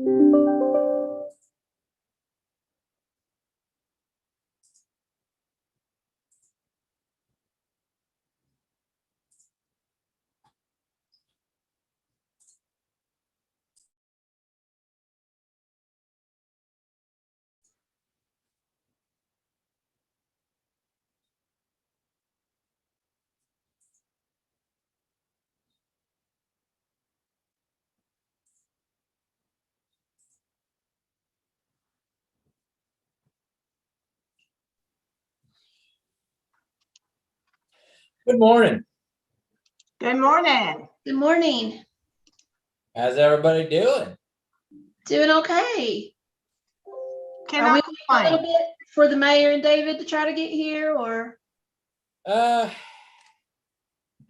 Good morning. Good morning. Good morning. How's everybody doing? Doing okay. Can Are I we waiting a little bit for the mayor and David to try to get here, or? I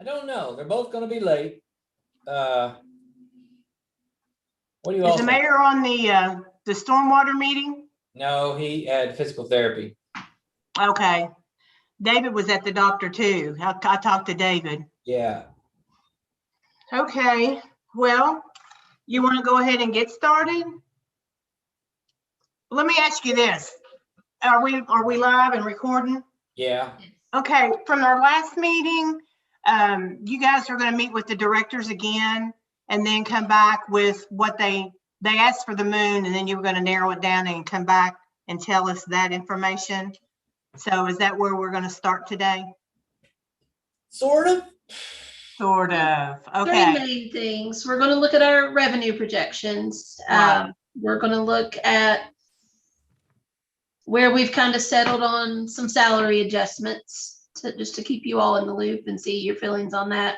don't know. They're both going to be late. What do you all Is the think? mayor on the stormwater meeting? No, he had physical therapy. Okay. David was at the doctor too. I talked to David. Yeah. Okay. Well, you want to go ahead and get started? Let me ask you this. Are we live and recording? Yeah. Okay. From our last meeting, you guys are going to meet with the directors again and then come back with what they asked for the moon, and then you were going to narrow it down and come back and tell us that information. So is that where we're going to start today? Sort of. Sort of. Three Okay. main things. We're going to look at our revenue projections. Right. We're going to look at where we've kind of settled on some salary adjustments just to keep you all in the loop and see your feelings on that.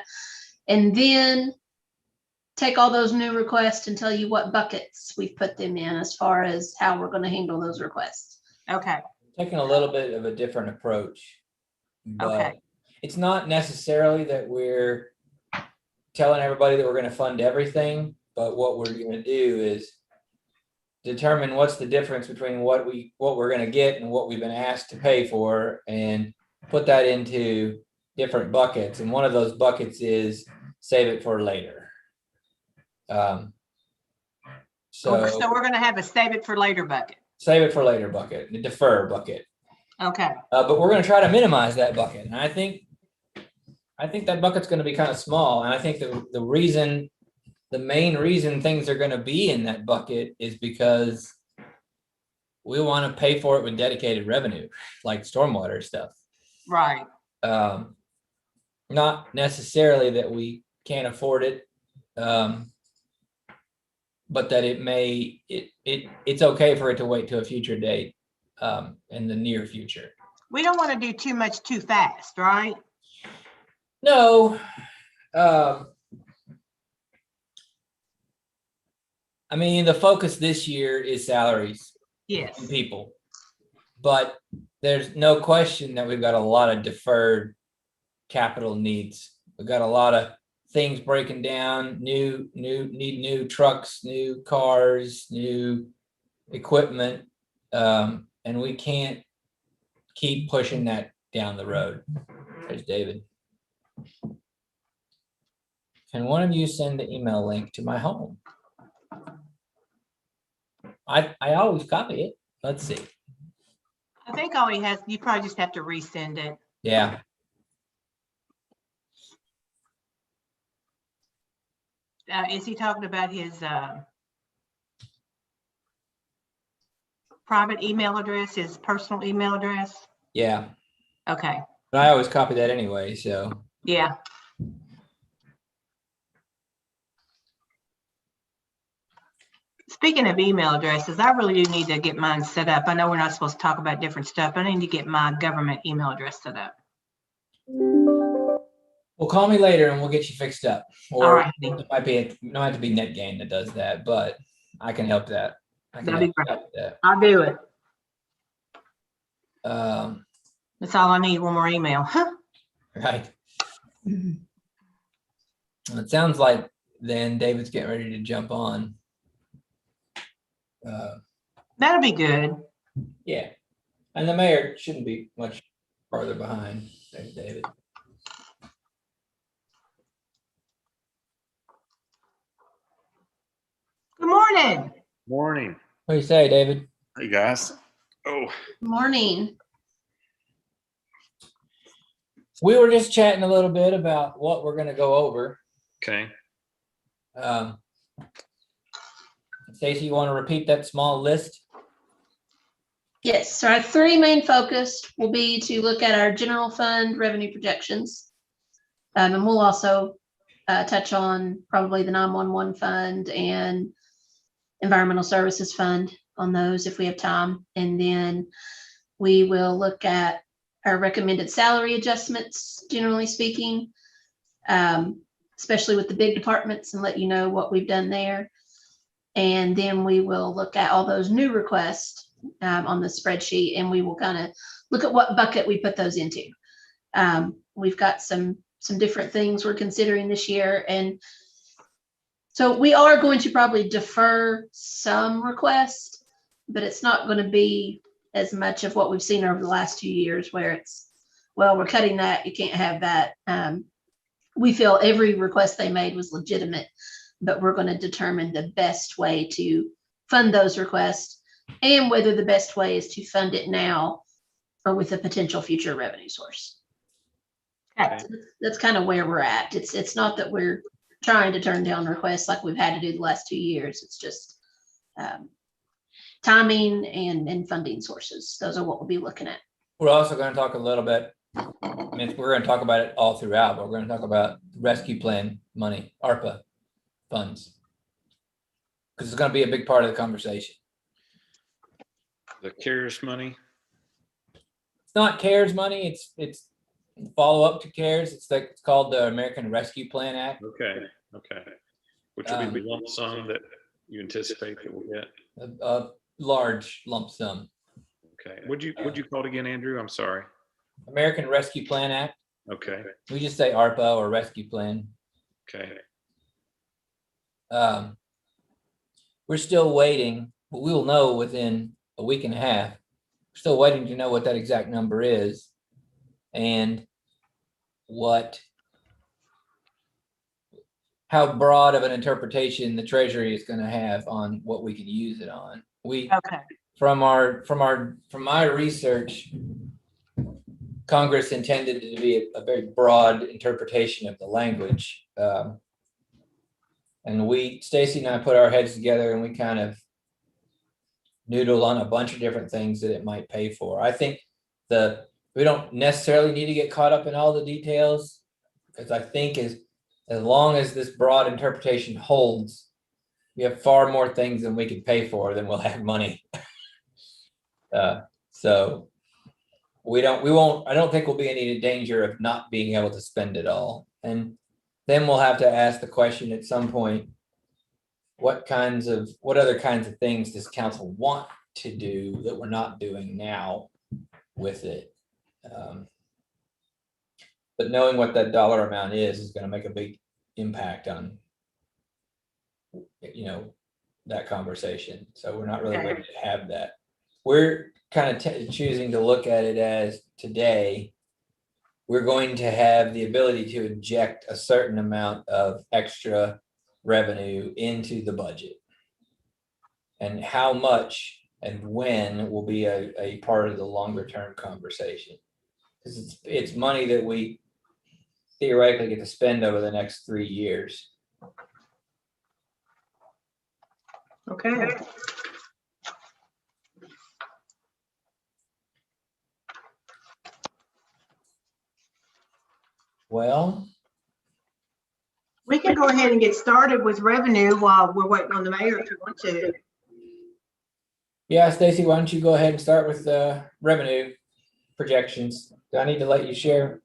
And then take all those new requests and tell you what buckets we've put them in as far as how we're going to handle those requests. Okay. Taking a little bit of a different approach. But Okay. it's not necessarily that we're telling everybody that we're going to fund everything, but what we're going to do is determine what's the difference between what we're going to get and what we've been asked to pay for, and put that into different buckets. And one of those buckets is save it for later. So we're going to have a save it for later bucket. Save it for later bucket, the defer bucket. Okay. But we're going to try to minimize that bucket. And I think that bucket's going to be kind of small. And I think the main reason things are going to be in that bucket is because we want to pay for it with dedicated revenue, like stormwater stuff. Right. Not necessarily that we can't afford it, but that it's okay for it to wait to a future date, in the near future. We don't want to do too much too fast, right? No. I mean, the focus this year is salaries. Yes. And people, but there's no question that we've got a lot of deferred capital needs. We've got a lot of things breaking down, need new trucks, new cars, new equipment, and we can't keep pushing that down the road. There's David. Can one of you send the email link to my home? I always copy it. Let's see. I think all he has, you probably just have to resend it. Yeah. Is he talking about his private email address, his personal email address? Yeah. Okay. But I always copy that anyway, so. Yeah. Speaking of email addresses, I really do need to get mine set up. I know we're not supposed to talk about different stuff, but I need to get my government email address set up. Well, call me later and we'll get you fixed up. Or all right. It might have to be NetGain that does that, but I can help that. That'd be great. I'll do it. That's all I need. One more email. Right. Well, it sounds like then David's getting ready to jump on. That'll be good. Yeah. And the mayor shouldn't be much farther behind. Thanks, David. Good morning. Morning. What do you say, David? Hey, guys. Oh, Morning. We were just chatting a little bit about what we're gonna go over. okay. Stacy, you want to repeat that small list? Yes, so our three main focus will be to look at our general fund revenue projections. And we'll also touch on probably the 911 fund and environmental services fund on those if we have time. And then we will look at our recommended salary adjustments, generally speaking, especially with the big departments, and let you know what we've done there. And then we will look at all those new requests on the spreadsheet, and we will kind of look at what bucket we put those into. We've got some different things we're considering this year. And so we are going to probably defer some requests, but it's not going to be as much of what we've seen over the last 2 years where it's, well, we're cutting that, you can't have that. We feel every request they made was legitimate, but we're going to determine the best way to fund those requests and whether the best way is to fund it now or with a potential future revenue source. Okay. So that's kind of where we're at. It's not that we're trying to turn down requests like we've had to do the last 2 years. It's just timing and funding sources. Those are what we'll be looking at. We're also going to talk a little bit. I mean, we're going to talk about it all throughout, but we're going to talk about rescue plan money, ARPA funds, because it's going to be a big part of the conversation. The CARES money. It's not CARES money. It's follow up to CARES. It's called the American Rescue Plan Act. Okay. Which will be the lump sum that you anticipate that we'll get. A large lump sum. Okay. Would you call it again, Andrew? I'm sorry. American Rescue Plan Act. Okay. We just say ARPA or Rescue Plan. Okay. We're still waiting, but we will know within a week and a half. We're still waiting to know what that exact number is and how broad of an interpretation the Treasury is going to have on what we can use it on. Okay. From my research, Congress intended it to be a very broad interpretation of the language. And Stacy and I put our heads together and we kind of noodled on a bunch of different things that it might pay for. I think we don't necessarily need to get caught up in all the details, because I think as long as this broad interpretation holds, we have far more things than we can pay for than we'll have money. So I don't think we'll be in any danger of not being able to spend it all. And then we'll have to ask the question at some point, what other kinds of things does council want to do that we're not doing now with it? But knowing what that dollar amount is going to make a big impact on, that conversation. So we're not really ready to have that. We're kind of choosing to look at it as today, we're going to have the ability to inject a certain amount of extra revenue into the budget. And how much and when will be a part of the longer term conversation. Because it's money that we theoretically get to spend over the next 3 years. Okay. Well, We can go ahead and get started with revenue while we're waiting on the mayor if you want to. yeah, Stacy, why don't you go ahead and start with the revenue projections? Do I need to let you share?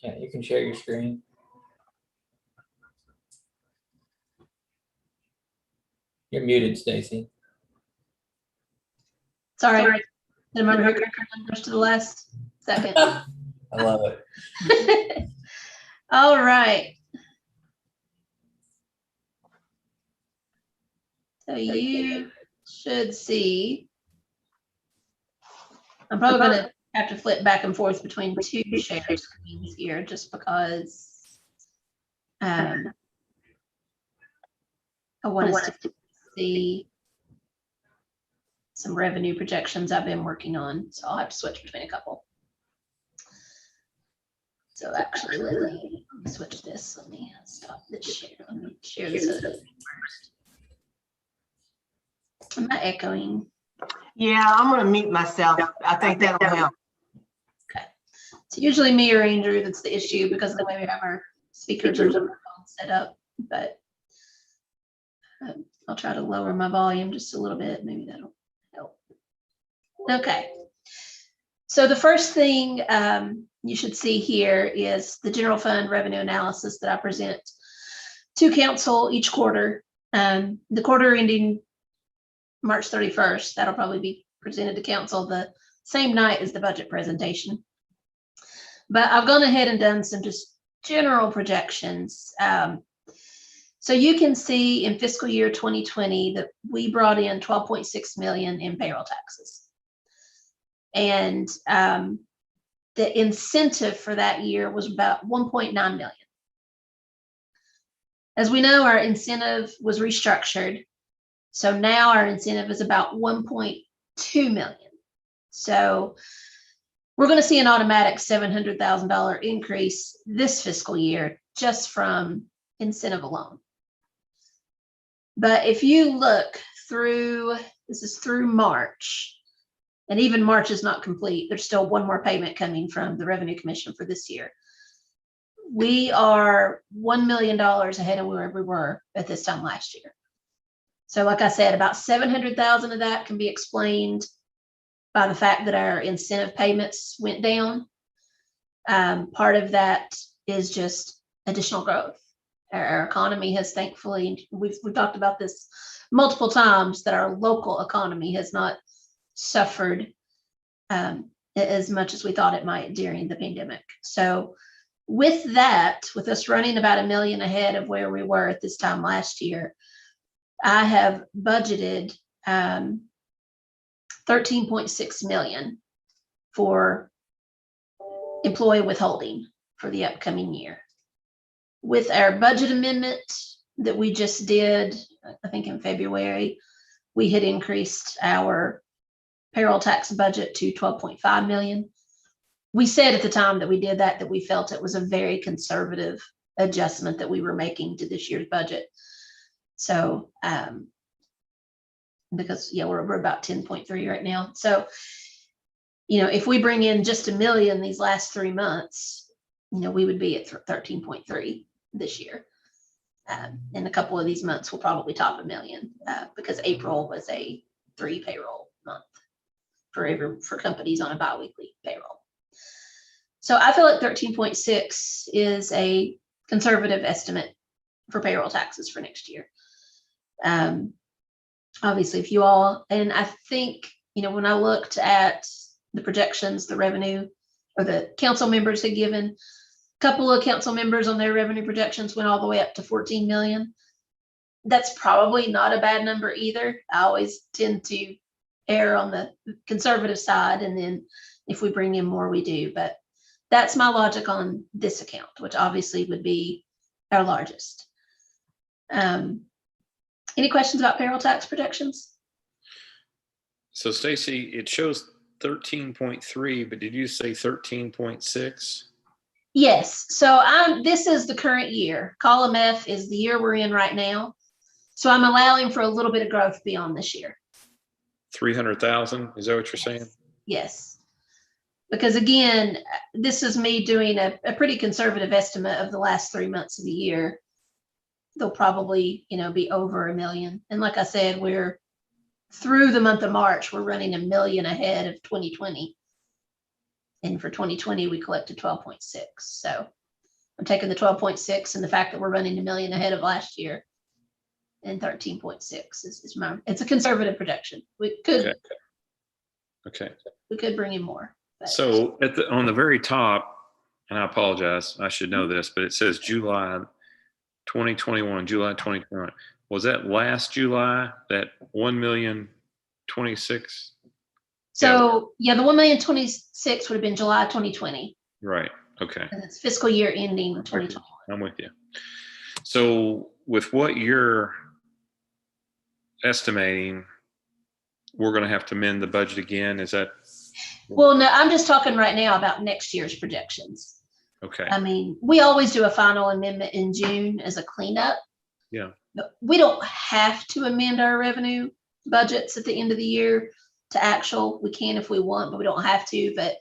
Yeah, you can share your screen. You're muted, Stacy. Sorry. I'm over here correcting numbers to the last second. I love it. All right. So you should see. I'm probably going to have to flip back and forth between two share screens here just because I want us to see some revenue projections I've been working on, so I'll have to switch between a couple. So actually, let me switch this. Let me stop this share. Let me share this other thing first. Am I echoing? Yeah, I'm gonna mute myself. I think that'll help. Okay. It's usually me or Andrew that's the issue because of the way we have our speakers are set up, but I'll try to lower my volume just a little bit. Maybe that'll help. Okay. So the first thing you should see here is the general fund revenue analysis that I present to council each quarter. The quarter ending March 31st, that'll probably be presented to council the same night as the budget presentation. But I've gone ahead and done some just general projections. So you can see in fiscal year 2020 that we brought in 12.6 million in payroll taxes. And the incentive for that year was about 1.9 million. As we know, our incentive was restructured. So now our incentive is about 1.2 million. So we're going to see an automatic $700,000 increase this fiscal year just from incentive alone. But if you look through, this is through March, and even March is not complete. There's still one more payment coming from the Revenue Commission for this year. We are $1 million ahead of where we were at this time last year. So like I said, about 700,000 of that can be explained by the fact that our incentive payments went down. Part of that is just additional growth. Our economy has thankfully, we've talked about this multiple times, that our local economy has not suffered as much as we thought it might during the pandemic. So with that, with us running about $1 million ahead of where we were at this time last year, I have budgeted 13.6 million for employee withholding for the upcoming year. With our budget amendment that we just did, I think in February, we had increased our payroll tax budget to 12.5 million. We said at the time that we did that we felt it was a very conservative adjustment that we were making to this year's budget. So, because yeah, we're about 10.3 right now. So, you know, if we bring in just $1 million these last 3 months, you know, we would be at 13.3 this year. In a couple of these months, we'll probably top $1 million because April was a 3 payroll month for companies on a biweekly payroll. So I feel like 13.6 is a conservative estimate for payroll taxes for next year. Obviously, if you all, and I think, you know, when I looked at the projections, the revenue or the council members had given, a couple of council members on their revenue projections went all the way up to 14 million. That's probably not a bad number either. I always tend to err on the conservative side, and then if we bring in more, we do. But that's my logic on this account, which obviously would be our largest. Any questions about payroll tax projections? So Stacy, it shows 13.3, but did you say 13.6? Yes. So this is the current year. Column F is the year we're in right now. So I'm allowing for a little bit of growth beyond this year. 300,000, is that what you're saying? Yes. Because again, this is me doing a pretty conservative estimate of the last 3 months of the year. They'll probably, you know, be over $1 million. And like I said, we're through the month of March, we're running $1 million ahead of 2020. And for 2020, we collected 12.6. So I'm taking the 12.6 and the fact that we're running $1 million ahead of last year, and 13.6 is my, it's a conservative projection. We could, Okay. we could bring in more. But. So on the very top, and I apologize, I should know this, but it says July 2021, July 2021. Was that last July, that 1,026,000? So yeah, the 1,026,000 would have been July 2020. Right. Okay. And it's fiscal year ending 2021. I'm with you. So with what you're estimating we're going to have to amend the budget again. Is that Well, no, I'm just talking right now about next year's projections. okay? I mean, we always do a final amendment in June as a cleanup. Yeah. But we don't have to amend our revenue budgets at the end of the year to actual. We can if we want, but we don't have to. But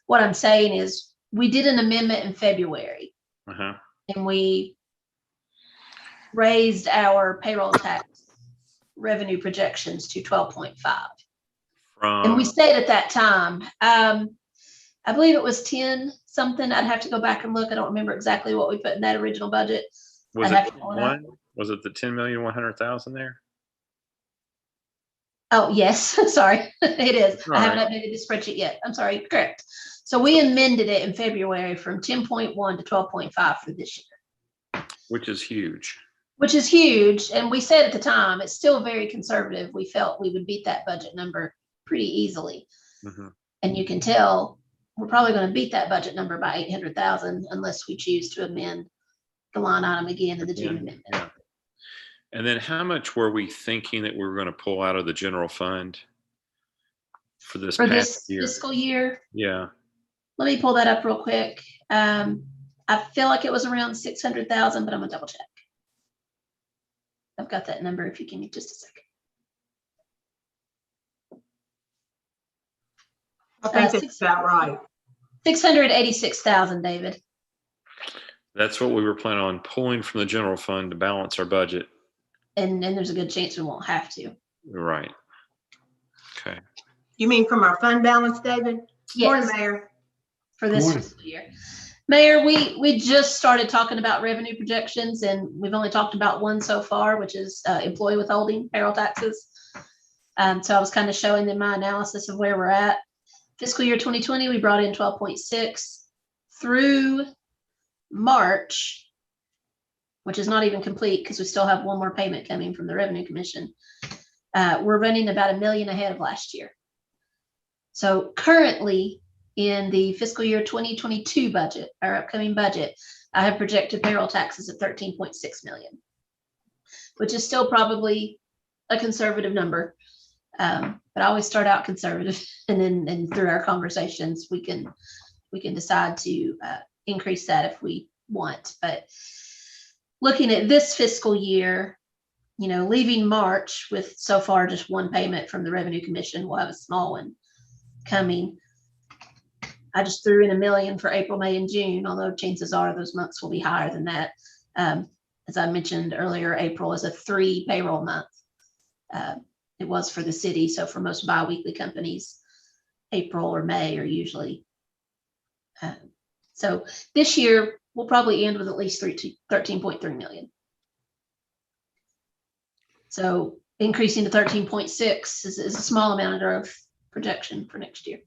what I'm saying is we did an amendment in February Uh-huh. and we raised our payroll tax revenue projections to 12.5. And we From said at that time, I believe it was 10 something. I'd have to go back and look. I don't remember exactly what we put in that original budget. was I'd it have to pull it up. one? Was it the 10,100,000 there? Oh, yes, sorry, it is. All I haven't right. updated the spreadsheet yet. I'm sorry, correct. So we amended it in February from 10.1 to 12.5 for this year, Which is huge. which is huge. And we said at the time, it's still very conservative. We felt we would beat that budget number pretty easily. Mm-hmm. And you can tell we're probably going to beat that budget number by 800,000 unless we choose to amend the line item again in the June amendment. Yeah. And then how much were we thinking that we were going to pull out of the general fund for this For past this year? fiscal year, Yeah. let me pull that up real quick. I feel like it was around 600,000, but I'm gonna double check. I've got that number if you give me just a second. I think that's about right. 686,000, David. That's what we were planning on pulling from the general fund to balance our budget. And there's a good chance we won't have to. Right. Okay. You mean from our fund balance, David? Morning, Yes, Mayor. for this Morning. fiscal year. Mayor, we just started talking about revenue projections and we've only talked about one so far, which is employee withholding payroll taxes. So I was kind of showing them my analysis of where we're at. Fiscal year 2020, we brought in 12.6 through March, which is not even complete because we still have one more payment coming from the Revenue Commission. We're running about $1 million ahead of last year. So currently in the fiscal year 2022 budget, our upcoming budget, I have projected payroll taxes at 13.6 million, which is still probably a conservative number. But I always start out conservative and then through our conversations, we can decide to increase that if we want. But looking at this fiscal year, you know, leaving March with so far just one payment from the Revenue Commission, we'll have a small one coming. I just threw in $1 million for April, May, and June, although chances are those months will be higher than that. As I mentioned earlier, April is a 3 payroll month. It was for the city. So for most biweekly companies, April or May are usually. So this year we'll probably end with at least 13.3 million. So increasing to 13.6 is a small amount of growth projection for next year.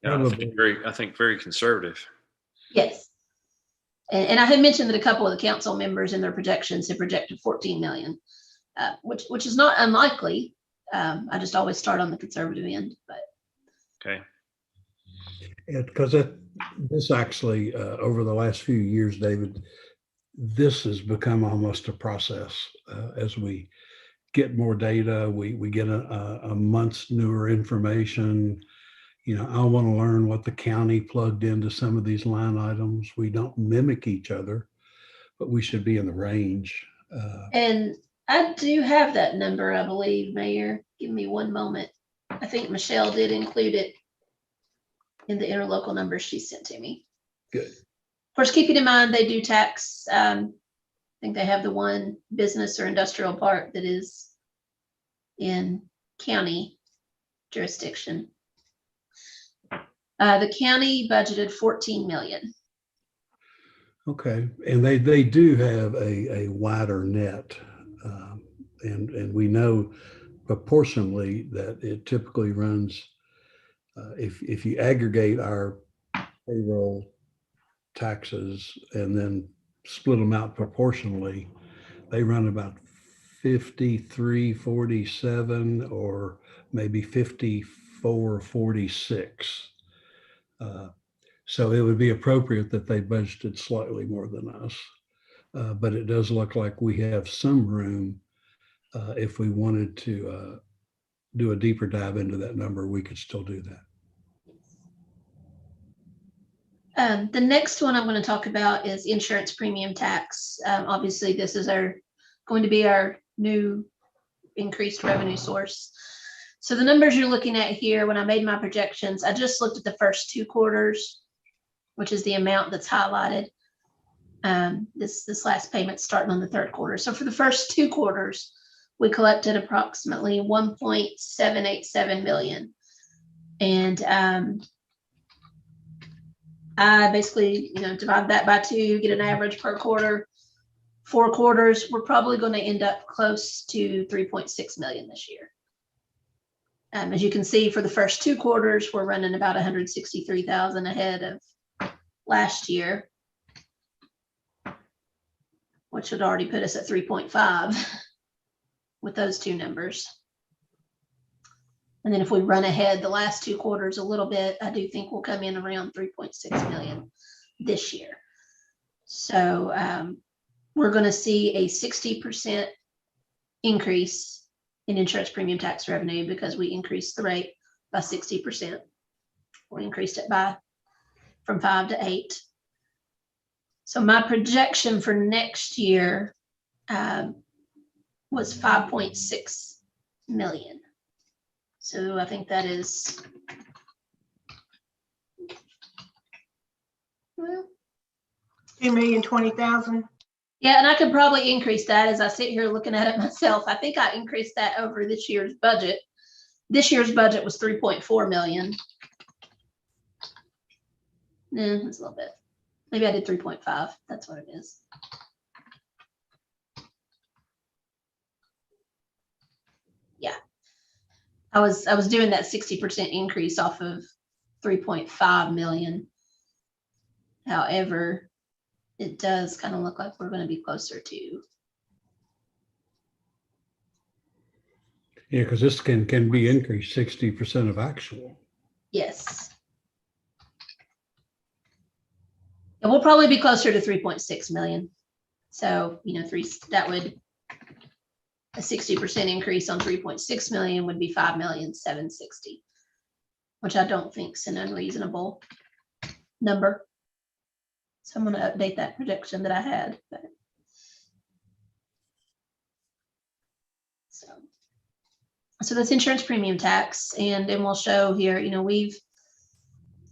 Yeah, I think very conservative. Yes. And I had mentioned that a couple of the council members in their projections had projected 14 million, which is not unlikely. I just always start on the conservative end, but. Okay. Because this actually, over the last few years, David, this has become almost a process. As we get more data, we get a month's newer information. You know, I want to learn what the county plugged into some of these line items. We don't mimic each other, but we should be in the range. And I do have that number, I believe, Mayor. Give me one moment. I think Michelle did include it in the interlocal numbers she sent to me. Good. Of course, keeping in mind they do tax. I think they have the one business or industrial park that is in county jurisdiction. The county budgeted 14 million. Okay, and they do have a wider net, and we know proportionally that it typically runs. If you aggregate our payroll taxes and then split them out proportionally, they run about 53-47 or maybe 54-46. So it would be appropriate that they budgeted slightly more than us. But it does look like we have some room. If we wanted to do a deeper dive into that number, we could still do that. The next one I'm going to talk about is insurance premium tax. Obviously, this is going to be our new increased revenue source. So the numbers you're looking at here, when I made my projections, I just looked at the first 2 quarters, which is the amount that's highlighted. This last payment starting on the 3rd quarter. So for the first 2 quarters, we collected approximately 1.787 million. And I basically, divide that by 2, get an average per quarter. 4 quarters, we're probably going to end up close to 3.6 million this year. As you can see, for the first 2 quarters, we're running about 163,000 ahead of last year, which would already put us at 3.5 with those 2 numbers. And then if we run ahead the last 2 quarters a little bit, I do think we'll come in around 3.6 million this year. So we're going to see a 60% increase in insurance premium tax revenue because we increased the rate by 60%. We increased it from 5 to 8. So my projection for next year was 5.6 million. So I think that is, well, 2,020,000. yeah, and I could probably increase that as I sit here looking at it myself. I think I increased that over this year's budget. This year's budget was 3.4 million. It's a little bit. Maybe I did 3.5. That's what it is. Yeah. I was doing that 60% increase off of 3.5 million. However, it does kind of look like we're going to be closer to. Yeah, because this can be increased 60% of actual. Yes. And we'll probably be closer to 3.6 million. So, that would, a 60% increase on 3.6 million would be 5,760,000, which I don't think is an unreasonable number. So I'm going to update that projection that I had. So that's insurance premium tax, and then we'll show here, we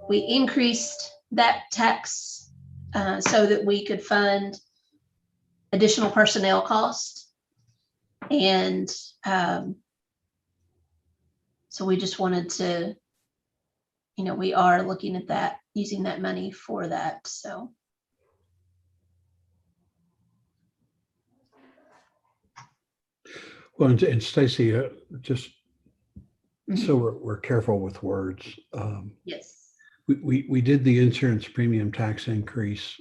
increased that tax so that we could fund additional personnel costs. And so we just wanted to, we are looking at that, using that money for that. So. Well, and Stacy, just so we're careful with words. Yes. We did the insurance premium tax increase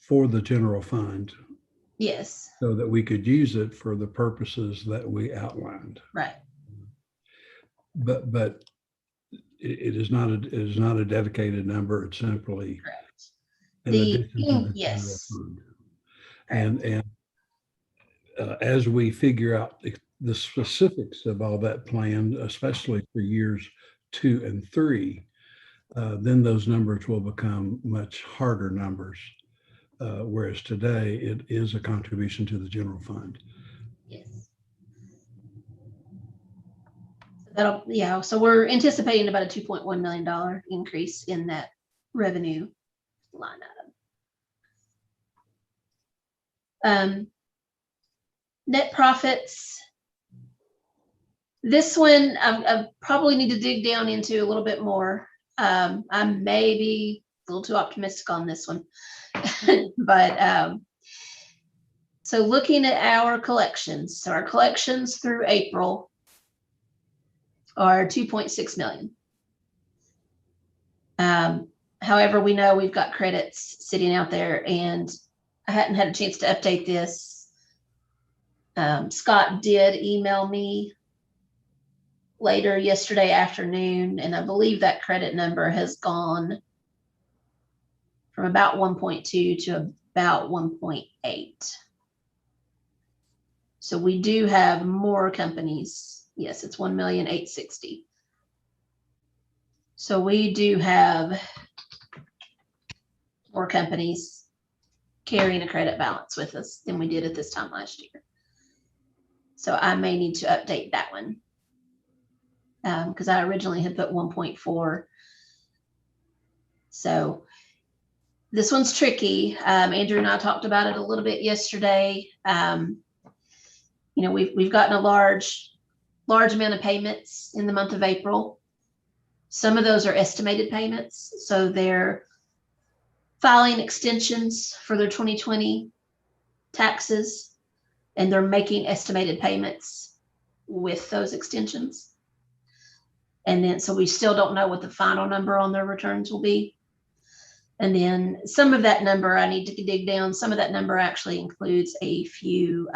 for the general fund. Yes. So that we could use it for the purposes that we outlined. Right. But it is not a dedicated number. It's simply correct. An addition to the yes. general fund. And as we figure out the specifics of all that plan, especially for years 2 and 3, then those numbers will become much harder numbers. Whereas today it is a contribution to the general fund. Yes. So we're anticipating about a $2.1 million increase in that revenue line item. Net profits. This one I probably need to dig down into a little bit more. I may be a little too optimistic on this one, but so looking at our collections, so our collections through April are 2.6 million. However, we know we've got credits sitting out there, and I hadn't had a chance to update this. Scott did email me later yesterday afternoon, and I believe that credit number has gone from about 1.2 to about 1.8. So we do have more companies. Yes, it's 1,860,000. So we do have more companies carrying a credit balance with us than we did at this time last year. So I may need to update that one. Because I originally had put 1.4. So this one's tricky. Andrew and I talked about it a little bit yesterday. We've gotten a large amount of payments in the month of April. Some of those are estimated payments. So they're filing extensions for their 2020 taxes, and they're making estimated payments with those extensions. And then, so we still don't know what the final number on their returns will be. And then some of that number, I need to dig down. Some of that number actually includes a few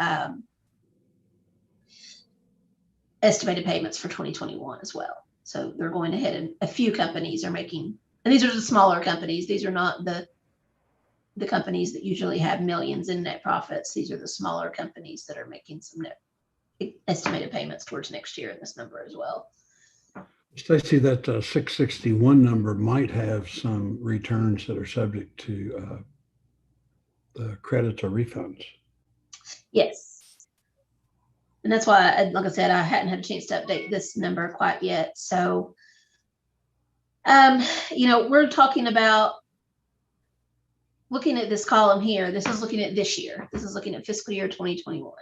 estimated payments for 2021 as well. So they're going ahead, and a few companies are making, and these are the smaller companies. These are not the companies that usually have millions in net profits. These are the smaller companies that are making some net estimated payments towards next year in this number as well. Stacy, that 661 number might have some returns that are subject to the credits or refunds. Yes. And that's why, like I said, I hadn't had a chance to update this number quite yet. So, we're talking about looking at this column here. This is looking at this year. This is looking at fiscal year 2021.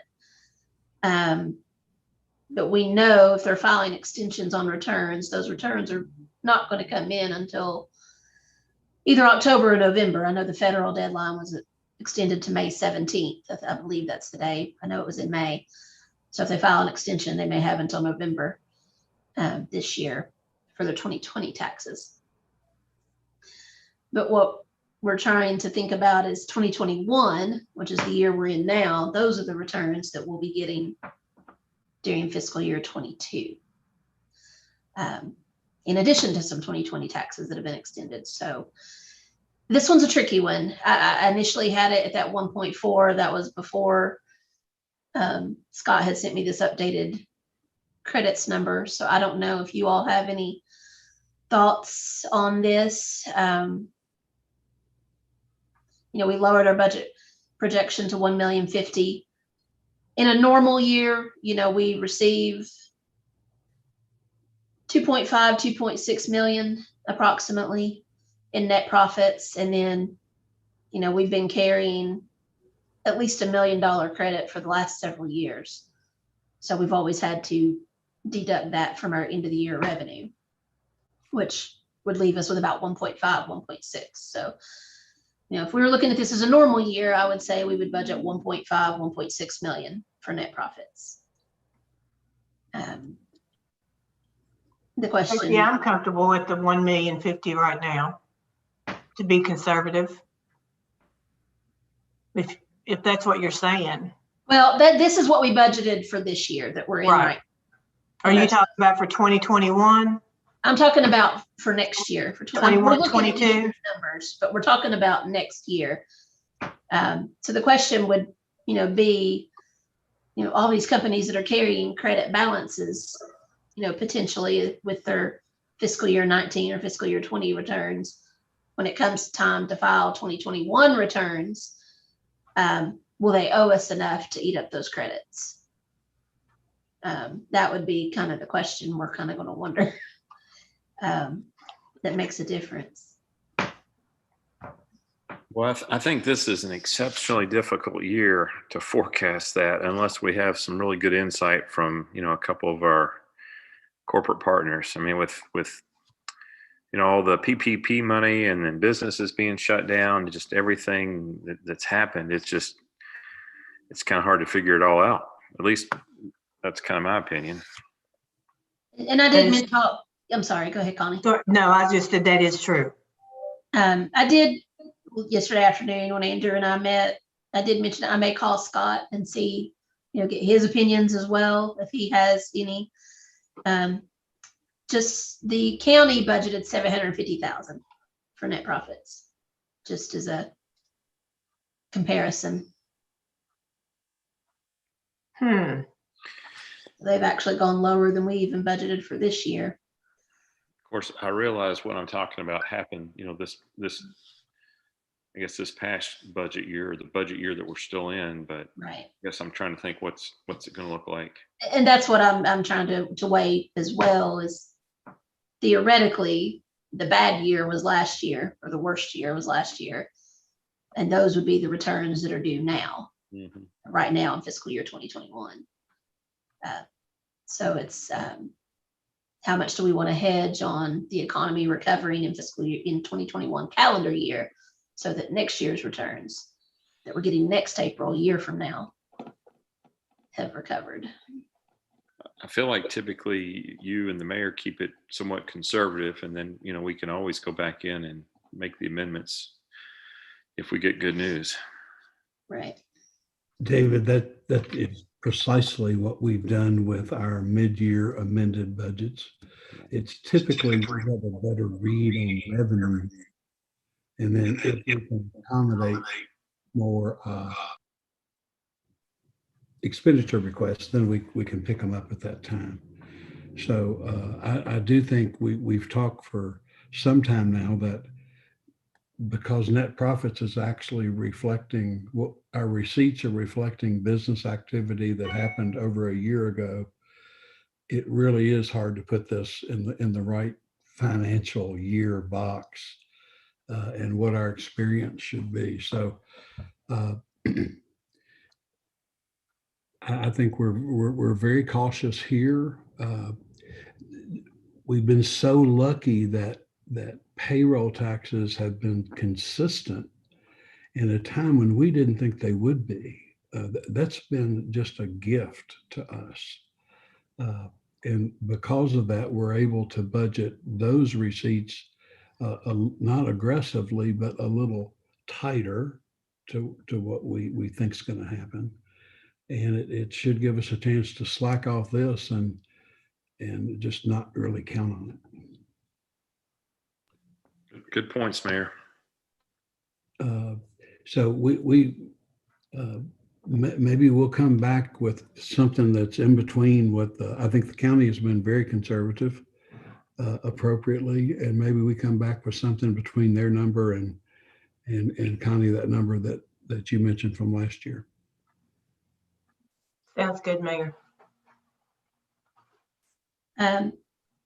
But we know if they're filing extensions on returns, those returns are not going to come in until either October or November. I know the federal deadline was extended to May 17th. I believe that's the day. I know it was in May. So if they file an extension, they may have until November this year for their 2020 taxes. But what we're trying to think about is 2021, which is the year we're in now. Those are the returns that we'll be getting during fiscal year 22, in addition to some 2020 taxes that have been extended. So this one's a tricky one. I initially had it at that 1.4. That was before Scott had sent me this updated credits number. So I don't know if you all have any thoughts on this. We lowered our budget projection to 1,050,000. In a normal year, we receive 2.5, 2.6 million approximately in net profits. And then, we've been carrying at least $1 million credit for the last several years. So we've always had to deduct that from our end of the year revenue, which would leave us with about 1.5, 1.6. So, if we were looking at this as a normal year, I would say we would budget 1.5, 1.6 million for net profits. The question. Yeah, I'm comfortable with the 1,050,000 right now, to be conservative. If that's what you're saying. Well, this is what we budgeted for this year that we're in right. Are you talking about for 2021? I'm talking about for next year, for 21, 22 numbers, but we're talking about next year. So the question would, be, all these companies that are carrying credit balances, potentially with their fiscal year 19 or fiscal year 20 returns, when it comes time to file 2021 returns, will they owe us enough to eat up those credits? That would be kind of the question we're kind of going to wonder. That makes a difference. Well, I think this is an exceptionally difficult year to forecast that unless we have some really good insight from, a couple of our corporate partners. I mean, with all the PPP money and then businesses being shut down, just everything that's happened, it's kind of hard to figure it all out. At least that's kind of my opinion. And I did mention, I'm sorry, go ahead, Connie. No, I just said that is true. I did yesterday afternoon when Andrew and I met, I did mention I may call Scott and see, get his opinions as well, if he has any. Just the county budgeted 750,000 for net profits, just as a comparison. They've actually gone lower than we even budgeted for this year. Of course, I realize what I'm talking about happened, I guess this past budget year, the budget year that we're still in, but Right. I guess I'm trying to think what's it going to look like. And that's what I'm trying to weigh as well, is theoretically the bad year was last year, or the worst year was last year. And those would be the returns that are due now, right now in fiscal year 2021. So it's how much do we want to hedge on the economy recovering in fiscal year in 2021 calendar year, so that next year's returns that we're getting next April, a year from now, have recovered. I feel like typically you and the mayor keep it somewhat conservative, and then, we can always go back in and make the amendments if we get good news. Right. David, that is precisely what we've done with our mid-year amended budgets. It's typically we have a better read on revenue, and then if we can accommodate more expenditure requests, then we can pick them up at that time. So I do think we've talked for some time now that because net profits is actually reflecting what our receipts are reflecting business activity that happened over a year ago, it really is hard to put this in the right financial year box and what our experience should be. So I think we're very cautious here. We've been so lucky that payroll taxes have been consistent in a time when we didn't think they would be. That's been just a gift to us. And because of that, we're able to budget those receipts not aggressively, but a little tighter to what we think is going to happen. And it should give us a chance to slack off this and just not really count on it. Good points, Mayor. So we maybe we'll come back with something that's in between what I think the county has been very conservative appropriately, and maybe we come back with something between their number and Connie, that number that you mentioned from last year. Sounds good, Mayor.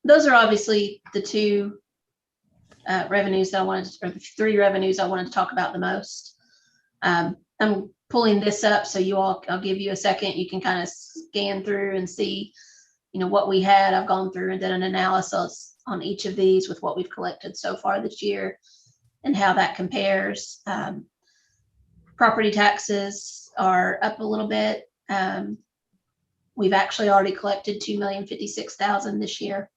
Those are obviously the two revenues that I wanted, or the three revenues I wanted to talk about the most. I'm pulling this up so I'll give you a second. You can kind of scan through and see, what we had. I've gone through and done an analysis on each of these with what we've collected so far this year and how that compares. Property taxes are up a little bit. We've actually already collected $2,056,000 this year.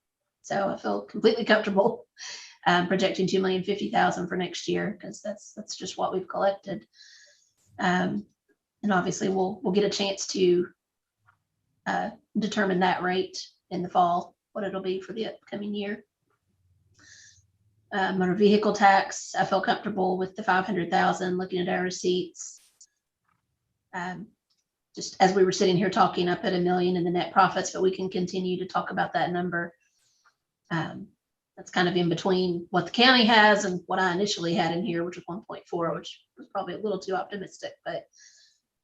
So I feel completely comfortable projecting $2,050,000 for next year, because that's just what we've collected. And obviously we'll get a chance to determine that rate in the fall, what it'll be for the upcoming year. Motor vehicle tax, I feel comfortable with the $500,000 looking at our receipts. Just as we were sitting here talking, I put $1 million in the net profits, but we can continue to talk about that number. That's kind of in between what the county has and what I initially had in here, which was 1.4, which was probably a little too optimistic, but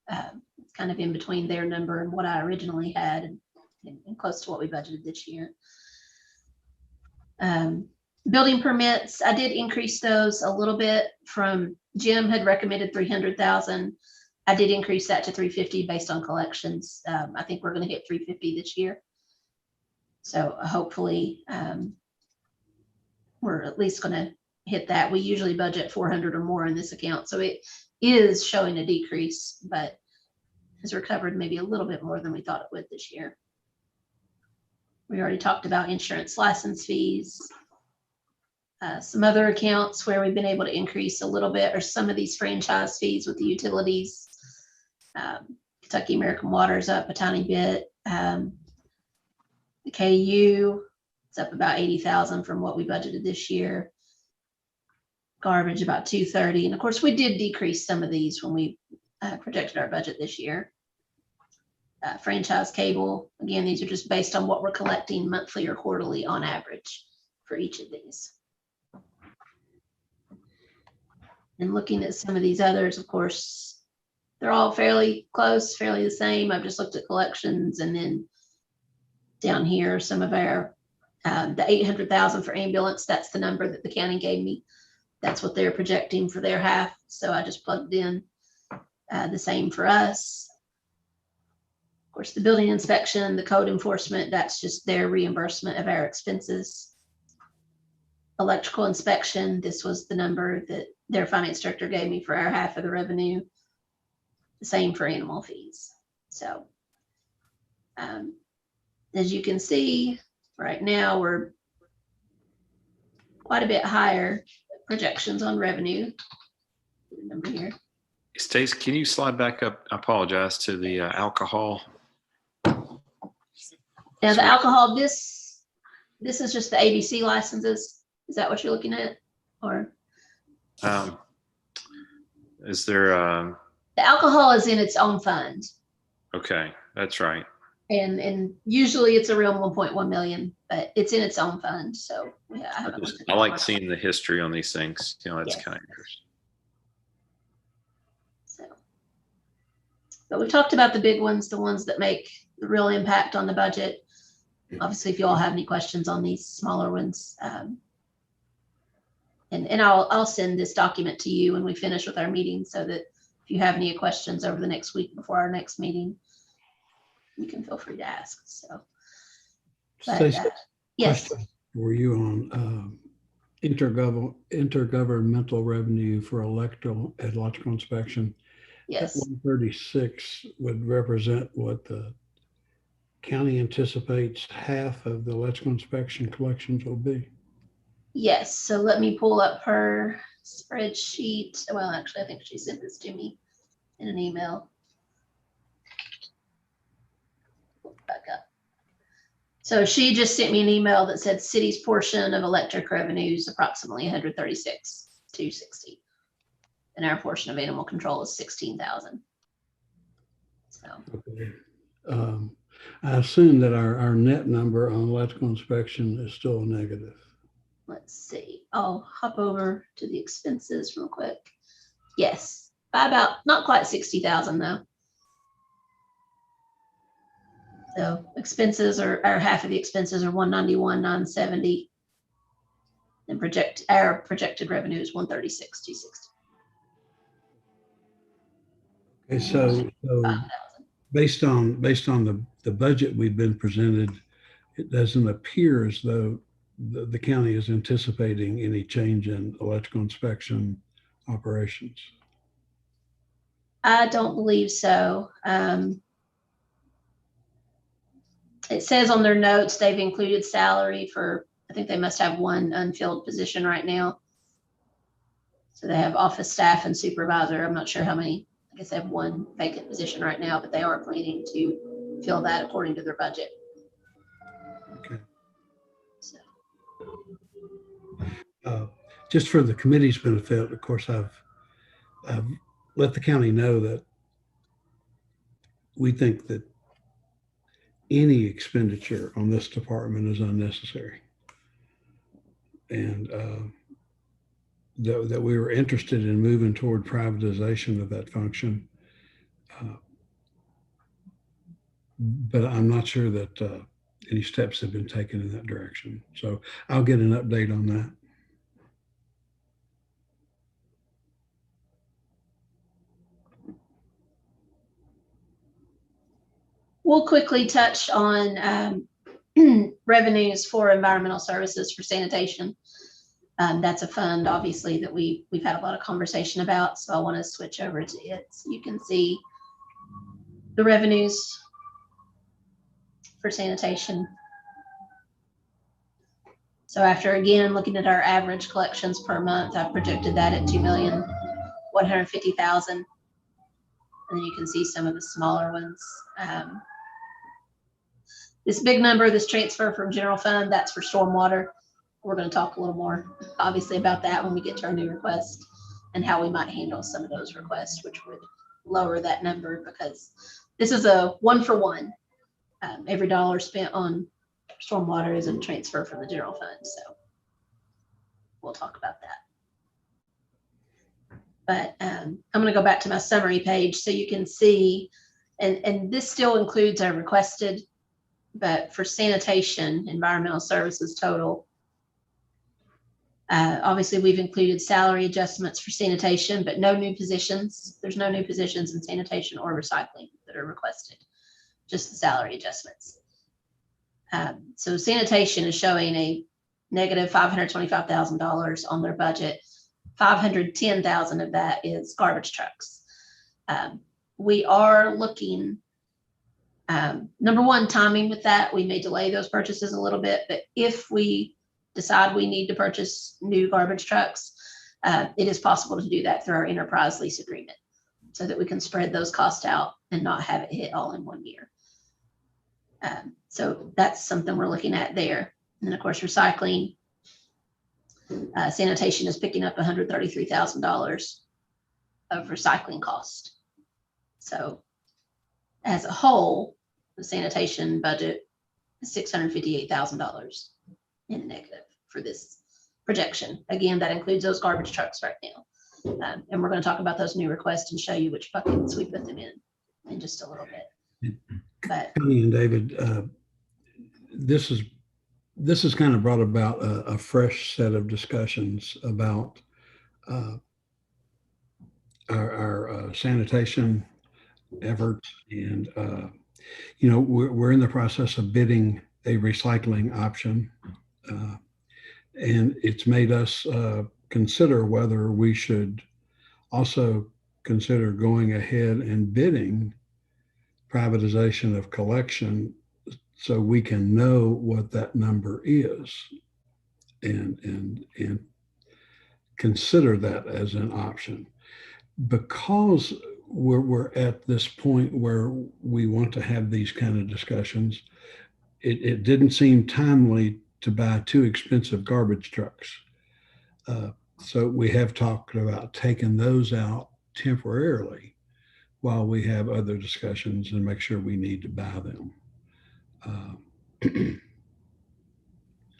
it's kind of in between their number and what I originally had, and close to what we budgeted this year. Building permits, I did increase those a little bit. From Jim had recommended 300,000. I did increase that to 350 based on collections. I think we're going to hit 350 this year. So hopefully we're at least going to hit that. We usually budget 400 or more in this account. So it is showing a decrease, but has recovered maybe a little bit more than we thought it would this year. We already talked about insurance license fees. Some other accounts where we've been able to increase a little bit are some of these franchise fees with the utilities. Kentucky American Water is up a tiny bit. The KU, it's up about 80,000 from what we budgeted this year. Garbage about 230. And of course, we did decrease some of these when we projected our budget this year. Franchise cable, again, these are just based on what we're collecting monthly or quarterly on average for each of these. And looking at some of these others, of course, they're all fairly close, fairly the same. I've just looked at collections, and then down here, some of our, the 800,000 for ambulance, that's the number that the county gave me. That's what they're projecting for their half. So I just plugged in the same for us. Of course, the building inspection, the code enforcement, that's just their reimbursement of our expenses. Electrical inspection, this was the number that their finance director gave me for our half of the revenue. The same for animal fees. So as you can see, right now we're quite a bit higher projections on revenue. Number here. Stace, can you slide back up? I apologize, to the alcohol. Now the alcohol, this is just the ABC licenses. Is that what you're looking at? Or Is there the alcohol is in its own fund. okay, that's right. And usually it's around 1.1 million, but it's in its own fund. So yeah, I like seeing the history on these things. You know, it's Yes. kind of interesting. So, but we've talked about the big ones, the ones that make the real impact on the budget. Obviously, if you all have any questions on these smaller ones, and I'll send this document to you when we finish with our meeting, so that if you have any questions over the next week before our next meeting, you can feel free to ask. So, but, Stacey, yes, question for you on intergovernmental revenue for electrical inspection. yes, That 136 would represent what the county anticipates half of the electrical inspection collections will be. yes. So let me pull up her spreadsheet. Well, actually, I think she sent this to me in an email. Back up. So she just sent me an email that said city's portion of electric revenue is approximately 136,260, and our portion of animal control is 16,000. So Okay. I assume that our net number on electrical inspection is still negative. let's see. I'll hop over to the expenses real quick. Yes, by about not quite 60,000 though. So expenses are, our half of the expenses are 191,970, and our projected revenue is 136,260. Okay, so 5,000. based on the budget we've been presented, it doesn't appear as though the county is anticipating any change in electrical inspection operations. I don't believe so. It says on their notes they've included salary for, I think they must have one unfilled position right now. So they have office staff and supervisor. I'm not sure how many. I guess they have one vacant position right now, but they are planning to fill that according to their budget. Okay. So, Just for the committee's benefit, of course, I've let the county know that we think that any expenditure on this department is unnecessary, and that we were interested in moving toward privatization of that function. But I'm not sure that any steps have been taken in that direction. So I'll get an update on that. we'll quickly touch on revenues for environmental services for sanitation. That's a fund, obviously, that we've had a lot of conversation about. So I want to switch over to it so you can see the revenues for sanitation. So after again looking at our average collections per month, I've projected that at 2,150,000. And then you can see some of the smaller ones. This big number, this transfer from general fund, that's for stormwater. we're going to talk a little more, obviously, about that when we get to our new request and how we might handle some of those requests, which would lower that number, because this is a 1-for-1. Every dollar spent on stormwater is a transfer from the general fund. So we'll talk about that. But I'm going to go back to my summary page so you can see, and this still includes our requested, but for sanitation, environmental services total, obviously we've included salary adjustments for sanitation, but no new positions. There's no new positions in sanitation or recycling that are requested, just the salary adjustments. So sanitation is showing a negative $525,000 on their budget. 510,000 of that is garbage trucks. We are looking, number one, timing with that. We may delay those purchases a little bit, but if we decide we need to purchase new garbage trucks, it is possible to do that through our enterprise lease agreement so that we can spread those costs out and not have it hit all in one year. So that's something we're looking at there. And then of course, recycling, sanitation is picking up $133,000 of recycling cost. So as a whole, the sanitation budget is $658,000 in the negative for this projection. Again, that includes those garbage trucks right now. And we're going to talk about those new requests and show you which buckets we put them in just a little bit. But Connie and David, this has kind of brought about a fresh set of discussions about our sanitation efforts, and we're in the process of bidding a recycling option, and it's made us consider whether we should also consider going ahead and bidding privatization of collection, so we can know what that number is and consider that as an option. Because we're at this point where we want to have these kind of discussions, it didn't seem timely to buy two expensive garbage trucks. So we have talked about taking those out temporarily while we have other discussions and make sure we need to buy them.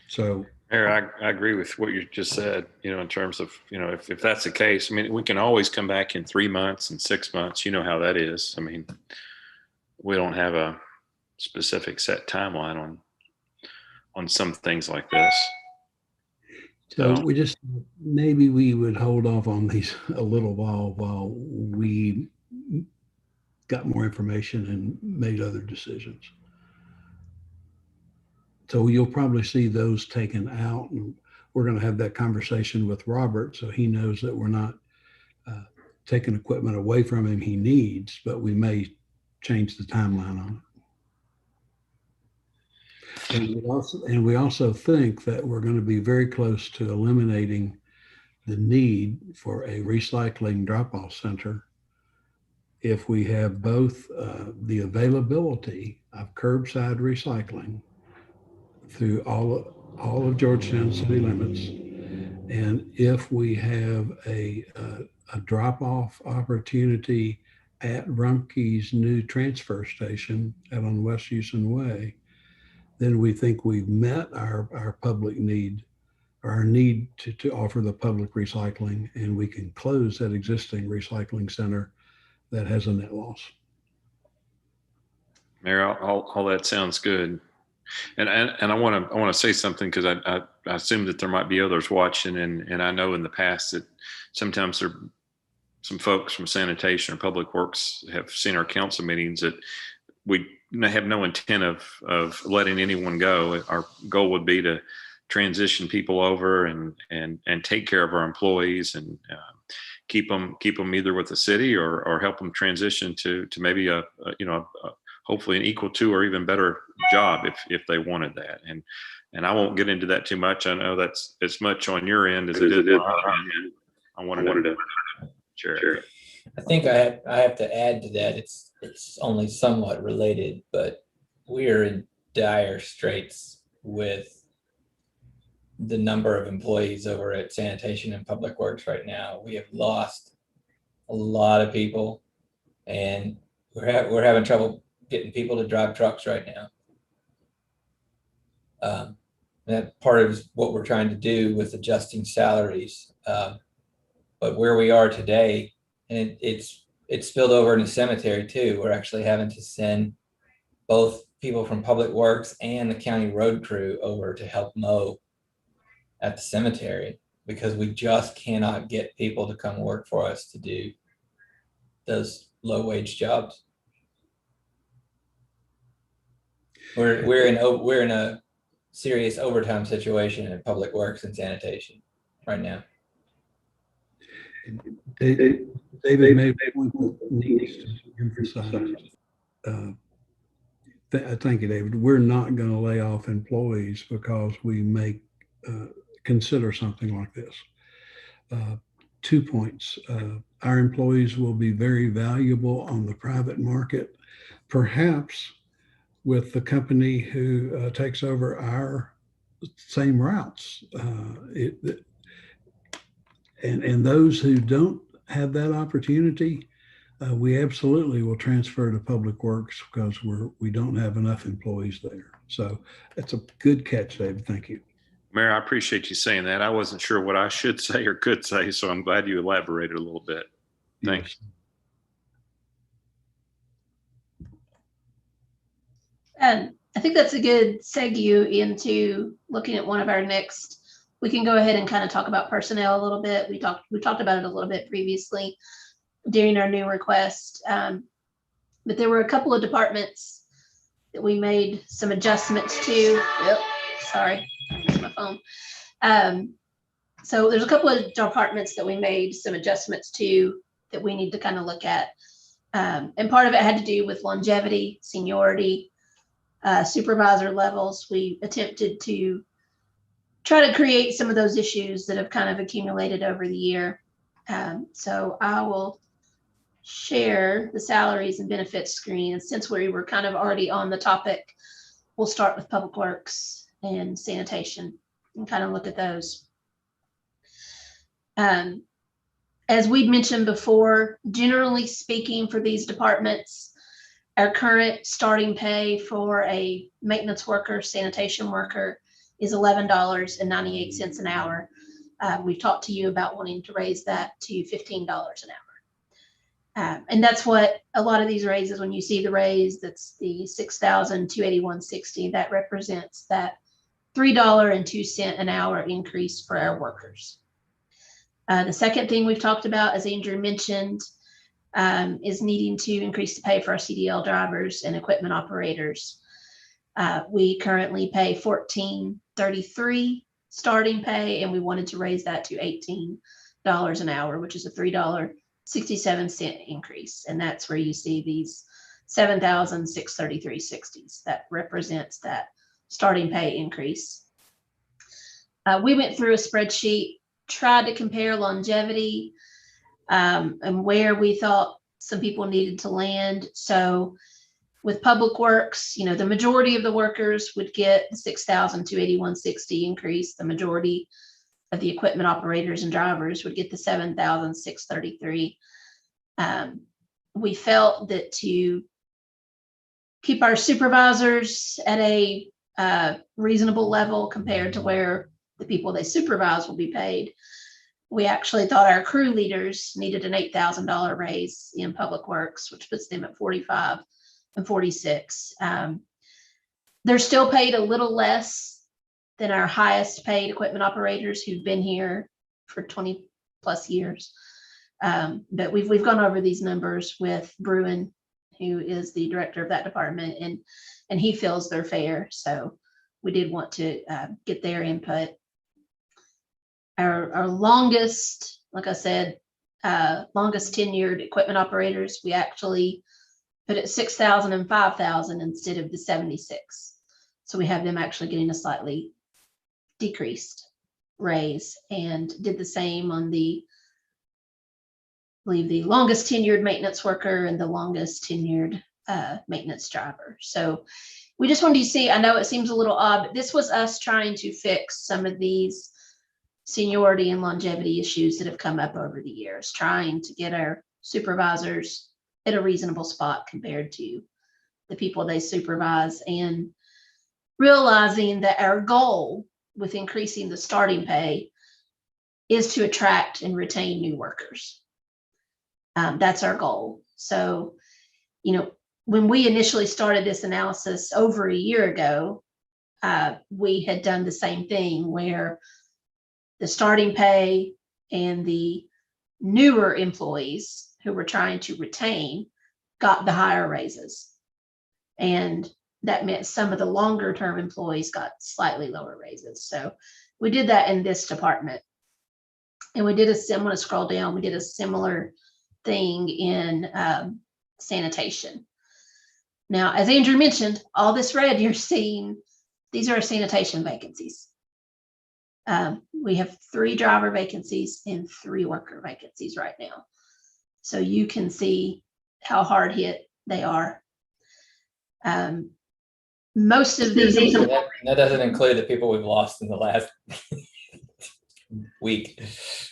So Mayor, I agree with what you just said, in terms of, if that's the case, I mean, we can always come back in 3 months and 6 months. You know how that is. I mean, we don't have a specific set timeline on some things like this. So we just, maybe we would hold off on these a little while we got more information and made other decisions. So you'll probably see those taken out, and we're going to have that conversation with Robert so he knows that we're not taking equipment away from him he needs, but we may change the timeline on it. And we also think that we're going to be very close to eliminating the need for a recycling drop-off center if we have both the availability of curbside recycling through all of Georgetown city limits, and if we have a drop-off opportunity at Rumpke's new transfer station out on West Houston Way, then we think we've met our public need, or our need to offer the public recycling, and we can close that existing recycling center that has a net loss. Mayor, all that sounds good. And I want to say something, because I assume that there might be others watching, and I know in the past that sometimes there some folks from sanitation or public works have seen our council meetings, that we have no intent of letting anyone go. Our goal would be to transition people over and take care of our employees and keep them either with the city or help them transition to maybe a hopefully an equal to or even better job if they wanted that. And I won't get into that too much. I know that's as much on your end as it is on our end. I wanted to share it. I think I have to add to that. It's only somewhat related, but we are in dire straits with the number of employees over at sanitation and public works right now. We have lost a lot of people, and we're having trouble getting people to drive trucks right now. That part of what we're trying to do with adjusting salaries. But where we are today, and it's spilled over in the cemetery too. We're actually having to send both people from public works and the county road crew over to help mow at the cemetery, because we just cannot get people to come work for us to do those low wage jobs. We're in a serious overtime situation in public works and sanitation right now. David made a point that needs to be emphasized. Thank you, David. We're not going to lay off employees because we may consider something like this. 2 points. Our employees will be very valuable on the private market, perhaps with the company who takes over our same routes. And those who don't have that opportunity, we absolutely will transfer to public works because we don't have enough employees there. So that's a good catch, David. Thank you. Mayor, I appreciate you saying that. I wasn't sure what I should say or could say, so I'm glad you elaborated a little bit. Thanks. Yes. And I think that's a good segue into looking at one of our next. We can go ahead and kind of talk about personnel a little bit. We talked about it a little bit previously during our new request, but there were a couple of departments that we made some adjustments to. Yep, sorry, that's my phone. So there's a couple of departments that we made some adjustments to that we need to kind of look at, and part of it had to do with longevity, seniority, supervisor levels. We attempted to try to create some of those issues that have kind of accumulated over the year. So I will share the salaries and benefits screen. And since we were kind of already on the topic, we'll start with public works and sanitation and kind of look at those. As we'd mentioned before, generally speaking for these departments, our current starting pay for a maintenance worker, sanitation worker is $11.98 an hour. We've talked to you about wanting to raise that to $15 an hour. And that's what a lot of these raises, when you see the raise, that's the $6,281.60, that represents that $3.02 an hour increase for our workers. The second thing we've talked about, as Andrew mentioned, is needing to increase the pay for our CDL drivers and equipment operators. We currently pay $14.33 starting pay, and we wanted to raise that to $18 an hour, which is a $3.67 increase. And that's where you see these $7,633.60. That represents that starting pay increase. We went through a spreadsheet, tried to compare longevity and where we thought some people needed to land. So with public works, you know, the majority of the workers would get the $6,281.60 increase. The majority of the equipment operators and drivers would get the $7,633. We felt that to keep our supervisors at a reasonable level compared to where the people they supervise will be paid, we actually thought our crew leaders needed an $8,000 raise in public works, which puts them at $45,000 and $46,000. They're still paid a little less than our highest paid equipment operators who've been here for 20 plus years. But we've gone over these numbers with Bruin, who is the director of that department, and he feels they're fair. So we did want to get their input. Our longest, like I said, longest tenured equipment operators, we actually put at 6,000 and 5,000 instead of the 76. So we have them actually getting a slightly decreased raise, and did the same on the, I believe, the longest tenured maintenance worker and the longest tenured maintenance driver. So we just wanted you to see, I know it seems a little odd, but this was us trying to fix some of these seniority and longevity issues that have come up over the years, trying to get our supervisors at a reasonable spot compared to the people they supervise, and realizing that our goal with increasing the starting pay is to attract and retain new workers. That's our goal. So, you know, when we initially started this analysis over a year ago, we had done the same thing where the starting pay and the newer employees who were trying to retain got the higher raises. And that meant some of the longer term employees got slightly lower raises. So we did that in this department. And we did I'm going to scroll down, we did a similar thing in sanitation. Now, as Andrew mentioned, all this red you're seeing, these are our sanitation vacancies. We have 3 driver vacancies and 3 worker vacancies right now. So you can see how hard hit they are. Most of these. That doesn't include the people we've lost in the last week.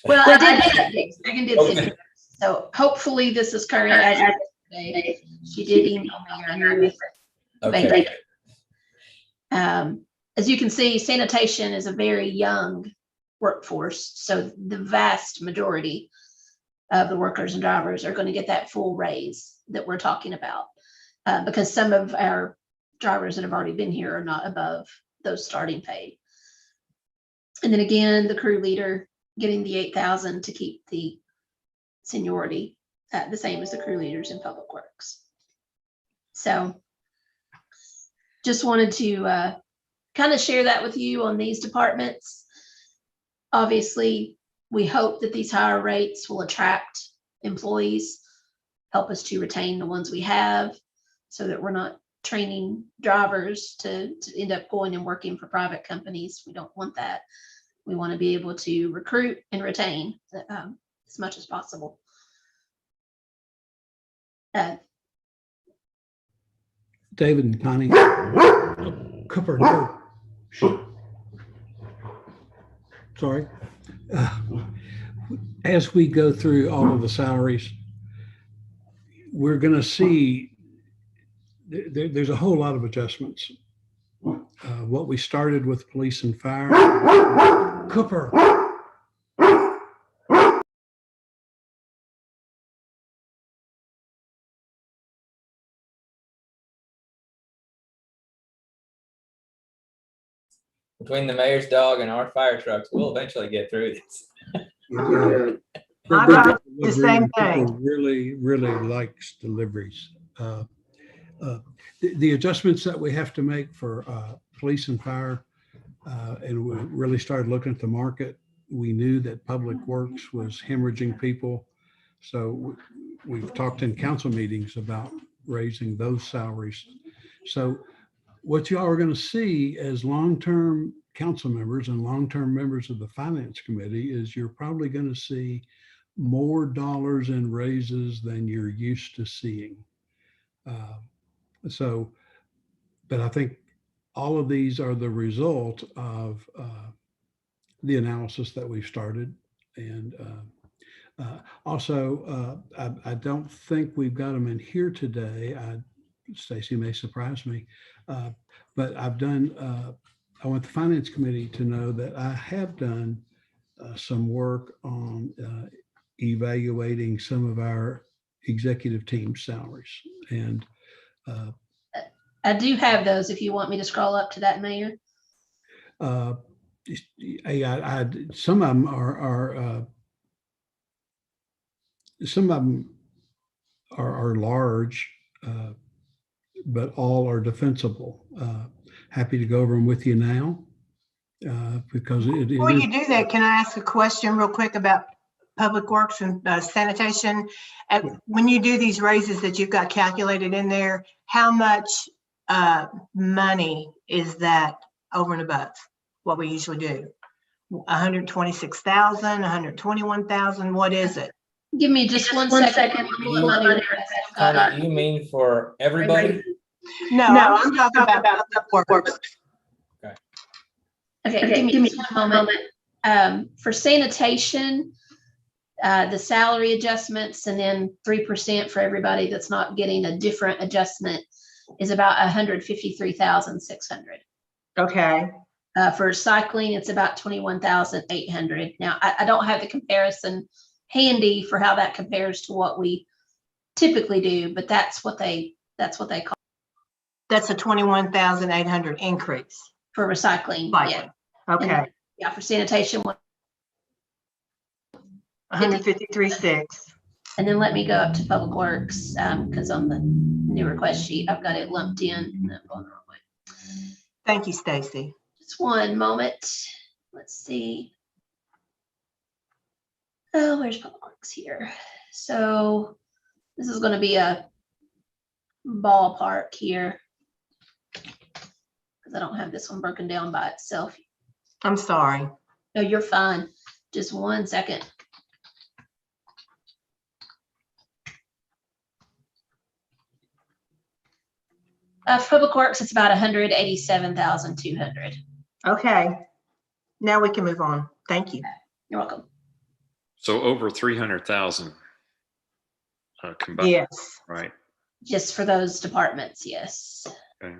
Well, I did see. So hopefully this is current as of today. She did email me her new Okay. As you can see, sanitation is a very young workforce. So the vast majority of the workers and drivers are going to get that full raise that we're talking about, because some of our drivers that have already been here are not above those starting pay. And then again, the crew leader getting the 8,000 to keep the seniority the same as the crew leaders in public works. So just wanted to kind of share that with you on these departments. Obviously, we hope that these higher rates will attract employees, help us to retain the ones we have, so that we're not training drivers to end up going and working for private companies. We don't want that. We want to be able to recruit and retain as much as possible. David and Connie. Cooper, no. Sorry. As we go through all of the salaries, we're going to see there's a whole lot of adjustments. What we started with police and fire. Cooper. Between the mayor's dog and our fire trucks, we'll eventually get through this. I got the same thing. Cooper really likes deliveries. The adjustments that we have to make for police and fire, and we really started looking at the market. We knew that public works was hemorrhaging people. So we've talked in council meetings about raising those salaries. So what you all are going to see as long-term council members and long-term members of the finance committee is you're probably going to see more dollars in raises than you're used to seeing. But I think all of these are the result of the analysis that we've started. And also, I don't think we've got them in here today. Stacy may surprise me, but I've done, I want the finance committee to know that I have done some work on evaluating some of our executive team salaries. And I do have those if you want me to scroll up to that, Mayor. Some of them are large, but all are defensible. Happy to go over them with you now, because Before you do that, can I ask a question real quick about public works and sanitation? When you do these raises that you've got calculated in there, how much money is that over and above what we usually do? 126,000, 121,000, what is it? Give me just one second. Connie, you mean for everybody? No, I'm talking about public works. Okay, give me just one moment. For sanitation, the salary adjustments and then 3% for everybody that's not getting a different adjustment is about 153,600. Okay. For recycling, it's about 21,800. Now, I don't have the comparison handy for how that compares to what we typically do, but that's what they call That's a 21,800 increase. for recycling. Right. Yeah. Okay. And, yeah, for sanitation, 153.6. and then let me go up to public works, because on the new request sheet, I've got it lumped in. And I'm going the wrong way. Thank you, Stacy. Just one moment. Let's see. Oh, where's public works here? So this is going to be a ballpark here because I don't have this one broken down by itself. I'm sorry. No, you're fine. Just one second. Public works, it's about 187,200. Okay. Now we can move on. Thank you. You're welcome. So over 300,000 combined, Yes. right? Just for those departments, yes. Okay.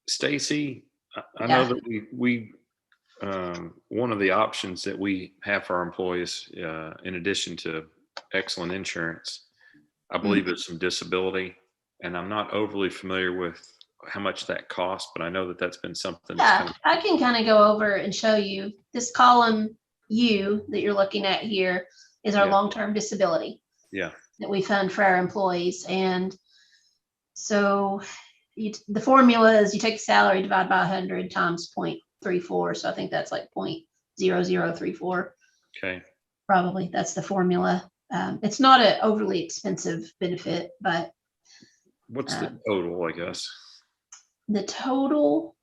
Stacy, I Yeah. know that we one of the options that we have for our employees, in addition to excellent insurance, I believe is some disability. And I'm not overly familiar with how much that costs, but I know that that's been something. Yeah, I can kind of go over and show you this column U that you're looking at here is our Yeah. long-term disability. Yeah. That we fund for our employees. And so the formula is you take the salary divided by 100 times 0.34. So I think that's like 0.0034. Okay. Probably that's the formula. It's not an overly expensive benefit, but What's the total, I guess? the total,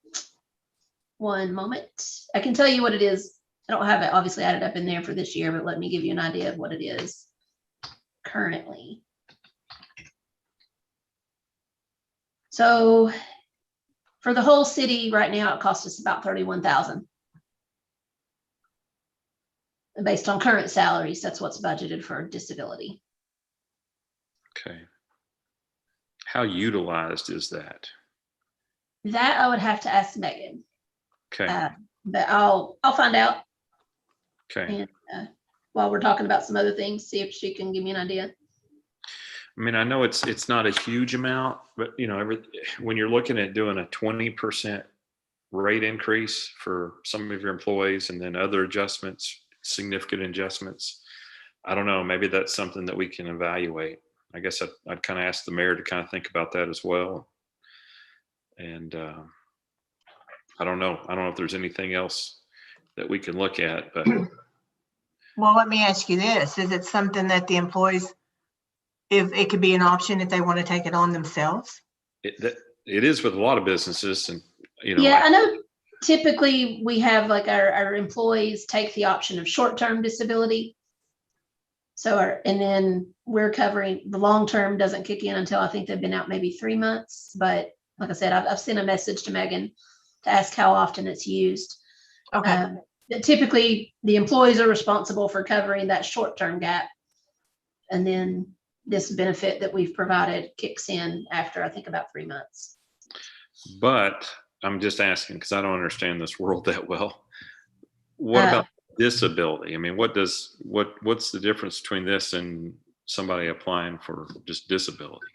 one moment. I can tell you what it is. I don't have it obviously added up in there for this year, but let me give you an idea of what it is currently. So for the whole city right now, it costs us about 31,000. Based on current salaries, that's what's budgeted for disability. Okay. How utilized is that? That I would have to ask Megan, Okay. but I'll find out. Okay. And while we're talking about some other things, see if she can give me an idea. I mean, I know it's not a huge amount, but when you're looking at doing a 20% rate increase for some of your employees and then other adjustments, significant adjustments, I don't know, maybe that's something that we can evaluate. I guess I'd kind of ask the mayor to kind of think about that as well. And I don't know if there's anything else that we can look at, but. Well, let me ask you this. Is it something that the employees, if it could be an option if they want to take it on themselves? It is with a lot of businesses, and Yeah, I know typically we have like our employees take the option of short-term disability. So, and then we're covering the long-term doesn't kick in until I think they've been out maybe 3 months. But like I said, I've sent a message to Megan to ask how often it's used. Okay. Typically, the employees are responsible for covering that short-term gap. And then this benefit that we've provided kicks in after, I think, about 3 months. But I'm just asking because I don't understand this world that well. What about disability? I mean, what's the difference between this and somebody applying for just disability?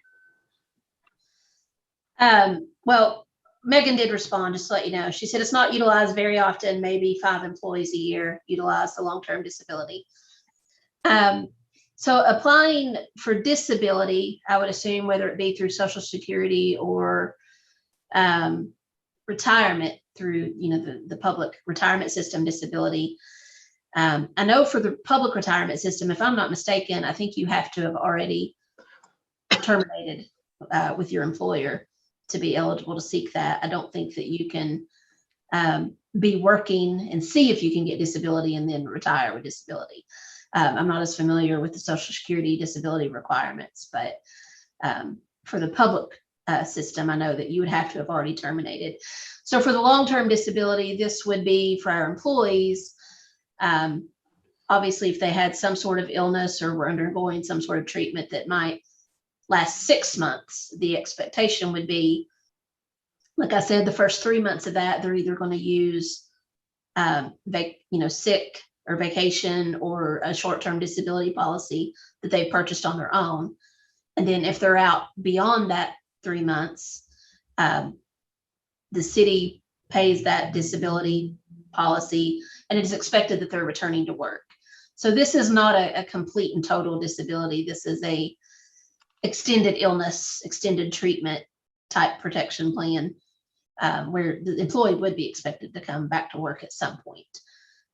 Well, Megan did respond, just to let you know. She said it's not utilized very often, maybe 5 employees a year utilize the long-term disability. So applying for disability, I would assume whether it be through Social Security or retirement through, the public retirement system disability. I know for the public retirement system, if I'm not mistaken, I think you have to have already terminated with your employer to be eligible to seek that. I don't think that you can be working and see if you can get disability and then retire with disability. I'm not as familiar with the Social Security disability requirements, but for the public system, I know that you would have to have already terminated. So for the long-term disability, this would be for our employees. Obviously, if they had some sort of illness or were undergoing some sort of treatment that might last 6 months, the expectation would be, like I said, the first 3 months of that, they're either going to use sick or vacation or a short-term disability policy that they purchased on their own. And then if they're out beyond that 3 months, the city pays that disability policy, and it is expected that they're returning to work. So this is not a complete and total disability. This is a extended illness, extended treatment type protection plan, where the employee would be expected to come back to work at some point.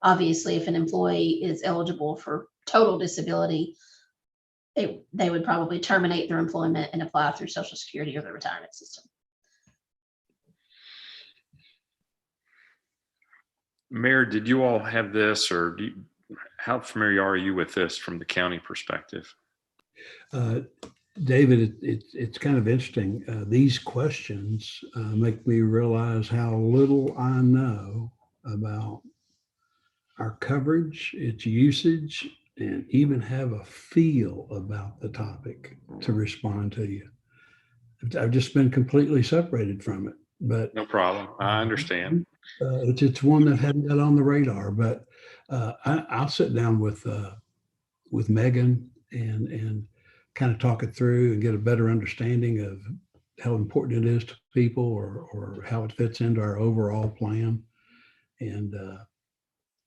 Obviously, if an employee is eligible for total disability, they would probably terminate their employment and apply through Social Security or the retirement system. Mayor, did you all have this, or how familiar are you with this from the county perspective? David, it's kind of interesting. These questions make me realize how little I know about our coverage, its usage, and even have a feel about the topic to respond to you. I've just been completely separated from it. But No problem. I understand. It's one that hadn't got on the radar. But I'll sit down with Megan and kind of talk it through and get a better understanding of how important it is to people, or how it fits into our overall plan. And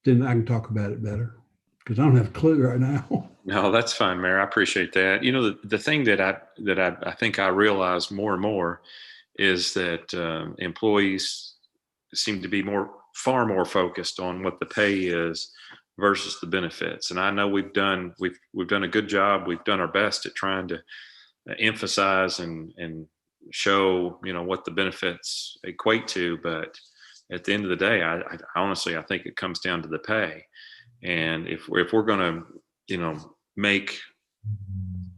then I can talk about it better, because I don't have a clue right now. No, that's fine, Mayor. I appreciate that. You know, the thing that I think I realize more and more is that employees seem to be far more focused on what the pay is versus the benefits. And I know we've done a good job. We've done our best at trying to emphasize and show, what the benefits equate to. But at the end of the day, I honestly, I think it comes down to the pay. And if we're going to, make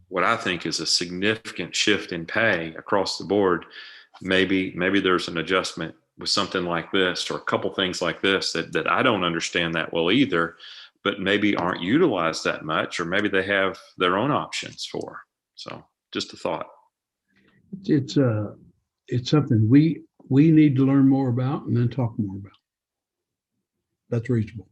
what I think is a significant shift in pay across the board, maybe there's an adjustment with something like this, or a couple things like this that I don't understand that well either, but maybe aren't utilized that much, or maybe they have their own options for. So just a thought. It's something we need to learn more about and then talk more about. That's reasonable.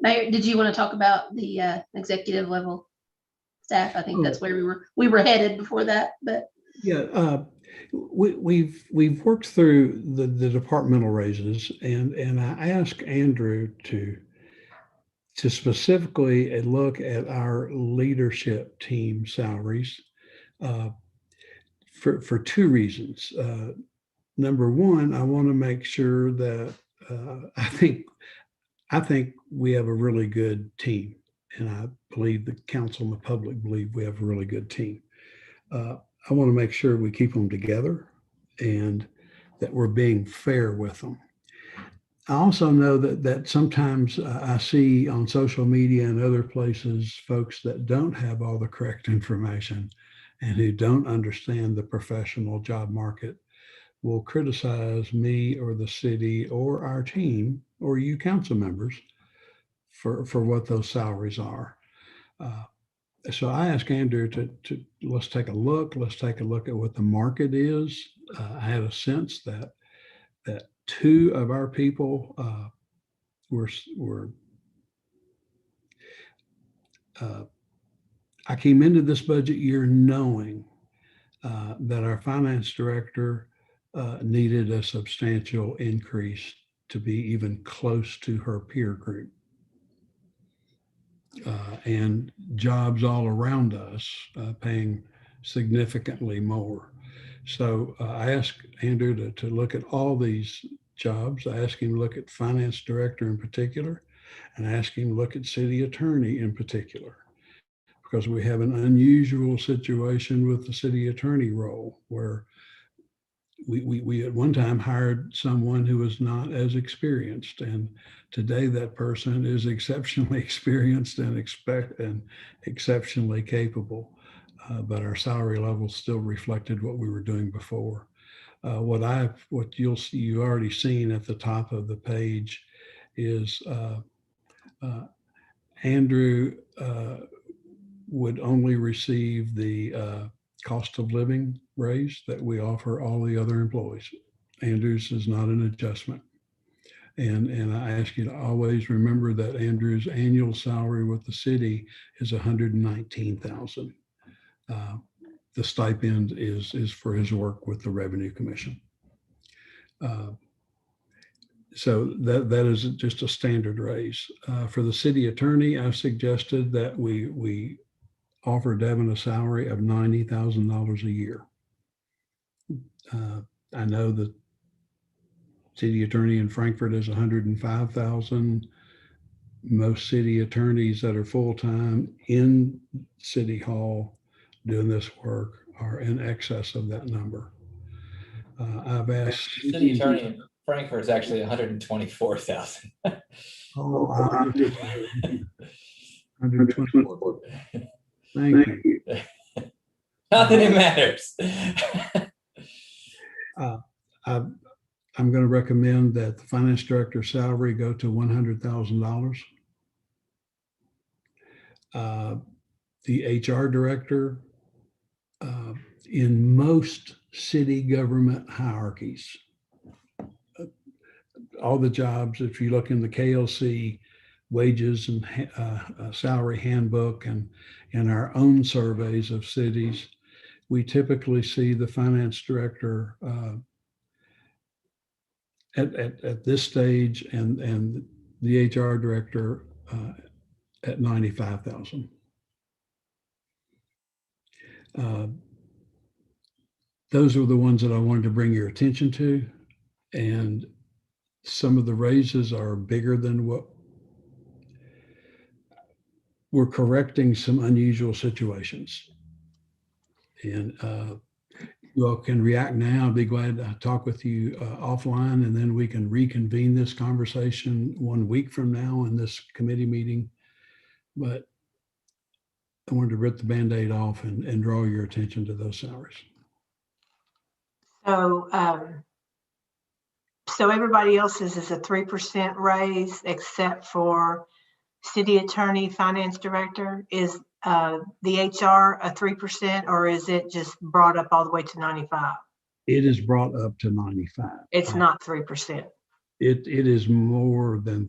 Mayor, did you want to talk about the executive level staff? I think that's where we were headed before that. But yeah, we've worked through the departmental raises, and I asked Andrew to specifically look at our leadership team salaries for two reasons. Number one, I want to make sure that I think we have a really good team, and I believe the council and the public believe we have a really good team. I want to make sure we keep them together and that we're being fair with them. I also know that sometimes I see on social media and other places folks that don't have all the correct information and who don't understand the professional job market will criticize me or the city or our team or you council members for what those salaries are. So I asked Andrew to let's take a look at what the market is. I had a sense that two of our people I came into this budget year knowing that our finance director needed a substantial increase to be even close to her peer group. And jobs all around us paying significantly more. So I asked Andrew to look at all these jobs. I asked him to look at finance director in particular, and I asked him to look at city attorney in particular, because we have an unusual situation with the city attorney role where we at one time hired someone who was not as experienced, and today that person is exceptionally experienced and exceptionally capable. But our salary levels still reflected what we were doing before. What you'll see, you already seen at the top of the page is Andrew would only receive the cost of living raise that we offer all the other employees. Andrew's is not an adjustment. And I ask you to always remember that Andrew's annual salary with the city is $119,000. The stipend is for his work with the Revenue Commission. So that is just a standard raise. For the city attorney, I've suggested that we offer Devin a salary of $90,000 a year. I know the city attorney in Frankfurt is $105,000. Most city attorneys that are full-time in City Hall doing this work are in excess of that number. I've asked City attorney in Frankfurt is actually 124,000. Oh, 124. Thank you. Not that it matters. I'm going to recommend that the finance director's salary go to $100,000. The HR director, in most city government hierarchies, all the jobs, if you look in the KLC wages and salary handbook and our own surveys of cities, we typically see the finance director at this stage and the HR director at 95,000. Those are the ones that I wanted to bring your attention to, and some of the raises are bigger than what we're correcting, some unusual situations. And you all can react now. I'd be glad to talk with you offline, and then we can reconvene this conversation 1 week from now in this committee meeting. But I wanted to rip the Band-Aid off and draw your attention to those salaries. So everybody else's is a 3% raise except for city attorney, finance director. Is the HR a 3%, or is it just brought up all the way to 95? It is brought up to 95. It's not 3%. It is more than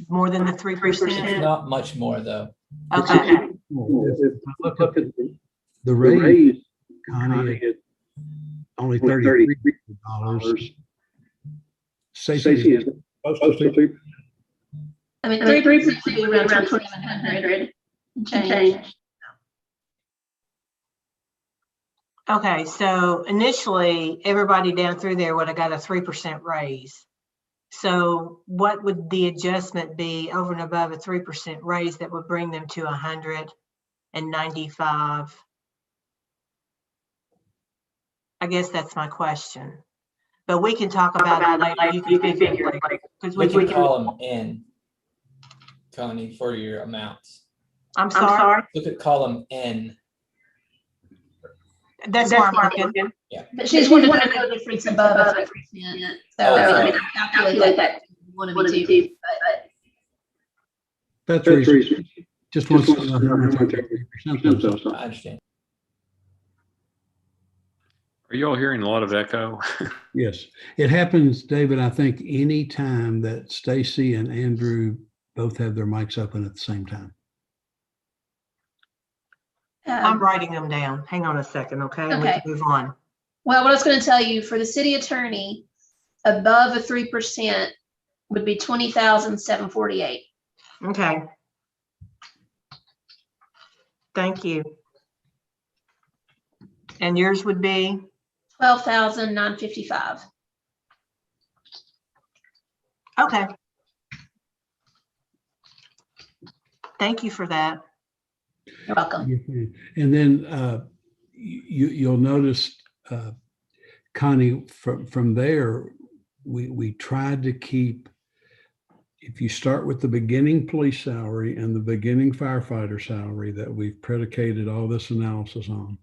the 3%. It's not much more though. Okay. If I look at the raise, Connie, at only $33. Stacey is supposed to be. I mean, 3% would be around 2,700 and change. Okay, so initially, everybody down through there would have got a 3% raise. So what would the adjustment be over and above a 3% raise that would bring them to 195? I guess that's my question. But we can talk about it later. You can figure it later. Because We can call them N, Connie, for your amounts. I'm sorry. Look at column N. That's where I'm looking. Yeah. But she's wanting to know the difference above a 3%. So I calculate that one of the two. That's reasonable. Just wants to know how much 3%. I understand. Are you all hearing a lot of echo? Yes, it happens, David. I think any time that Stacy and Andrew both have their mics open at the same time. I'm writing them down. Hang on a second, okay? We can move on. Well, what I was going to tell you, for the city attorney, above a 3% would be 20,748. Okay. Thank you. And yours would be? 12,955. Okay. Thank you for that. You're welcome. And then you'll notice Connie, from there, we tried to keep, if you start with the beginning police salary and the beginning firefighter salary that we've predicated all this analysis on,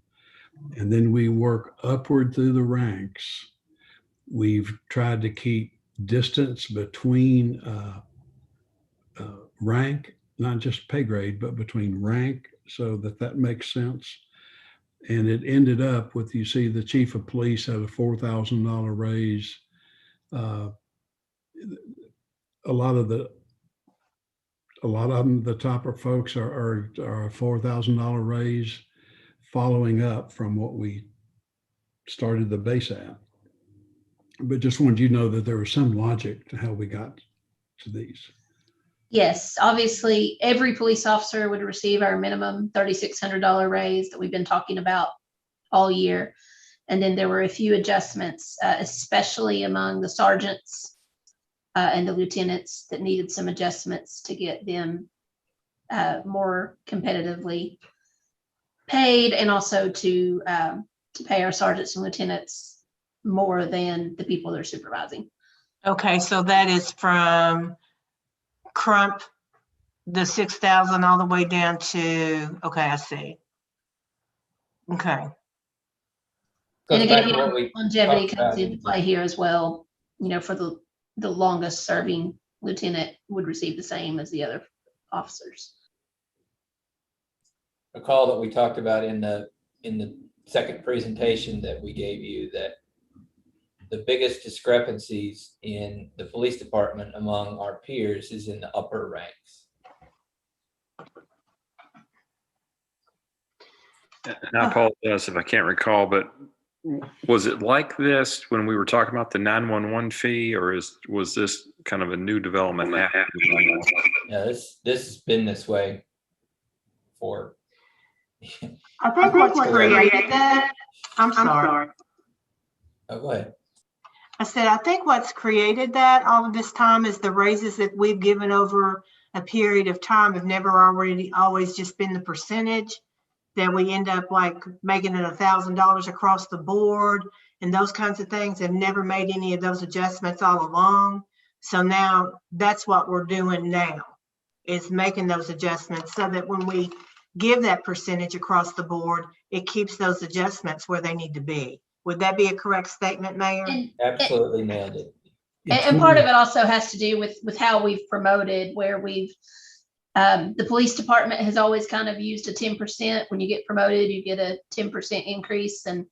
and then we work upward through the ranks, we've tried to keep distance between rank, not just pay grade, but between rank, so that makes sense. And it ended up with, you see, the chief of police had a $4,000 raise. A lot of them, the topper folks are a $4,000 raise, following up from what we started the base at. But just wanted you to know that there was some logic to how we got to these. Yes, obviously, every police officer would receive our minimum $3,600 raise that we've been talking about all year. And then there were a few adjustments, especially among the sergeants and the lieutenants, that needed some adjustments to get them more competitively paid, and also to pay our sergeants and lieutenants more than the people they're supervising. Okay, so that is from Crump, the 6,000 all the way down to, okay, I see. Okay, And Goes back again, to what we longevity talked comes about. into play here as well. You know, for the longest serving lieutenant would receive the same as the other officers. Recall that we talked about in the second presentation that we gave you, that the biggest discrepancies in the police department among our peers is in the upper ranks. And I apologize if I can't recall, but was it like this when we were talking about the 911 fee, or was this kind of a new development that happened? Yeah, this has been this way for. I think what's created that, I'm sorry. Oh, go ahead. I said, I think what's created that all of this time is the raises that we've given over a period of time have never always just been the percentage, that we end up like making it $1,000 across the board, and those kinds of things have never made any of those adjustments all along. So now that's what we're doing now, is making those adjustments so that when we give that percentage across the board, it keeps those adjustments where they need to be. Would that be a correct statement, Mayor? Absolutely nailed it. And part of it also has to do with how we've promoted, where we've, the police department has always kind of used a 10%. When you get promoted, you get a 10% increase. And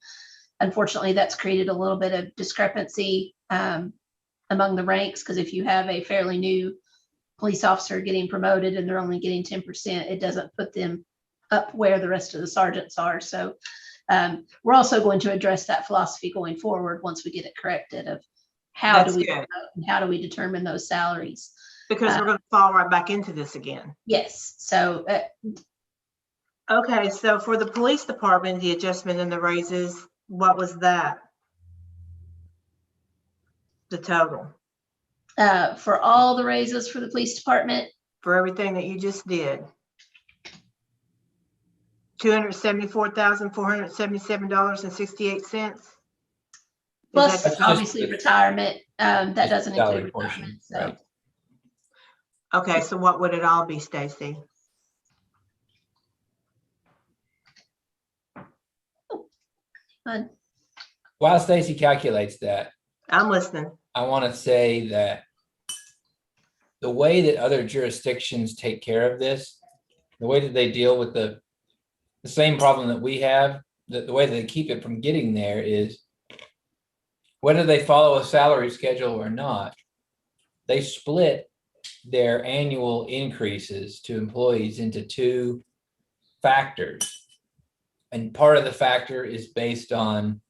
unfortunately, that's created a little bit of discrepancy among the ranks, because if you have a fairly new police officer getting promoted and they're only getting 10%, it doesn't put them up where the rest of the sergeants are. So we're also going to address that philosophy going forward once we get it corrected, of how do we determine those salaries? Because we're going to fall right back into this again. Yes. So okay, so for the police department, the adjustment in the raises, what was that? The total for all the raises for the police department, for everything that you just did. $274,477.68. plus That's just obviously the- retirement. That just doesn't the salary include portion, retirement. So. right. Okay, so what would it all be, Stacy? Fun. While Stacy calculates that, I'm listening. I want to say that the way that other jurisdictions take care of this, the way that they deal with the same problem that we have, the way that they keep it from getting there is, whether they follow a salary schedule or not, they split their annual increases to employees into two factors. And part of the factor is based on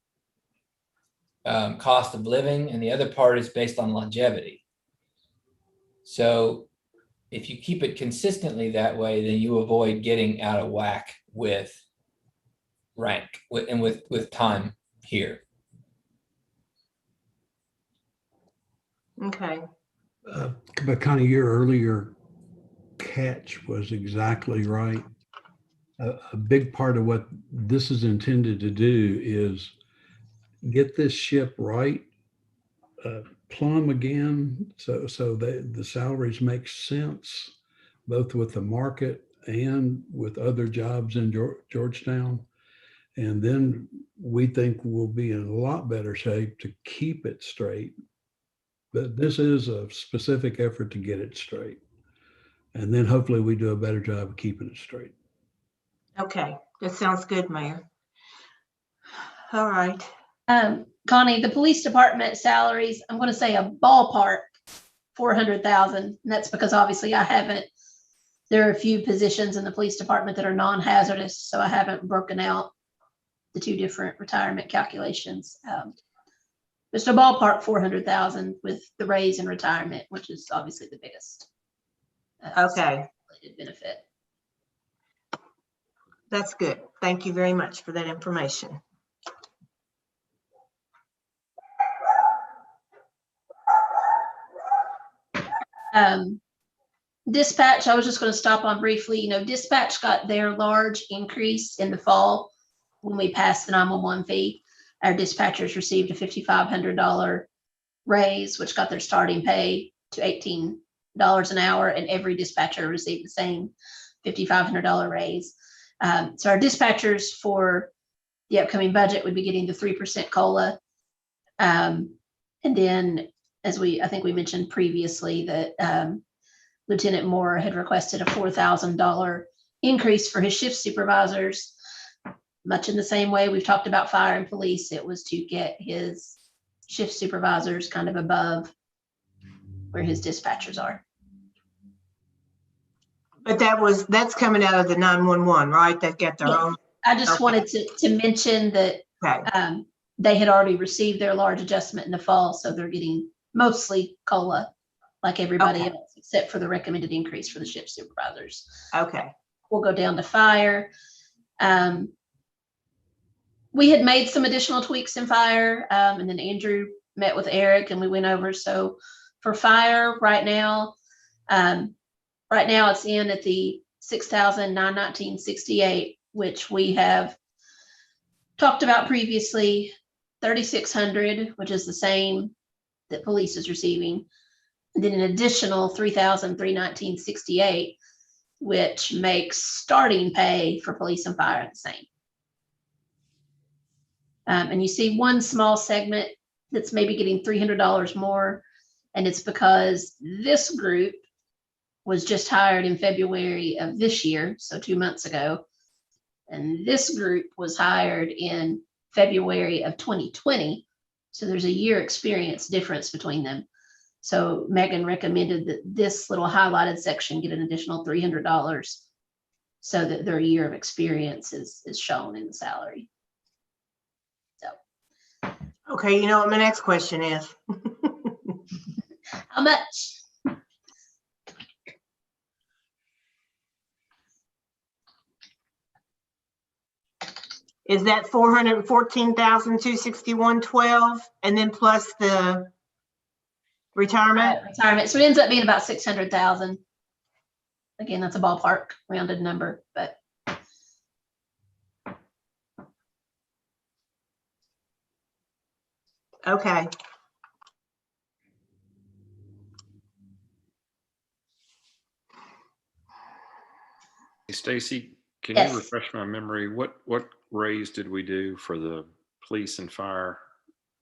cost of living, and the other part is based on longevity. So if you keep it consistently that way, then you avoid getting out of whack with rank and with time here. Okay. But Connie, your earlier catch was exactly right. A big part of what this is intended to do is get this ship right, plumb again, so the salaries make sense, both with the market and with other jobs in Georgetown. And then we think we'll be in a lot better shape to keep it straight. But this is a specific effort to get it straight. And then hopefully we do a better job of keeping it straight. Okay, that sounds good, Mayor. All right. Connie, the police department salaries, I'm going to say a ballpark 400,000. And that's because obviously there are a few positions in the police department that are non-hazardous, so I haven't broken out the two different retirement calculations. Just a ballpark 400,000 with the raise and retirement, which is obviously the biggest. Okay, Benefit. that's good. Thank you very much for that information. Dispatch, I was just going to stop on briefly. Dispatch got their large increase in the fall when we passed the 911 fee. Our dispatchers received a $5,500 raise, which got their starting pay to $18 an hour, and every dispatcher received the same $5,500 raise. So our dispatchers for the upcoming budget would be getting the 3% COLA. And then, as I think we mentioned previously, that Lieutenant Moore had requested a $4,000 increase for his shift supervisors, much in the same way we've talked about fire and police. It was to get his shift supervisors kind of above where his dispatchers are. But that's coming out of the 911, right? They've got their own. I just Okay. wanted to mention that Okay. they had already received their large adjustment in the fall, so they're getting mostly COLA like everybody Okay. else, except for the recommended increase for the shift supervisors. Okay. We'll go down to fire. We had made some additional tweaks in fire, and then Andrew met with Eric and we went over. So for fire right now it's in at the $6,919.68, which we have talked about previously, $3,600, which is the same that police is receiving, and then an additional $3,319.68, which makes starting pay for police and fire the same. And you see one small segment that's maybe getting $300 more, and it's because this group was just hired in February of this year, so 2 months ago, and this group was hired in February of 2020, so there's a year experience difference between them. So Megan recommended that this little highlighted section get an additional $300 so that their year of experience is shown in the salary. Okay, you know what my next question is? How much? Is that 414,261.12 and then plus the retirement? Retirement. So it ends up being about 600,000. Again, that's a ballpark rounded number, but. Okay. Hey, Stacy, can Yes. you refresh my memory? What raise did we do for the police and fire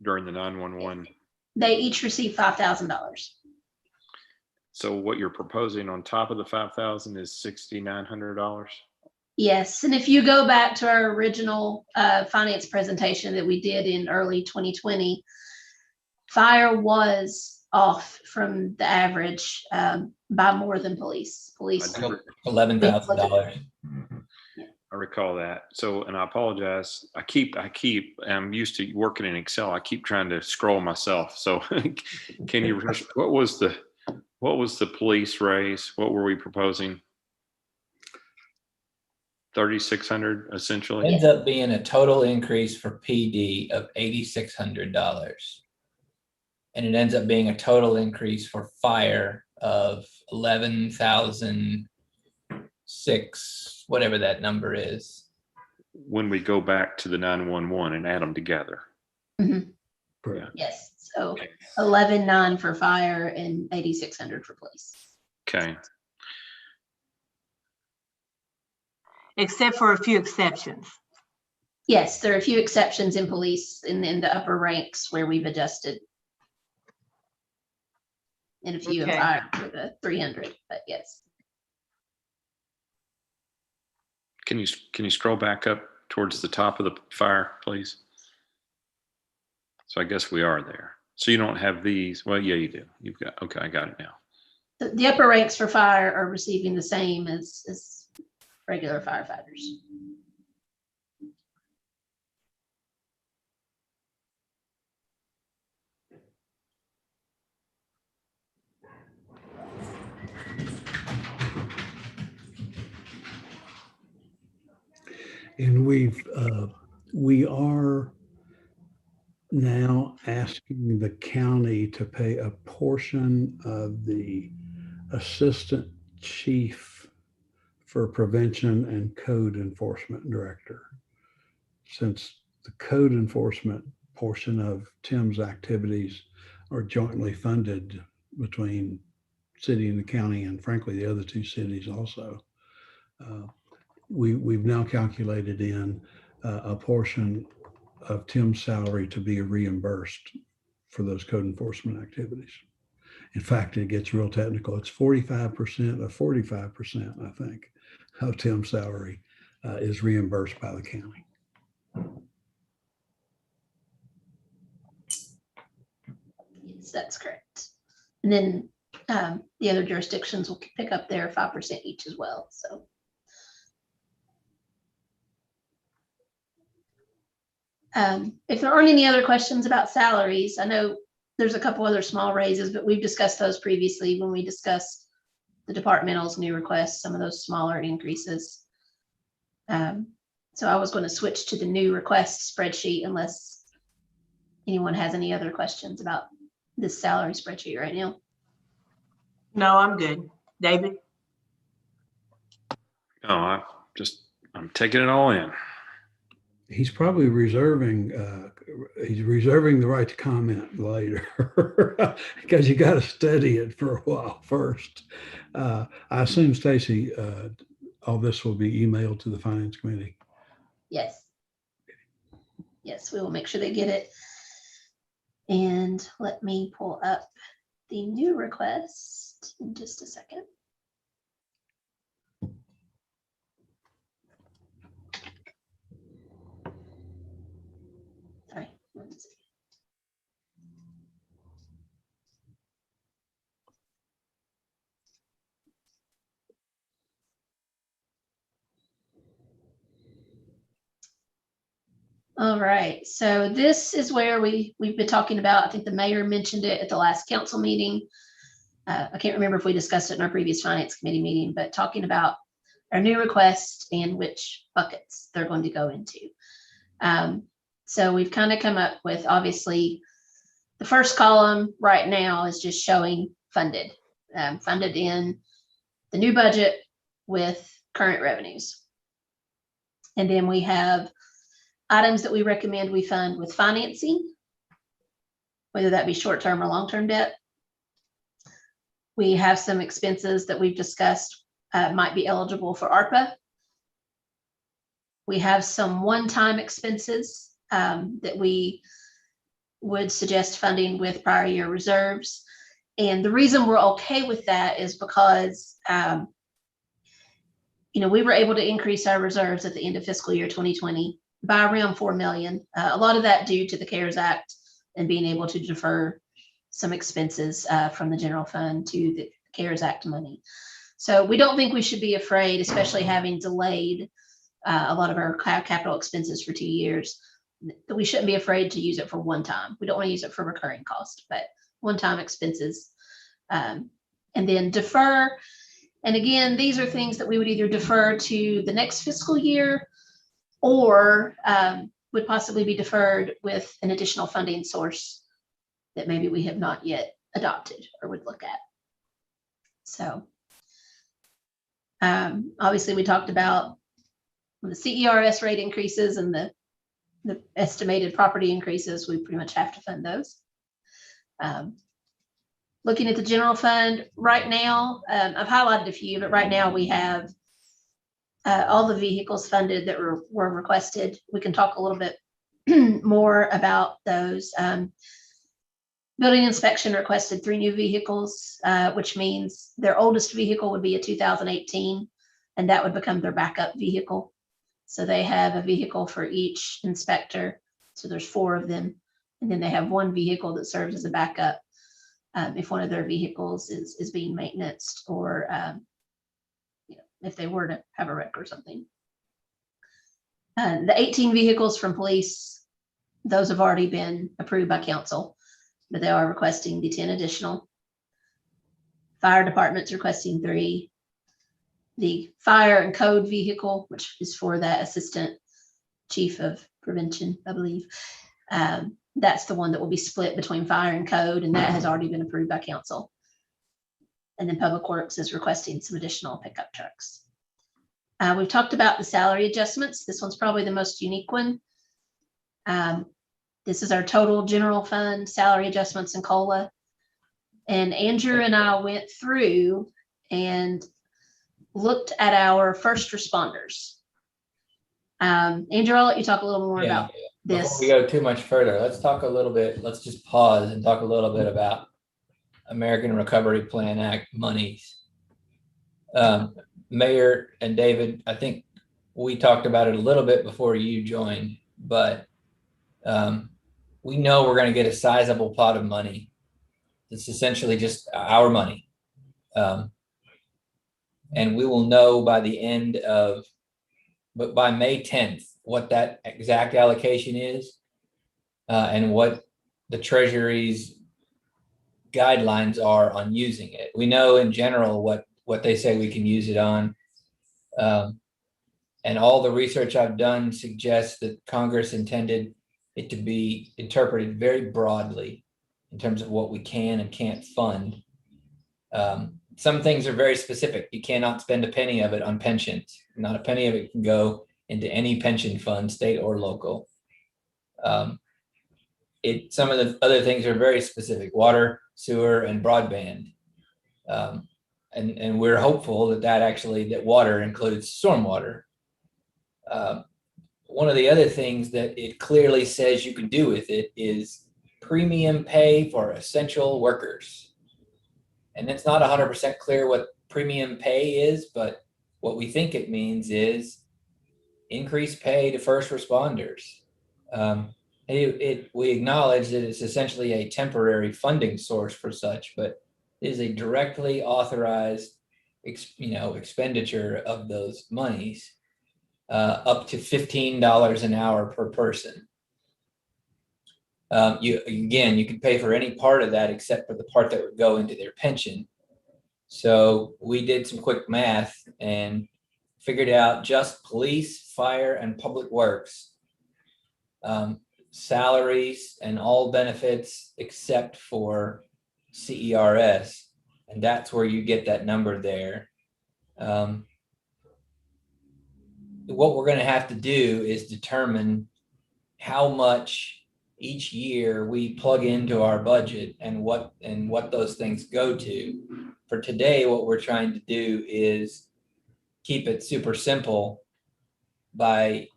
during the 911? They each receive $5,000. So what you're proposing on top of the 5,000 is $6,900? Yes, and if you go back to our original finance presentation that we did in early 2020, fire was off from the average by more than police. $11,000. I recall that. So, and I apologize. I'm used to working in Excel. I keep trying to scroll myself. So can you, what was the police raise? What were we proposing? 3,600 essentially. Ends up being a total increase for PD of $8,600. And it ends up being a total increase for fire of 11,006, whatever that number is. When we go back to the 911 and add them together. Mhm. Correct. Yes, so Okay. 11,900 for fire and 8,600 for police. Okay. Except for a few exceptions. Yes, there are a few exceptions in police in the upper ranks where we've adjusted. And a few in Okay. fire for the 300, but yes. Can you scroll back up towards the top of the fire, please? So I guess we are there. So you don't have these. Well, yeah, you do. You've got, okay, I got it now. The upper ranks for fire are receiving the same as regular firefighters. And we are now asking the county to pay a portion of the assistant chief for prevention and code enforcement director. Since the code enforcement portion of Tim's activities are jointly funded between city and the county, and frankly, the other two cities also, we've now calculated in a portion of Tim's salary to be reimbursed for those code enforcement activities. In fact, it gets real technical. It's 45% of 45%, I think, of Tim's salary is reimbursed by the county. Yes, that's correct. And then the other jurisdictions will pick up their 5% each as well, so. If there aren't any other questions about salaries, I know there's a couple other small raises, but we've discussed those previously when we discussed the departmental's new requests, some of those smaller increases. So I was going to switch to the new request spreadsheet unless anyone has any other questions about this salary spreadsheet right now. No, I'm good. David? No, I'm taking it all in. He's probably reserving the right to comment later because you got to study it for a while first. I assume, Stacy, all this will be emailed to the Finance Committee. Yes. Yes, we will make sure they get it. And let me pull up the new request in just a second. Sorry. 1 second. All right, so this is where we've been talking about, I think the mayor mentioned it at the last council meeting. I can't remember if we discussed it in our previous finance committee meeting, but talking about our new request and which buckets they're going to go into. So we've kind of come up with, obviously, the first column right now is just showing funded, funded in the new budget with current revenues. And then we have items that we recommend we fund with financing, whether that be short-term or long-term debt. We have some expenses that we've discussed might be eligible for ARPA. We have some one-time expenses that we would suggest funding with prior year reserves. And the reason we're okay with that is because we were able to increase our reserves at the end of fiscal year 2020 by around 4 million. A lot of that due to the CARES Act and being able to defer some expenses from the general fund to the CARES Act money. So we don't think we should be afraid, especially having delayed a lot of our capital expenses for 2 years, that we shouldn't be afraid to use it for one time. We don't want to use it for recurring cost, but one-time expenses. And then defer. And again, these are things that we would either defer to the next fiscal year or would possibly be deferred with an additional funding source that maybe we have not yet adopted or would look at. So obviously we talked about the CERS rate increases and the the estimated property increases, we pretty much have to fund those. Looking at the general fund right now, I've highlighted a few, but right now we have all the vehicles funded that were requested. We can talk a little bit more about those. Building inspection requested 3 new vehicles, which means their oldest vehicle would be a 2018, and that would become their backup vehicle. So they have a vehicle for each inspector. So there's 4 of them. And then they have 1 vehicle that serves as a backup if one of their vehicles is being maintained, or if they were to have a wreck or something. The 18 vehicles from police, those have already been approved by council, but they are requesting the 10 additional. Fire department's requesting 3. The fire and code vehicle, which is for that assistant chief of prevention, I believe. That's the one that will be split between fire and code, and that has already been approved by council. And then Public Works is requesting some additional pickup trucks. We've talked about the salary adjustments. This one's probably the most unique one. This is our total general fund salary adjustments and COLA. And Andrew and I went through and looked at our first responders. Andrew, I'll let you talk a little more about this. Before we go too much further, let's talk a little bit, let's just pause and talk a little bit about American Recovery Plan Act monies. Mayor and David, I think we talked about it a little bit before you joined, but we know we're going to get a sizable pot of money. It's essentially just our money. And we will know by the end of, but by May 10th, what that exact allocation is and what the Treasury's guidelines are on using it. We know in general what they say we can use it on. And all the research I've done suggests that Congress intended it to be interpreted very broadly in terms of what we can and can't fund. Some things are very specific. You cannot spend a penny of it on pensions. Not a penny of it can go into any pension fund, state or local. Some of the other things are very specific: water, sewer, and broadband. And we're hopeful that water includes stormwater. One of the other things that it clearly says you can do with it is premium pay for essential workers. And it's not 100% clear what premium pay is, but what we think it means is increased pay to first responders. We acknowledge that it's essentially a temporary funding source for such, but it is a directly authorized expenditure of those monies, up to $15 an hour per person. You can pay for any part of that except for the part that would go into their pension. So we did some quick math and figured out just police, fire, and public works salaries and all benefits except for CERS, and that's where you get that number there. What we're going to have to do is determine how much each year we plug into our budget and what those things go to. For today, what we're trying to do is keep it super simple by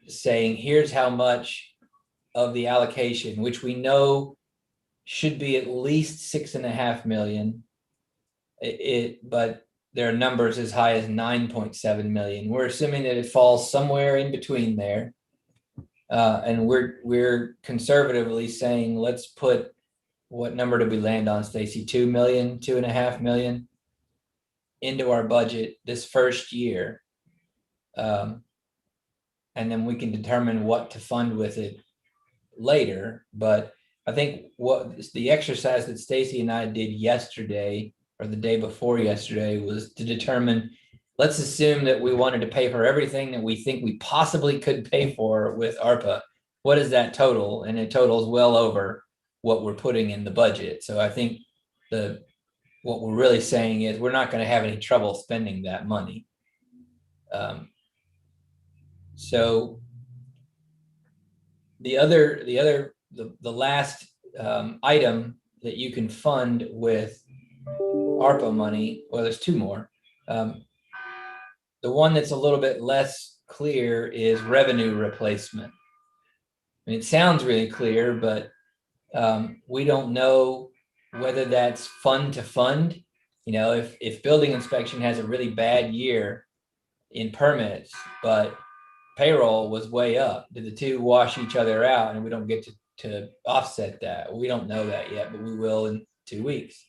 saying, here's how much of the allocation, which we know should be at least 6.5 million. But there are numbers as high as 9.7 million. We're assuming that it falls somewhere in between there. And we're conservatively saying, let's put, what number did we land on, Stacy? 2 million, 2.5 million into our budget this first year. And then we can determine what to fund with it later. But I think what the exercise that Stacy and I did yesterday or the day before yesterday was to determine, let's assume that we wanted to pay for everything that we think we possibly could pay for with ARPA. What is that total? And it totals well over what we're putting in the budget. So I think what we're really saying is we're not going to have any trouble spending that money. So the last item that you can fund with ARPA money, well, there's two more. The one that's a little bit less clear is revenue replacement. I mean, it sounds really clear, but we don't know whether that's fund to fund. You know, if building inspection has a really bad year in permits, but payroll was way up, did the two wash each other out and we don't get to offset that? We don't know that yet, but we will in 2 weeks.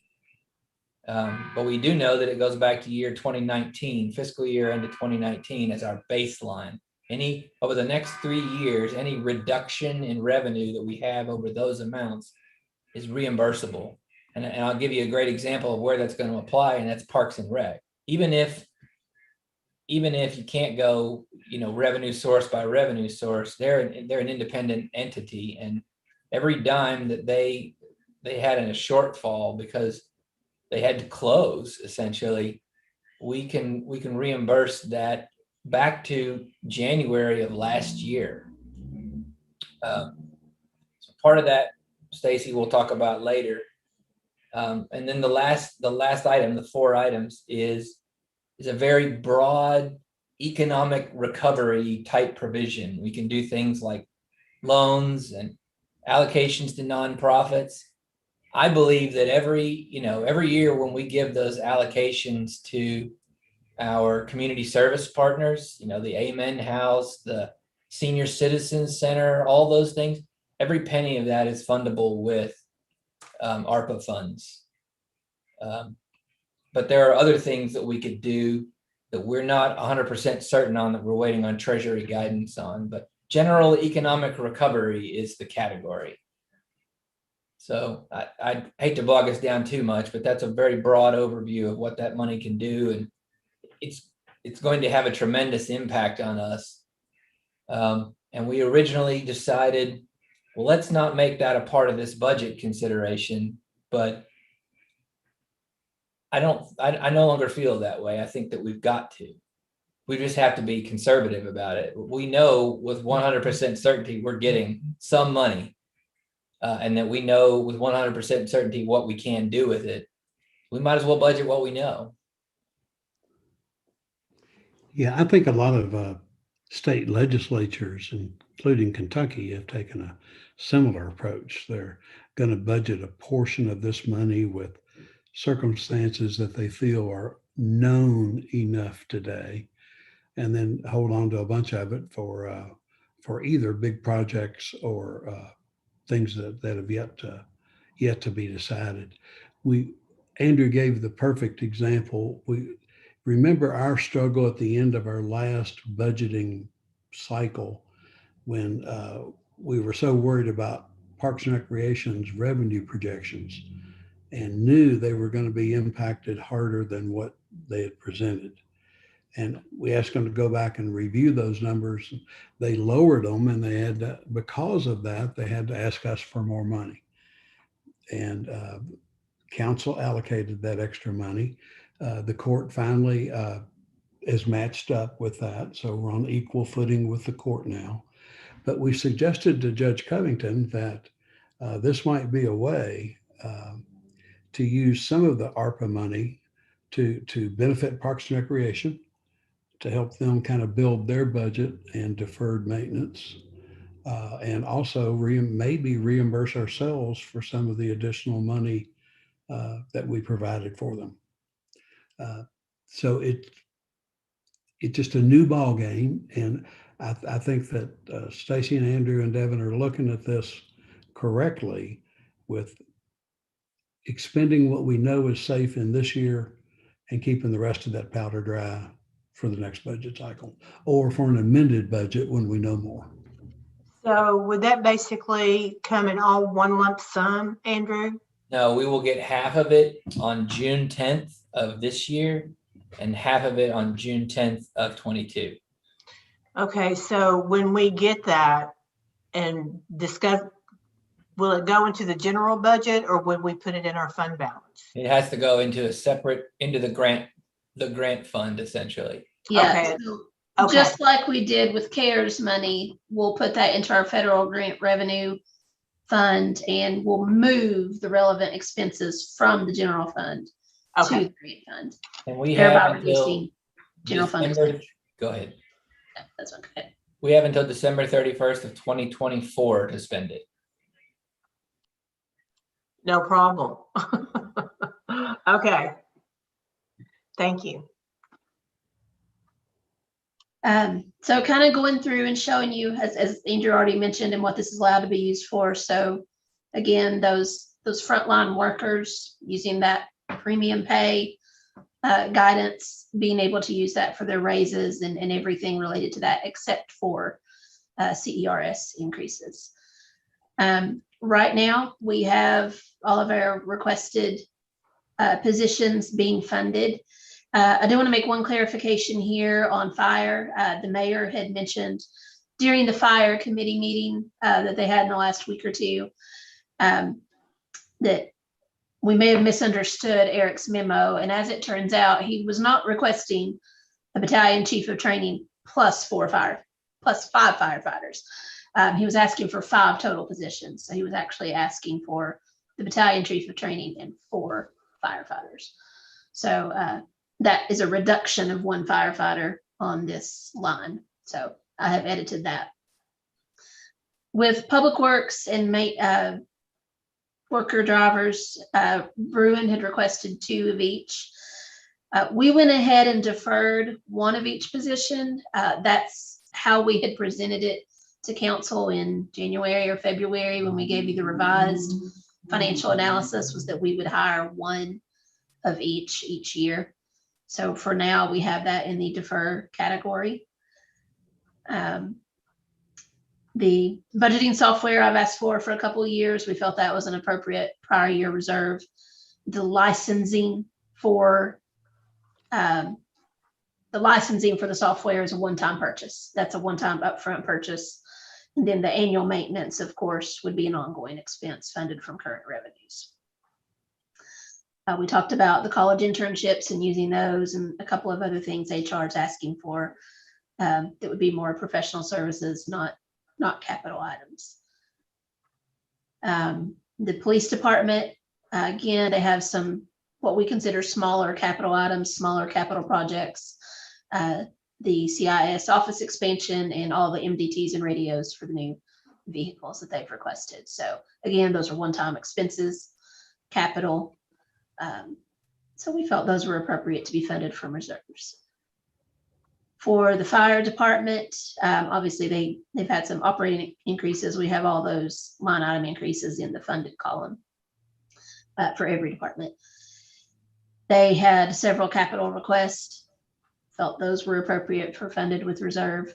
But we do know that it goes back to year 2019, fiscal year end of 2019 as our baseline. Over the next 3 years, any reduction in revenue that we have over those amounts is reimbursable. And I'll give you a great example of where that's going to apply, and that's Parks and Rec. Even if you can't go, revenue source by revenue source, they're an independent entity, and every dime that they had in a shortfall because they had to close, essentially, we can reimburse that back to January of last year. So part of that, Stacy, we'll talk about later. And then the last item, the 4 items, is a very broad economic recovery type provision. We can do things like loans and allocations to nonprofits. I believe that every year when we give those allocations to our community service partners, the Amen House, the Senior Citizens Center, all those things, every penny of that is fundable with ARPA funds. But there are other things that we could do that we're not 100% certain on, that we're waiting on Treasury guidance on. But general economic recovery is the category. So I hate to bog us down too much, but that's a very broad overview of what that money can do. And it's going to have a tremendous impact on us. And we originally decided, well, let's not make that a part of this budget consideration, but I no longer feel that way. I think that we've got to. We just have to be conservative about it. We know with 100% certainty we're getting some money, and that we know with 100% certainty what we can do with it. We might as well budget what we know. Yeah, I think a lot of state legislatures, including Kentucky, have taken a similar approach. They're going to budget a portion of this money with circumstances that they feel are known enough today, and then hold on to a bunch of it for either big projects or things that have yet to be decided. Andrew gave the perfect example. We remember our struggle at the end of our last budgeting cycle when we were so worried about Parks and Recreation's revenue projections and knew they were going to be impacted harder than what they had presented. And we asked them to go back and review those numbers. They lowered them, and they had to, because of that, they had to ask us for more money. And council allocated that extra money. The court finally is matched up with that. So we're on equal footing with the court now. But we suggested to Judge Covington that this might be a way to use some of the ARPA money to benefit Parks and Recreation, to help them kind of build their budget and deferred maintenance, and also maybe reimburse ourselves for some of the additional money that we provided for them. So it's just a new ball game, and I think that Stacy and Andrew and Devin are looking at this correctly, with expending what we know is safe in this year and keeping the rest of that powder dry for the next budget cycle, or for an amended budget when we know more. So would that basically come in all one lump sum, Andrew? No, we will get half of it on June 10th of this year and half of it on June 10th of 22. Okay, so when we get that and discuss, will it go into the general budget, or would we put it in our fund balance? It has to go into the grant fund, essentially. Yeah. Okay. So Okay, Just like we did with CARES money, we'll put that into our federal grant revenue fund and we'll move the relevant expenses from the general fund to okay. the grant fund, And we thereby have until reducing general fund December, expenses. go ahead. Yeah, that's okay. We have until December 31st of 2024 to spend it. No problem. Okay. Thank you. So kind of going through and showing you, as Andrew already mentioned, and what this is allowed to be used for. So again, those frontline workers using that premium pay guidance, being able to use that for their raises and everything related to that, except for CERS increases. Right now, we have all of our requested positions being funded. I do want to make one clarification here on fire. The mayor had mentioned during the fire committee meeting that they had in the last week or two that we may have misunderstood Eric's memo. And as it turns out, he was not requesting a battalion chief of training plus 5 firefighters. He was asking for 5 total positions. So he was actually asking for the battalion chief of training and 4 firefighters. So that is a reduction of 1 firefighter on this line. So I have edited that. With public works and worker drivers, Bruin had requested 2 of each. We went ahead and deferred 1 of each position. That's how we had presented it to council in January or February when we gave you the revised financial analysis, was that we would hire 1 of each year. So for now, we have that in the defer category. The budgeting software I've asked for a couple of years. We felt that was an appropriate prior year reserve. The licensing for the software is a one-time purchase. That's a one-time upfront purchase. And then the annual maintenance, of course, would be an ongoing expense funded from current revenues. We talked about the college internships and using those and a couple of other things HR is asking for. That would be more professional services, not capital items. The police department, again, they have some what we consider smaller capital items, smaller capital projects. The CIS office expansion and all the MDTs and radios for the new vehicles that they've requested. So again, those are one-time expenses, capital. So we felt those were appropriate to be funded from reserves. For the fire department, obviously they've had some operating increases. We have all those line item increases in the funded column for every department. They had several capital requests, felt those were appropriate for funded with reserve.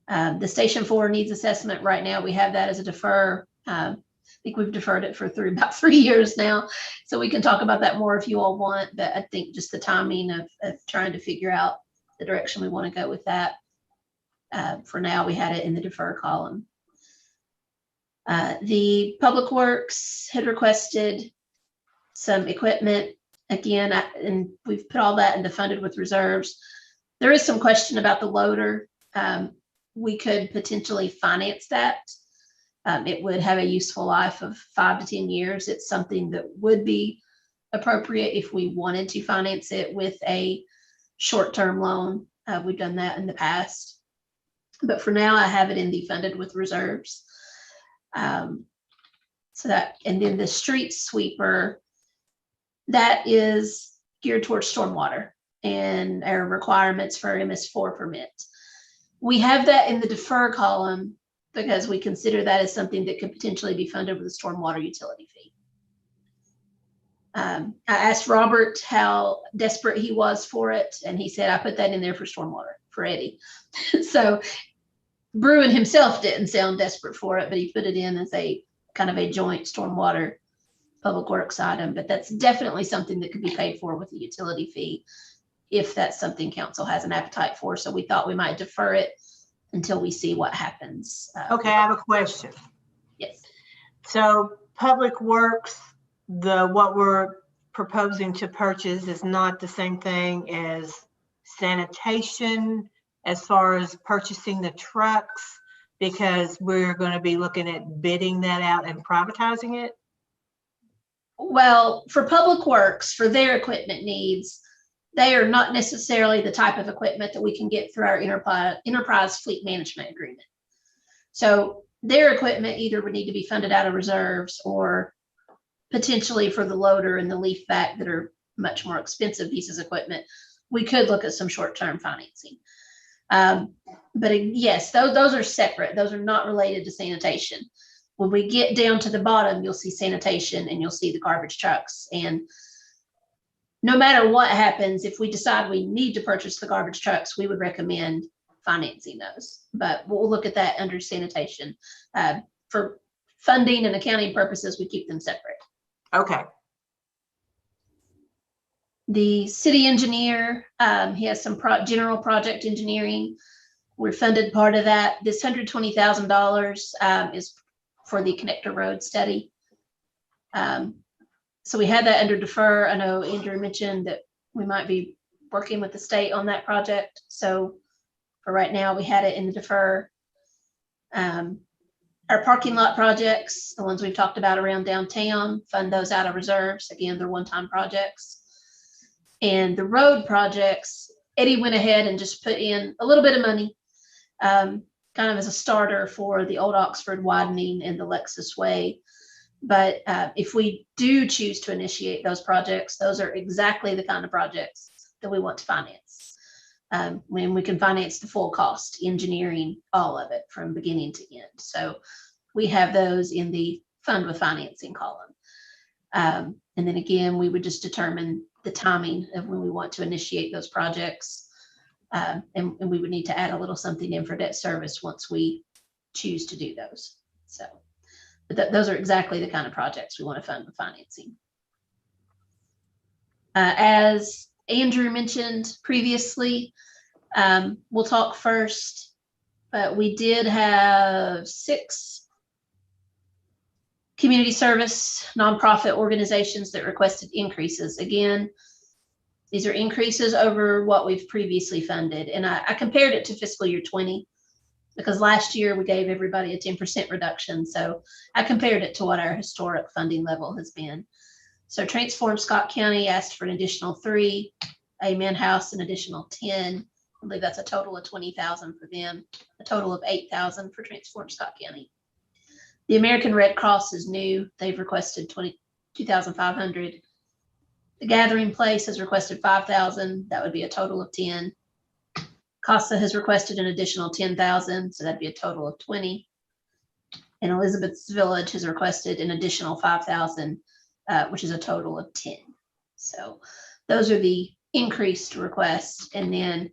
The Station 4 needs assessment right now, we have that as a defer. I think we've deferred it for about 3 years now. So we can talk about that more if you all want, but I think just the timing of trying to figure out the direction we want to go with that. For now, we had it in the defer column. The Public Works had requested some equipment. Again, and we've put all that into funded with reserves. There is some question about the loader. We could potentially finance that. It would have a useful life of 5 to 10 years. It's something that would be appropriate if we wanted to finance it with a short-term loan. We've done that in the past. But for now, I have it in the funded with reserves. So that, and then the street sweeper, that is geared towards stormwater and our requirements for MS4 permit. We have that in the defer column because we consider that as something that could potentially be funded with a stormwater utility fee. I asked Robert how desperate he was for it, and he said, I put that in there for stormwater, for Eddie. So Bruin himself didn't sound desperate for it, but he put it in as a kind of a joint stormwater public works item, but that's definitely something that could be paid for with a utility fee if that's something council has an appetite for. So we thought we might defer it until we see what happens. Okay, I have a question. Yes. So Public Works, what we're proposing to purchase is not the same thing as sanitation as far as purchasing the trucks? Because we're going to be looking at bidding that out and privatizing it? Well, for Public Works, for their equipment needs, they are not necessarily the type of equipment that we can get through our enterprise fleet management agreement. So their equipment either would need to be funded out of reserves or potentially for the loader and the leaf vac that are much more expensive pieces of equipment, we could look at some short-term financing. But yes, those are separate. Those are not related to sanitation. When we get down to the bottom, you'll see sanitation and you'll see the garbage trucks. And no matter what happens, if we decide we need to purchase the garbage trucks, we would recommend financing those. But we'll look at that under sanitation. For funding and accounting purposes, we keep them separate. Okay. The city engineer, he has some general project engineering. We're funded part of that. This $120,000 is for the connector road study. So we had that under defer. I know Andrew mentioned that we might be working with the state on that project. So for right now, we had it in the defer. Our parking lot projects, the ones we've talked about around downtown, fund those out of reserves. Again, they're one-time projects. And the road projects, Eddie went ahead and just put in a little bit of money, kind of as a starter for the Old Oxford widening and the Lexus Way. But if we do choose to initiate those projects, those are exactly the kind of projects that we want to finance. When we can finance the full cost, engineering, all of it from beginning to end. So we have those in the fund with financing column. And then again, we would just determine the timing of when we want to initiate those projects. And we would need to add a little something in for debt service once we choose to do those. So, but those are exactly the kind of projects we want to fund with financing. As Andrew mentioned previously, we'll talk first, but we did have 6 community service nonprofit organizations that requested increases. Again, these are increases over what we've previously funded. And I compared it to fiscal year 20 because last year we gave everybody a 10% reduction. So I compared it to what our historic funding level has been. So Transform Scott County asked for an additional 3, Amen House an additional 10. I believe that's a total of 20,000 for them, a total of 8,000 for Transform Scott County. The American Red Cross is new. They've requested 22,500. The Gathering Place has requested 5,000. That would be a total of 10. CASA has requested an additional 10,000, so that'd be a total of 20. And Elizabeth's Village has requested an additional 5,000, which is a total of 10. So those are the increased requests. And then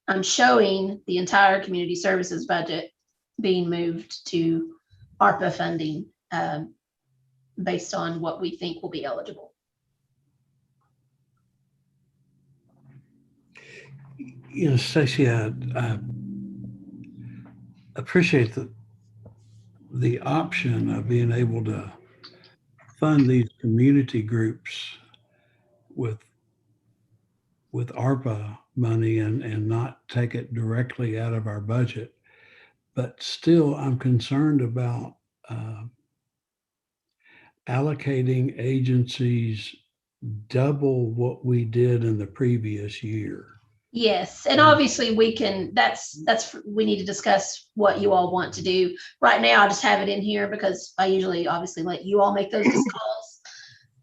I'm showing the entire community services budget being moved to ARPA funding based on what we think will be eligible. You know, Stacey, I appreciate the option of being able to fund these community groups with ARPA money and not take it directly out of our budget. But still, I'm concerned about allocating agencies double what we did in the previous year. Yes, and obviously we can, we need to discuss what you all want to do. Right now, I just have it in here because I usually obviously let you all make those calls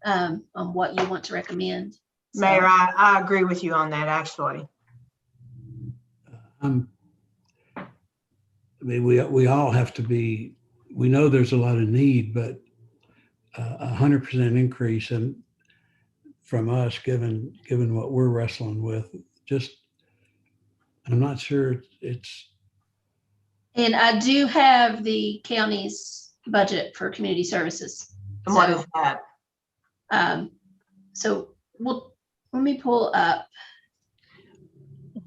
on what you want to recommend. So, Mayor, I agree with you on that, actually. I mean, we all have to be, we know there's a lot of need, but 100% increase and from us, given what we're wrestling with, just, I'm not sure it's. And I do have the county's budget for community services. And what is that? So let me pull up.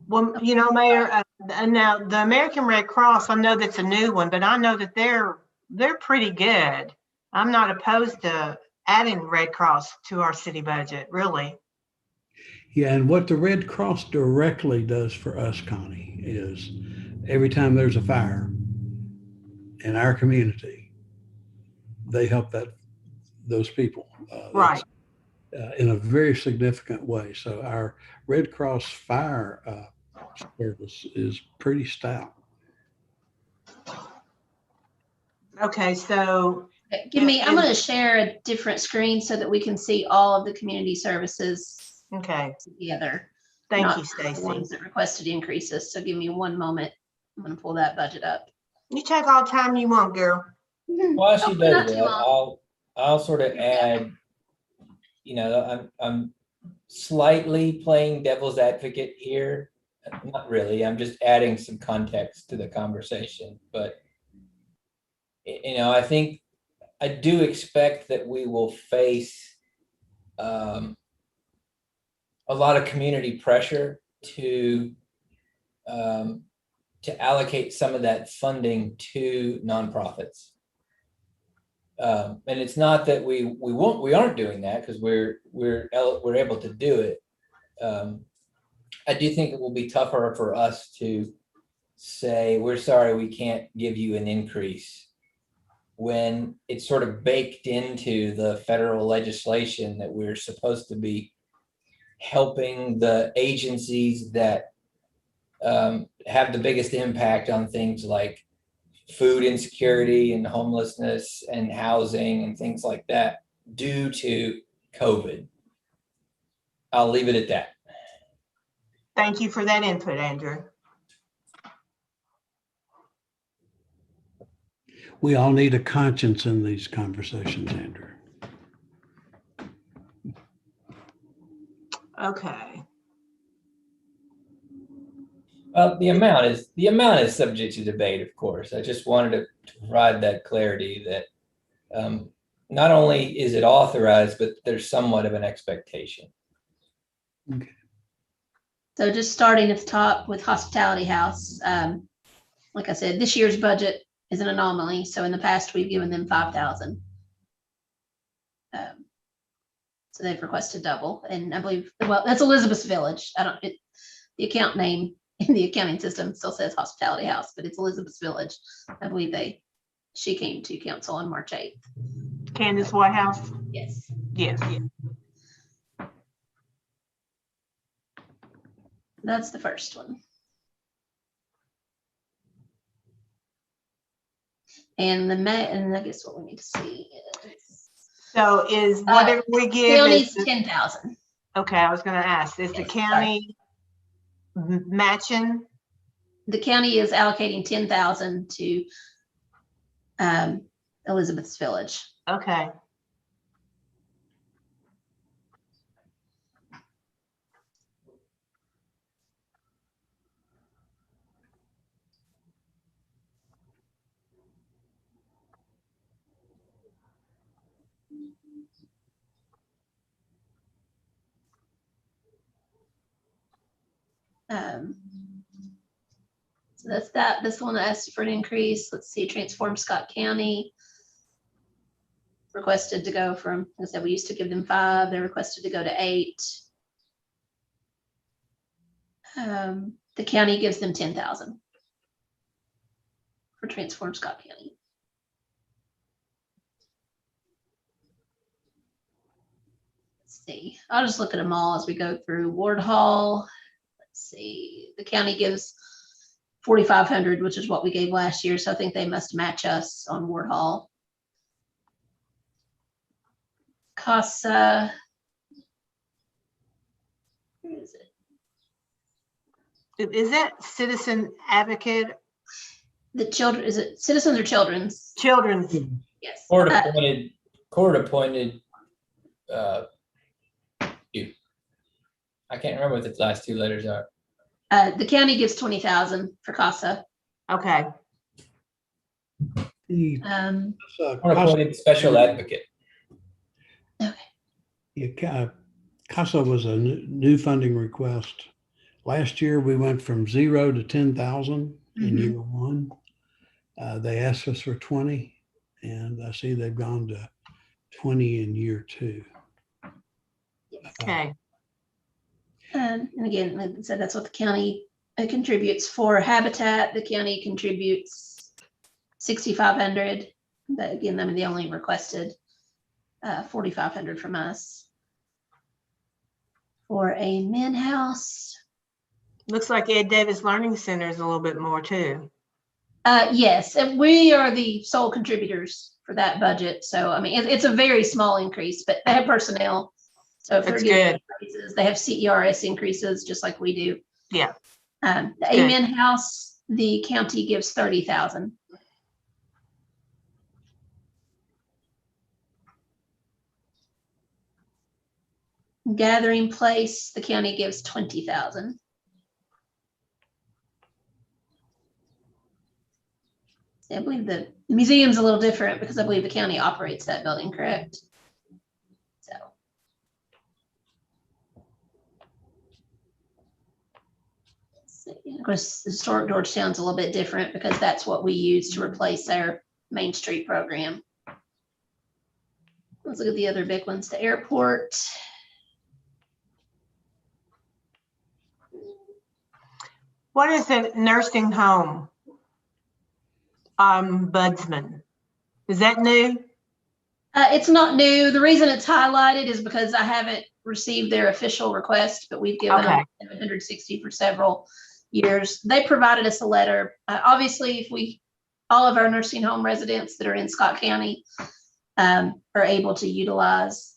Well, you know, Mayor, now the American Red Cross, I know that's a new one, but I know that they're pretty good. I'm not opposed to adding Red Cross to our city budget, really. Yeah, and what the Red Cross directly does for us, Connie, is every time there's a fire in our community, they help those people. Right. In a very significant way. So our Red Cross fire service is pretty stout. Okay, so, I'm going to share a different screen so that we can see all of the community services okay, together. thank not you, the Stacy. ones that requested increases. So give me one moment. I'm going to pull that budget up. You take all the time you want, girl. While she Hopefully not does too that, long. I'll sort of add, I'm slightly playing devil's advocate here. Not really, I'm just adding some context to the conversation, but I do expect that we will face a lot of community pressure to allocate some of that funding to nonprofits. And it's not that we aren't doing that, because we're able to do it. I do think it will be tougher for us to say, we're sorry, we can't give you an increase, when it's sort of baked into the federal legislation that we're supposed to be helping the agencies that have the biggest impact on things like food insecurity and homelessness and housing and things like that due to COVID. I'll leave it at that. Thank you for that input, Andrew. We all need a conscience in these conversations, Andrew. Okay, Well, the amount is subject to debate, of course. I just wanted to provide that clarity that not only is it authorized, but there's somewhat of an expectation. Okay. So just starting at the top with Hospitality House. Like I said, this year's budget is an anomaly. So in the past, we've given them 5,000. So they've requested double, and I believe, well, that's Elizabeth's Village. The account name in the accounting system still says Hospitality House, but it's Elizabeth's Village. I believe she came to council on March 8th. Candace Whitehouse? Yes. Yes. That's the first one. And I guess what we need to see is So is whatever we give county's is, 10,000. okay, I was gonna ask, is the Yes, county matching? The county is allocating 10,000 to Elizabeth's Village. Okay, So that's that. This one asked for an increase. Let's see, Transform Scott County requested to go from, like I said, we used to give them 5. They requested to go to 8. The county gives them 10,000 for Transform Scott County. Let's see. I'll just look at them all as we go through. Ward Hall. Let's see. The county gives 4,500, which is what we gave last year. So I think they must match us on Ward Hall. CASA. Where is it? is that Citizen Advocate? The children, is it Citizens or Children's? Children's, Yes. Court appointed you. I can't remember what the last 2 letters are. The county gives 20,000 for CASA. okay, Court appointed special advocate. CASA was a new funding request. Last year, we went from 0 to 10,000 in year 1. They asked us for 20, and I see they've gone to 20 in year 2. okay, And again, like I said, that's what the county contributes for habitat. The county contributes 6,500. But again, I mean, they only requested 4,500 from us. For a men house, Looks like Ed Davis Learning Center is a little bit more too. yes, and we are the sole contributors for that budget. So, I mean, it's a very small increase, but they have personnel. So if they're That's getting good. increases, they have CERS increases just like we do. Yeah. The Good. Amen House, the county gives 30,000. Gathering Place, the county gives 20,000. I believe the museum's a little different because I believe the county operates that building, correct? So. Let's see. Of course, historic Georgetown's a little bit different because that's what we use to replace our Main Street program. Let's look at the other big ones. The airport. What is a nursing home? Ombudsman. Is that new? It's not new. The reason it's highlighted is because I haven't received their official request, but we've given them 760 for several years. They provided us a letter. Obviously, if all of our nursing home residents that are in Scott County are able to utilize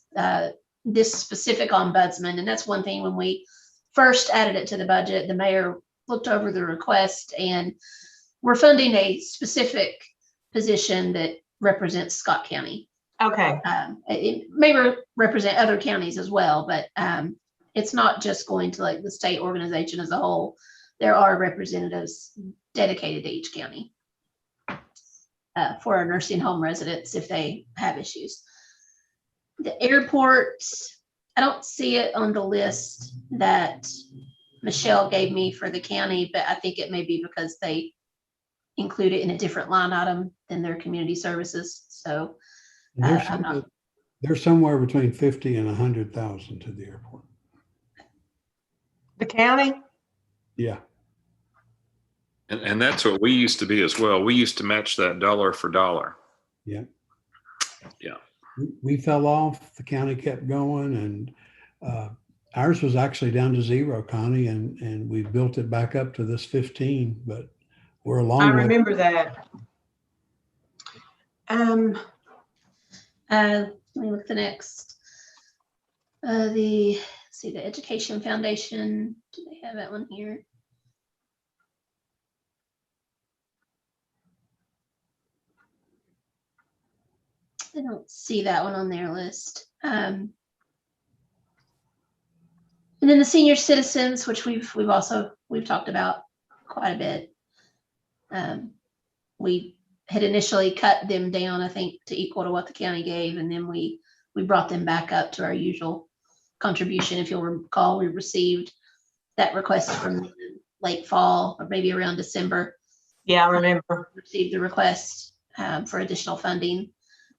this specific ombudsman. And that's one thing when we first added it to the budget, the mayor looked over the request and we're funding a specific position that represents Scott County. Okay. It may represent other counties as well, but it's not just going to like the state organization as a whole. There are representatives dedicated to each county for our nursing home residents if they have issues. The airport, I don't see it on the list that Michelle gave me for the county, but I think it may be because they include it in a different line item than their community services. So They're somewhere between 50 and 100,000 to the airport. The county? Yeah. And that's what we used to be as well. We used to match that dollar for dollar. Yeah. Yeah. We fell off, the county kept going, and ours was actually down to 0, Connie, and we built it back up to this 15, but we're a long way. I remember that. let me look at the next. The Education Foundation, do they have that one here? I don't see that one on their list. And then the senior citizens, which we've talked about quite a bit. We had initially cut them down, I think, to equal to what the county gave, and then we brought them back up to our usual contribution. If you'll recall, we received that request from late fall or maybe around December. Yeah, I remember. Received the request for additional funding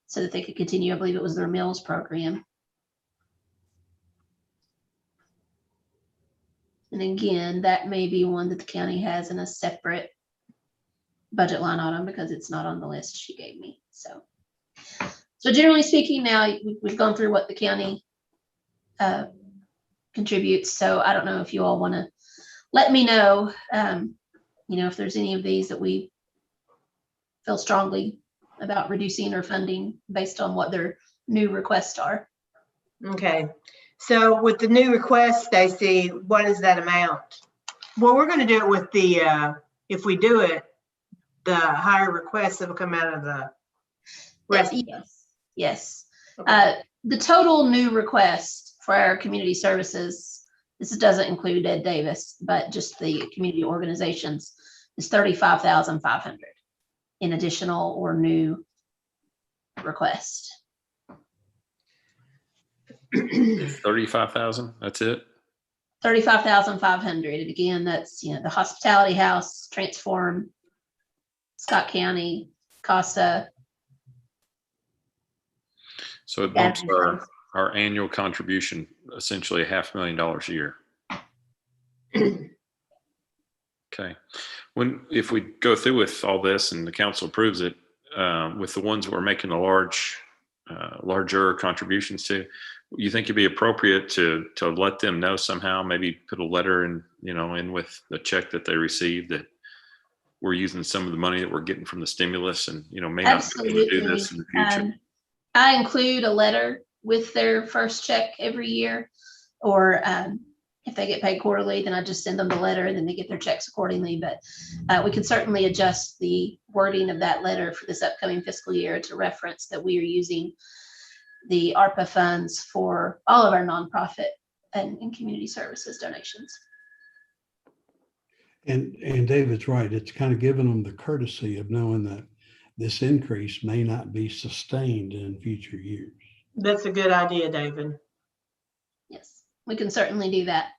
so that they could continue. I believe it was their meals program. And again, that may be one that the county has in a separate budget line item because it's not on the list she gave me. So generally speaking, now we've gone through what the county contributes. So I don't know if you all want to let me know, if there's any of these that we feel strongly about reducing or funding based on what their new requests are. Okay. So with the new request, Stacy, what is that amount? Well, we're going to do it with the, if we do it, the higher requests that will come out of the rest. Yes. Okay. The total new request for our community services, this doesn't include Ed Davis, but just the community organizations, is 35,500 in additional or new request. 35,000, that's it? 35,500. And again, that's, the hospitality house, Transform, Scott County, CASA. So it bumps our annual contribution essentially $500,000 a year. Okay. If we go through with all this and the council approves it, with the ones that we're making the larger contributions to, you think it'd be appropriate to let them know somehow, maybe put a letter in with the check that they received, that we're using some of the money that we're getting from the stimulus and, may not be able to do this in the future? I include a letter with their first check every year, or if they get paid quarterly, then I just send them the letter and then they get their checks accordingly. But we can certainly adjust the wording of that letter for this upcoming fiscal year to reference that we are using the ARPA funds for all of our nonprofit and community services donations. And David's right. It's kind of given them the courtesy of knowing that this increase may not be sustained in future years. That's a good idea, David. Yes, we can certainly do that.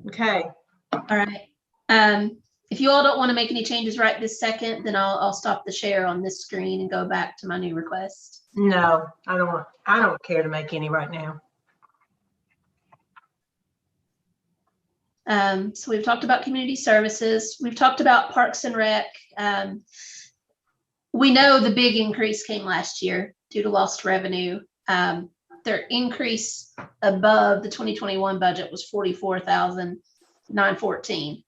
Okay. All right. If you all don't want to make any changes right this second, then I'll stop the share on this screen and go back to my new request. No, I don't care to make any right now. So we've talked about community services. We've talked about Parks and Rec. We know the big increase came last year due to lost revenue. Their increase above the 2021 budget was $44,914,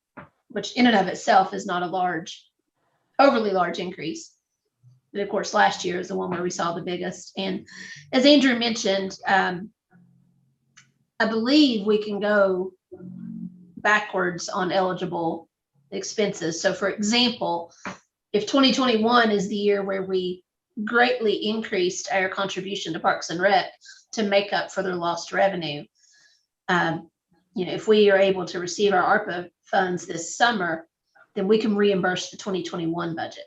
which in and of itself is not a overly large increase. But of course, last year is the one where we saw the biggest. And as Andrew mentioned, I believe we can go backwards on eligible expenses. So for example, if 2021 is the year where we greatly increased our contribution to Parks and Rec to make up for their lost revenue, if we are able to receive our ARPA funds this summer, then we can reimburse the 2021 budget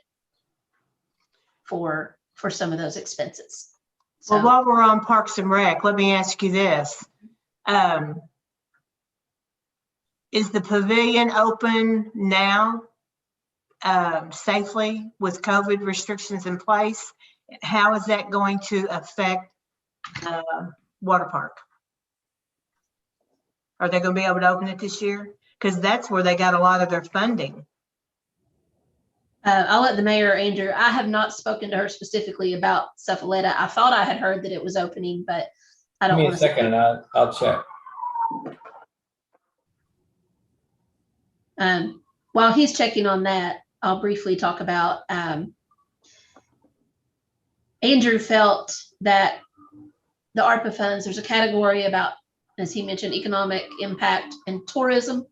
for some of those expenses. So, Well, while we're on Parks and Rec, let me ask you this. Is the pavilion open now safely with COVID restrictions in place? How is that going to affect water park? Are they going to be able to open it this year? Because that's where they got a lot of their funding. I'll let the mayor, Andrew. I have not spoken to her specifically about Cephaletta. I thought I had heard that it was opening, but I don't Give me want a to. second and I'll check. While he's checking on that, I'll briefly talk about Andrew felt that the ARPA funds, there's a category about, as he mentioned, economic impact and tourism.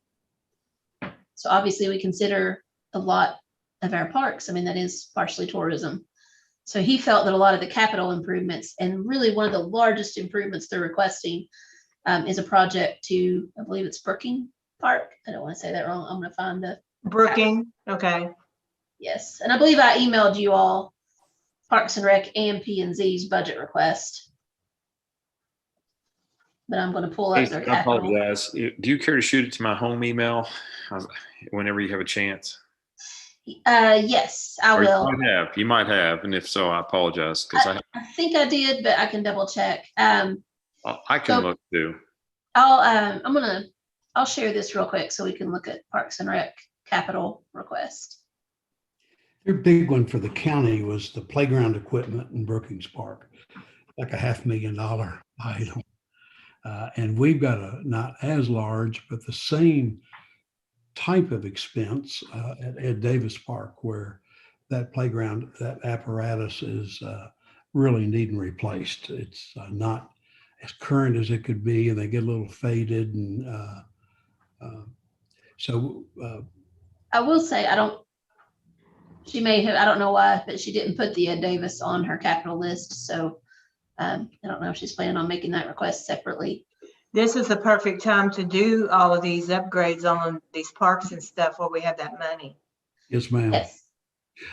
So obviously we consider a lot of our parks. I mean, that is partially tourism. So he felt that a lot of the capital improvements, and really one of the largest improvements they're requesting is a project to, I believe it's Brooking Park. I don't want to say that wrong. I'm going to find the Brooking, okay. Yes, and I believe I emailed you all Parks and Rec and P&Z's budget request. But I'm going to pull up their I capital. apologize. Do you care to shoot it to my home email whenever you have a chance? Yes, I will. You might have, and if so, I apologize because I think I did, but I can double check. I can look too. I'll share this real quick so we can look at Parks and Rec capital request. Their big one for the county was the playground equipment in Brookings Park, like a $500,000 item. And we've got a not as large, but the same type of expense at Davis Park, where that playground, that apparatus is really needing replaced. It's not as current as it could be, and they get a little faded. And I will say, I don't know why, but she didn't put the Ed Davis on her capital list. So I don't know if she's planning on making that request separately. This is the perfect time to do all of these upgrades on these parks and stuff while we have that money. Yes, ma'am. Yes.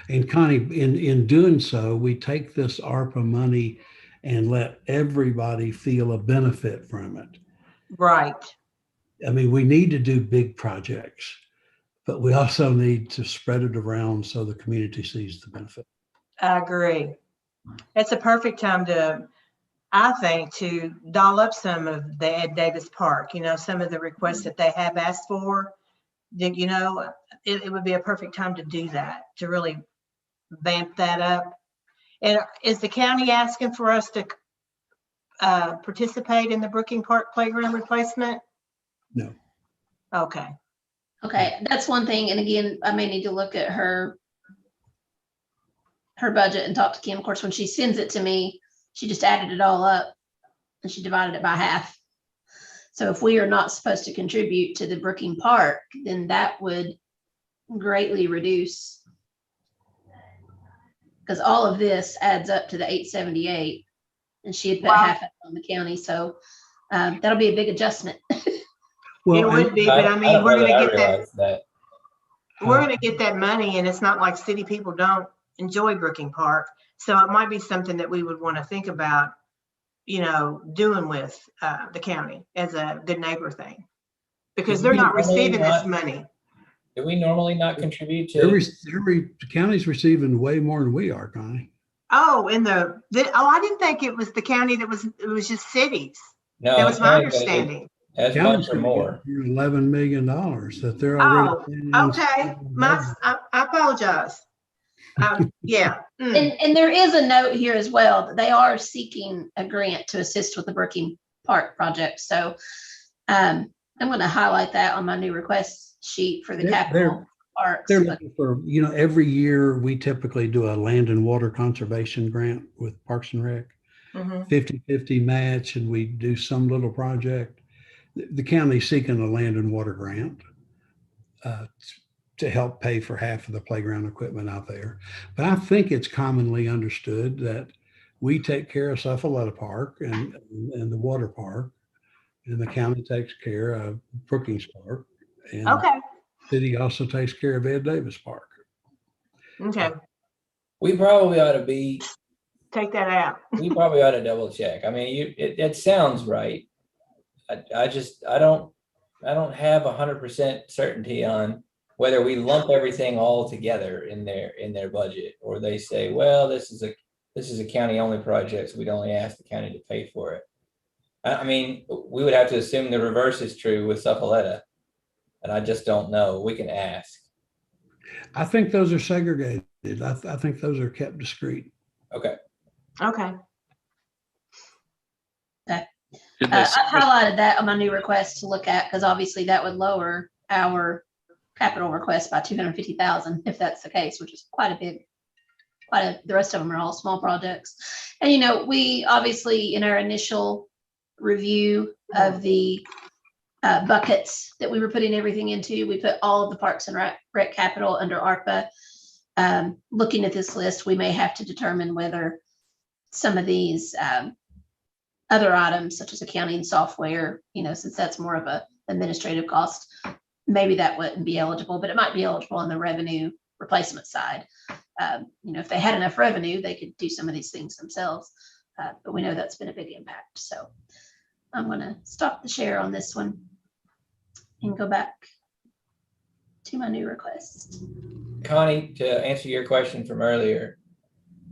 And Connie, in doing so, we take this ARPA money and let everybody feel a benefit from it. Right. I mean, we need to do big projects, but we also need to spread it around so the community sees the benefit. I agree. It's a perfect time to I think, to doll up some of the Ed Davis Park, some of the requests that they have asked for, that, it would be a perfect time to do that, to really vamp that up. And is the county asking for us to participate in the Brooking Park playground replacement? No. Okay. Okay, that's one thing. And again, I may need to look at her budget and talk to Kim. Of course, when she sends it to me, she just added it all up and she divided it by half. So if we are not supposed to contribute to the Brooking Park, then that would greatly reduce, because all of this adds up to the 878, and she had put Wow. half on the county. So that'll be a big adjustment. Well, It would be, but I mean, don't we're know gonna I get that, realized that. we're gonna get that money, and it's not like city people don't enjoy Brooking Park. So it might be something that we would want to think about, doing with the county as a good neighbor thing. Because they're not receiving this money. Do we normally not contribute to? the county's receiving way more than we are, Connie. Oh, I didn't think it was the county it was just cities. No, That was my county's gonna get understanding. as County's much or gonna get more. $11 million that they're already. Oh, planning on okay. spending on I apologize. Yeah. And there is a note here as well that they are seeking a grant to assist with the Brooking Park project. So I'm going to highlight that on my new request sheet for the capital parks. They're looking for, every year we typically do a land and water conservation grant with Parks and Rec, Mhm. 50-50 match, and we do some little project. The county's seeking a land and water grant to help pay for half of the playground equipment out there. But I think it's commonly understood that we take care of Cephaletta Park and the water park, and the county takes care of Brookings Park. And Okay. the city also takes care of Ed Davis Park. Okay. We probably ought to be, Take that out. we probably ought to double check. I mean, it sounds right. I don't have 100% certainty on whether we lump everything all together in their budget, or they say, well, this is a county only project, so we'd only ask the county to pay for it. I mean, we would have to assume the reverse is true with Cephaletta, and I just don't know. We can ask. I think those are segregated. I think those are kept discreet. Okay. Okay. Did they I say- highlighted that on my new request to look at, because obviously that would lower our capital request by 250,000 if that's the case, which is the rest of them are all small projects. And, we obviously in our initial review of the buckets that we were putting everything into, we put all of the Parks and Rec capital under ARPA. Looking at this list, we may have to determine whether some of these other items, such as accounting software, since that's more of a administrative cost, maybe that wouldn't be eligible, but it might be eligible on the revenue replacement side. If they had enough revenue, they could do some of these things themselves. But we know that's been a big impact. So I'm going to stop the share on this one and go back to my new request. Connie, to answer your question from earlier,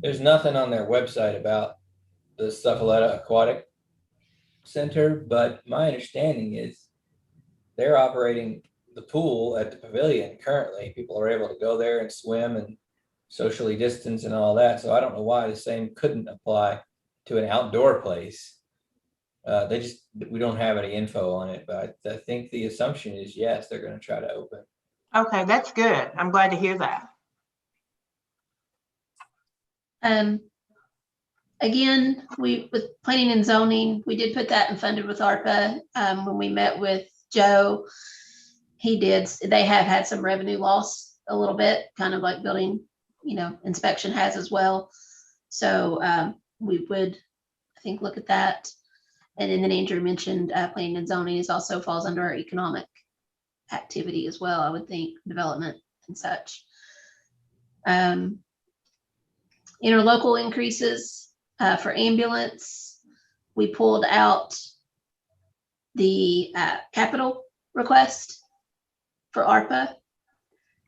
there's nothing on their website about the Cephaletta Aquatic Center, but my understanding is they're operating the pool at the pavilion currently. People are able to go there and swim and socially distance and all that. So I don't know why the same couldn't apply to an outdoor place. We don't have any info on it, but I think the assumption is yes, they're going to try to open. Okay, that's good. I'm glad to hear that. Again, with planning and zoning, we did put that and funded with ARPA. When we met with Joe, they have had some revenue loss a little bit, kind of like building, inspection has as well. So we would, I think, look at that. And then Andrew mentioned planning and zoning also falls under our economic activity as well, I would think, development and such. Interlocal increases for ambulance, we pulled out the capital request for ARPA,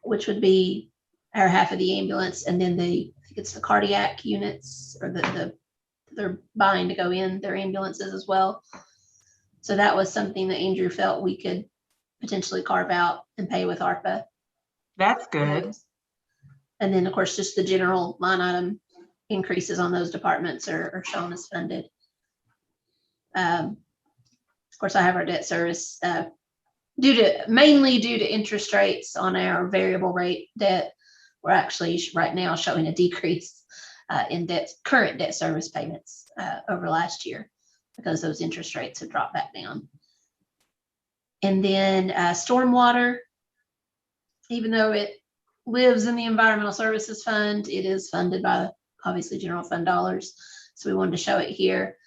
which would be our half of the ambulance, and then I think it's the cardiac units or the they're buying to go in their ambulances as well. So that was something that Andrew felt we could potentially carve out and pay with ARPA. That's good. And then, of course, just the general line item increases on those departments are shown as funded. Of course, I have our debt service mainly due to interest rates on our variable rate debt. We're actually right now showing a decrease in current debt service payments over last year because those interest rates have dropped back down. And then stormwater, even though it lives in the environmental services fund, it is funded by obviously general fund dollars. So we wanted to show it here.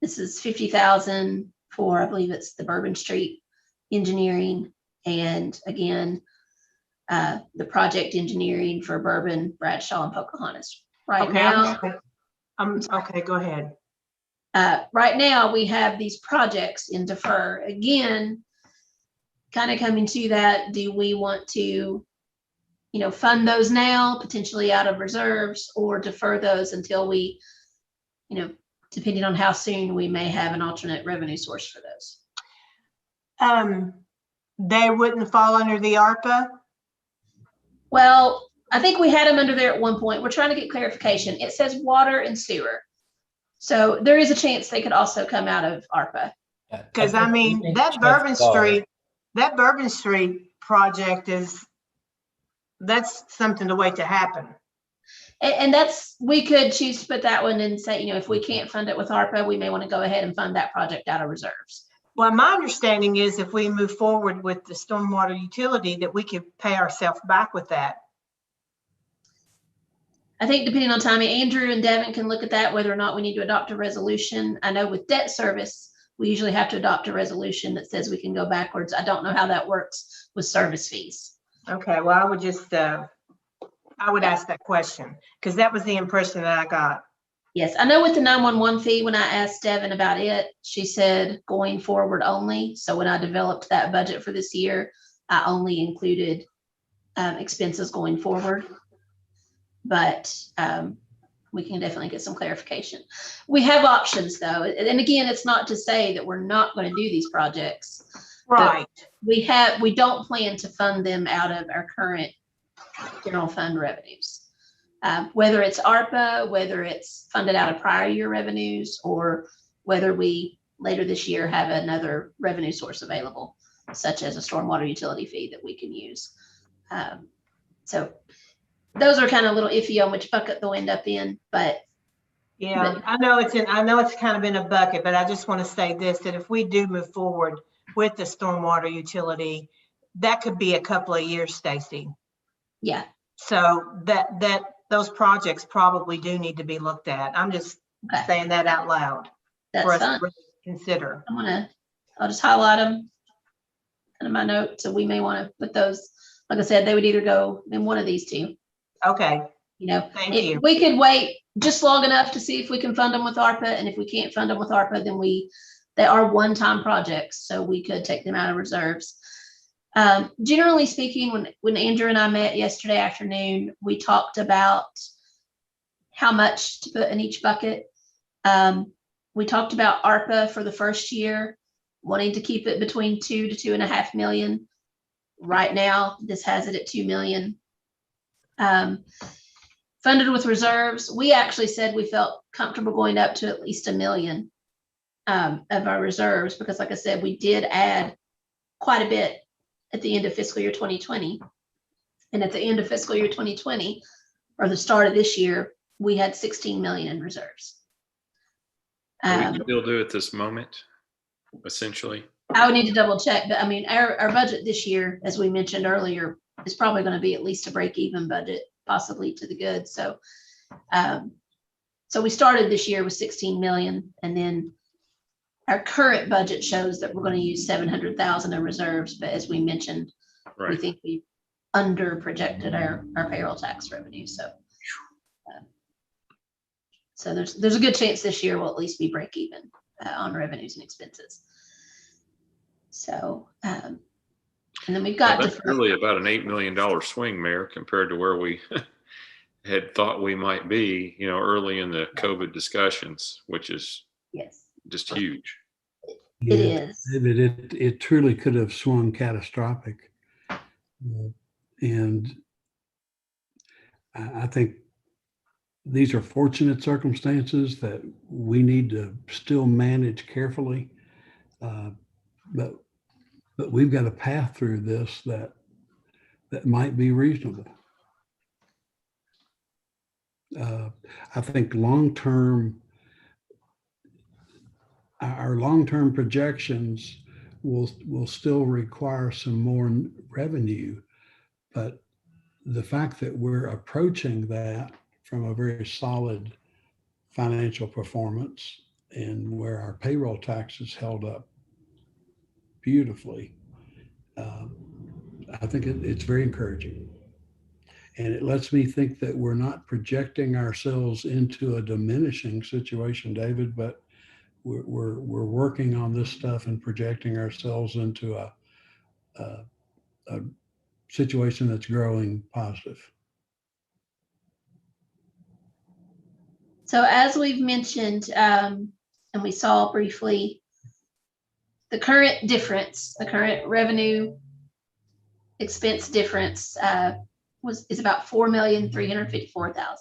This is 50,000 for, I believe it's the Bourbon Street engineering. And again, the project engineering for Bourbon, Bradshaw, and Pocahontas. Right Okay, now, okay, go ahead. right now we have these projects in defer. Again, kind of coming to that, do we want to, fund those now, potentially out of reserves, or defer those until we, depending on how soon we may have an alternate revenue source for those? They wouldn't fall under the ARPA? Well, I think we had them under there at one point. We're trying to get clarification. It says water and sewer. So there is a chance they could also come out of ARPA. Because I mean, that Bourbon Street project that's something to wait to happen. And we could choose to put that one and say, if we can't fund it with ARPA, we may want to go ahead and fund that project out of reserves. Well, my understanding is if we move forward with the stormwater utility, that we could pay ourselves back with that. I think depending on timing, Andrew and Devin can look at that, whether or not we need to adopt a resolution. I know with debt service, we usually have to adopt a resolution that says we can go backwards. I don't know how that works with service fees. Okay, well, I would just, I would ask that question because that was the impression that I got. Yes, I know with the 911 fee, when I asked Devin about it, she said going forward only. So when I developed that budget for this year, I only included expenses going forward. But we can definitely get some clarification. We have options though. And again, it's not to say that we're not going to do these projects. Right. We don't plan to fund them out of our current general fund revenues. Whether it's ARPA, whether it's funded out of prior year revenues, or whether we later this year have another revenue source available, such as a stormwater utility fee that we can use. So those are kind of a little iffy on which bucket they'll end up in, but yeah, I know it's kind of in a bucket, but I just want to say this, that if we do move forward with the stormwater utility, that could be a couple of years, Stacy. Yeah. So those projects probably do need to be looked at. I'm just saying that out loud. That's for us fine. to really consider. I'll just highlight them in my note. So we may want to put those, like I said, they would either go in one of these two. Okay. Thank you. We could wait just long enough to see if we can fund them with ARPA. And if we can't fund them with ARPA, then they are one-time projects. So we could take them out of reserves. Generally speaking, when Andrew and I met yesterday afternoon, we talked about how much to put in each bucket. We talked about ARPA for the first year, wanting to keep it between 2 to 2.5 million. Right now, this has it at 2 million. Funded with reserves, we actually said we felt comfortable going up to at least $1 million of our reserves, because like I said, we did add quite a bit at the end of fiscal year 2020. And at the end of fiscal year 2020, or the start of this year, we had 16 million in reserves. We can still do at this moment, essentially. I would need to double check, but I mean, our budget this year, as we mentioned earlier, is probably going to be at least a break-even budget, possibly to the good. So, so we started this year with 16 million, and then our current budget shows that we're going to use 700,000 in reserves. But as we mentioned, Right. we think we under projected our payroll tax revenue. So, so there's a good chance this year we'll at least be break even on revenues and expenses. So, and then we've got Well, that's really about an $8 million swing, Mayor, compared to where we had thought we might be, early in the COVID discussions, which is Yes, just huge. it Yeah, is. David, it truly could have swung catastrophic. And I think these are fortunate circumstances that we need to still manage carefully. But we've got a path through this that might be reasonable. I think our long-term projections will still require some more revenue, but the fact that we're approaching that from a very solid financial performance and where our payroll taxes held up beautifully, I think it's very encouraging. And it lets me think that we're not projecting ourselves into a diminishing situation, David, but we're working on this stuff and projecting ourselves into a situation that's growing positive. So as we've mentioned, and we saw briefly, the current difference, the current revenue expense difference is about $4,354,000.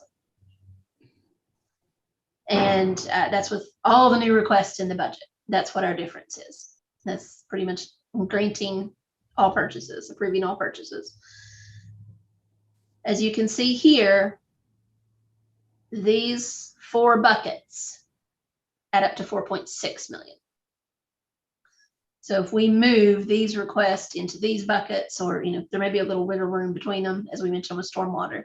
And that's with all the new requests in the budget. That's what our difference is. That's pretty much granting all purchases, approving all purchases. As you can see here, these 4 buckets add up to 4.6 million. So if we move these requests into these buckets, or there may be a little wiggle room between them, as we mentioned with stormwater,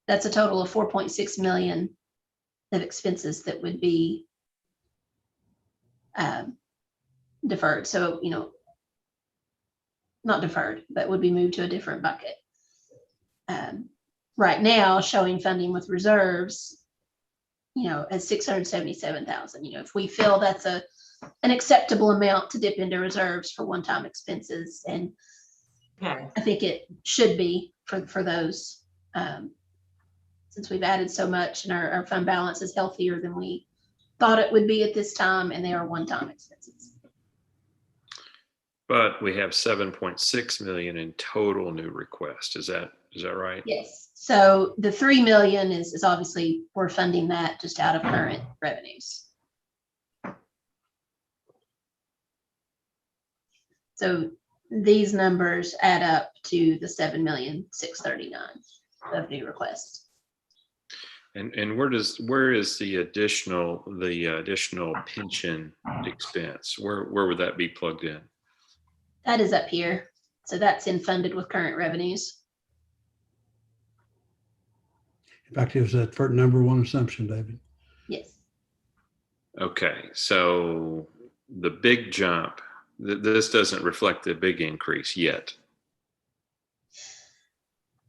that's a total of 4.6 million of expenses that would be deferred. So not deferred, but would be moved to a different bucket. Right now, showing funding with reserves, at 677,000. If we feel that's an acceptable amount to dip into reserves for one-time expenses, and Okay. I think it should be for those, since we've added so much and our fund balance is healthier than we thought it would be at this time, and they are one-time expenses. But we have 7.6 million in total new requests. Is that right? Yes. So the 3 million is obviously, we're funding that just out of current revenues. So these numbers add up to the 7,639,000 of new requests. And where is the additional pension expense? Where would that be plugged in? That is up here. So that's in funded with current revenues. In fact, it was that for number one assumption, David. Yes. Okay, so the big jump, this doesn't reflect the big increase yet.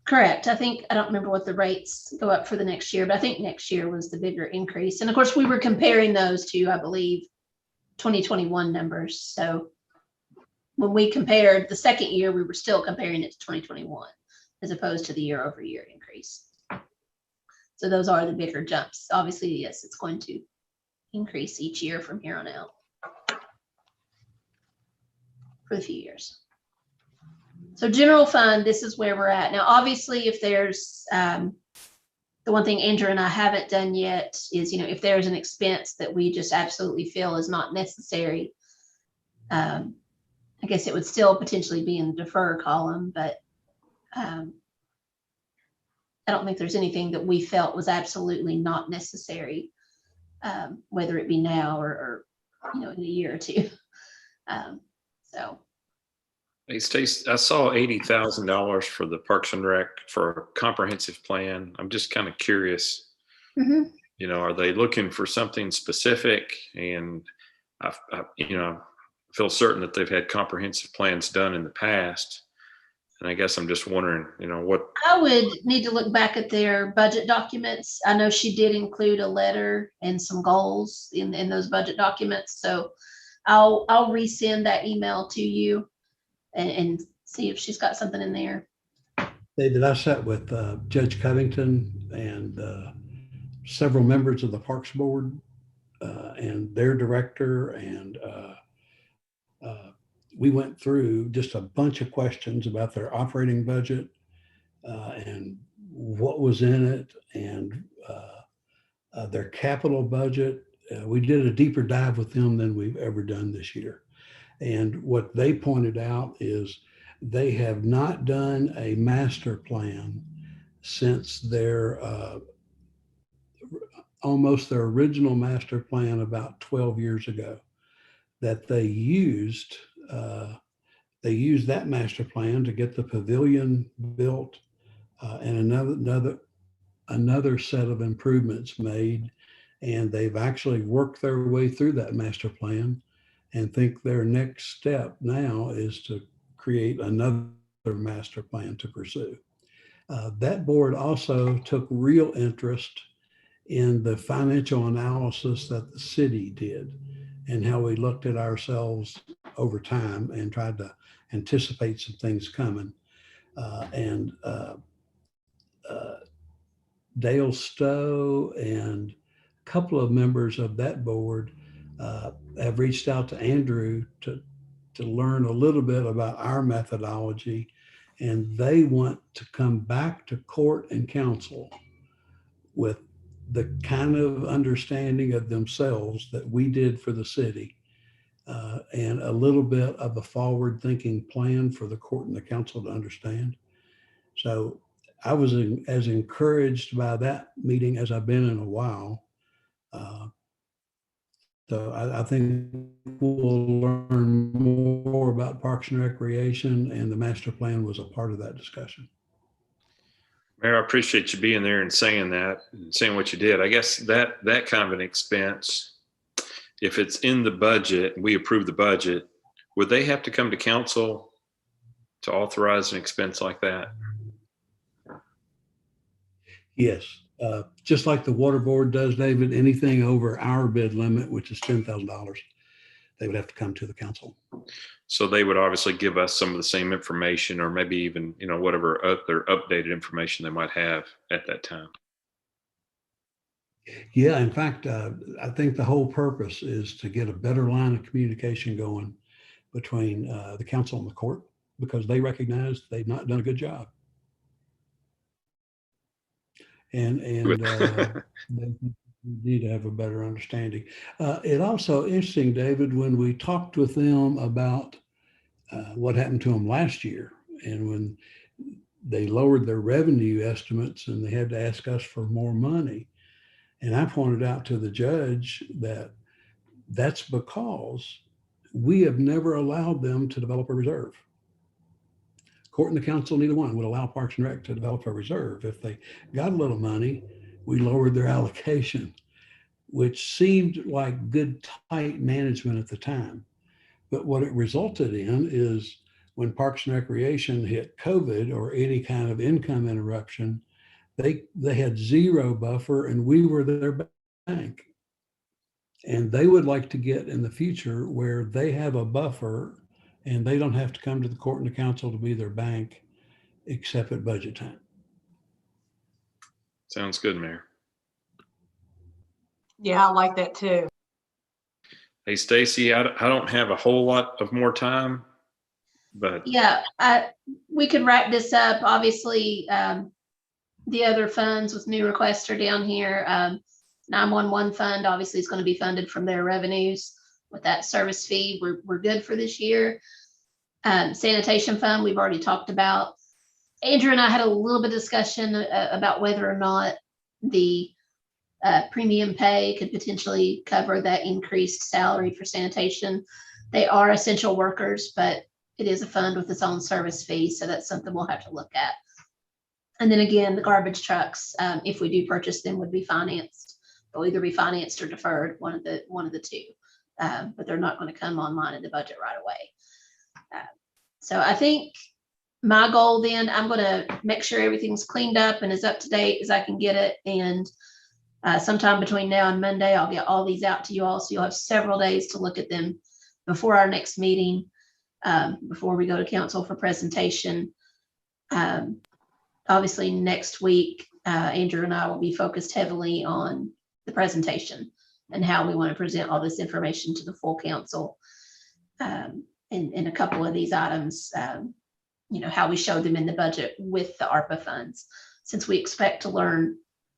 Correct. I don't remember what the rates go up for the next year, but I think next year was the bigger increase. And of course, we were comparing those to, I believe, 2021 numbers. So when we compared the second year, we were still comparing it to 2021 as opposed to the year-over-year increase. So those are the bigger jumps. Obviously, yes, it's going to increase each year from here on out for the few years. So general fund, this is where we're at. Now, obviously, if there's, the one thing Andrew and I haven't done yet is, if there's an expense that we just absolutely feel is not necessary, I guess it would still potentially be in the defer column, but I don't think there's anything that we felt was absolutely not necessary, whether it be now or in a year or two. So. Hey, Stace, I saw $80,000 for the Parks and Rec for a comprehensive plan. I'm just kind of curious, are they looking for something specific? And I feel certain that they've had comprehensive plans done in the past. And I guess I'm just wondering, what. I would need to look back at their budget documents. I know she did include a letter and some goals in those budget documents. So I'll resend that email to you and see if she's got something in there. David, I sat with Judge Covington and several members of the Parks Board and their director, and we went through just a bunch of questions about their operating budget and what was in it, and their capital budget. We did a deeper dive with them than we've ever done this year. And what they pointed out is they have not done a master plan since their almost their original master plan about 12 years ago, that they used that master plan to get the pavilion built and another set of improvements made. And they've actually worked their way through that master plan and think their next step now is to create another master plan to pursue. That board also took real interest in the financial analysis that the city did and how we looked at ourselves over time and tried to anticipate some things coming. Dale Stowe and a couple of members of that board have reached out to Andrew to learn a little bit about our methodology, and they want to come back to court and council with the kind of understanding of themselves that we did for the city, and a little bit of a forward-thinking plan for the court and the council to understand. So I was as encouraged by that meeting as I've been in a while. So I think we'll learn more about Parks and Recreation, and the master plan was a part of that discussion. Mayor, I appreciate you being there and saying that and saying what you did. I guess that kind of an expense, if it's in the budget, we approve the budget, would they have to come to council to authorize an expense like that? Yes, just like the water board does, David, anything over our bid limit, which is $10,000, they would have to come to the council. So they would obviously give us some of the same information, or maybe even, whatever other updated information they might have at that time. Yeah, in fact, I think the whole purpose is to get a better line of communication going between the council and the court, because they recognize they've not done a good job. And they need to have a better understanding. It also interesting, David, when we talked with them about what happened to them last year, and when they lowered their revenue estimates and they had to ask us for more money. And I pointed out to the judge that that's because we have never allowed them to develop a reserve. Court and the council, neither one would allow Parks and Rec to develop a reserve. If they got a little money, we lowered their allocation, which seemed like good, tight management at the time. But what it resulted in is when Parks and Recreation hit COVID or any kind of income interruption, they had zero buffer, and we were their bank. And they would like to get in the future where they have a buffer and they don't have to come to the court and the council to be their bank except at budget time. Sounds good, Mayor. Yeah, I like that too. Hey, Stacy, I don't have a whole lot of more time, but Yeah, we could wrap this up. Obviously, the other funds with new requests are down here. 911 fund obviously is going to be funded from their revenues. With that service fee, we're good for this year. Sanitation fund, we've already talked about. Andrew and I had a little bit of discussion about whether or not the premium pay could potentially cover that increased salary for sanitation. They are essential workers, but it is a fund with its own service fee, so that's something we'll have to look at. And then again, the garbage trucks, if we do purchase them, would be financed. They'll either be financed or deferred, one of the two. But they're not going to come online in the budget right away. So I think my goal then, I'm going to make sure everything's cleaned up and as up to date as I can get it. And sometime between now and Monday, I'll get all these out to you all. So you'll have several days to look at them before our next meeting, before we go to council for presentation. obviously next week, Andrew and I will be focused heavily on the presentation and how we want to present all this information to the full council. In a couple of these items, how we show them in the budget with the ARPA funds, since we expect to learn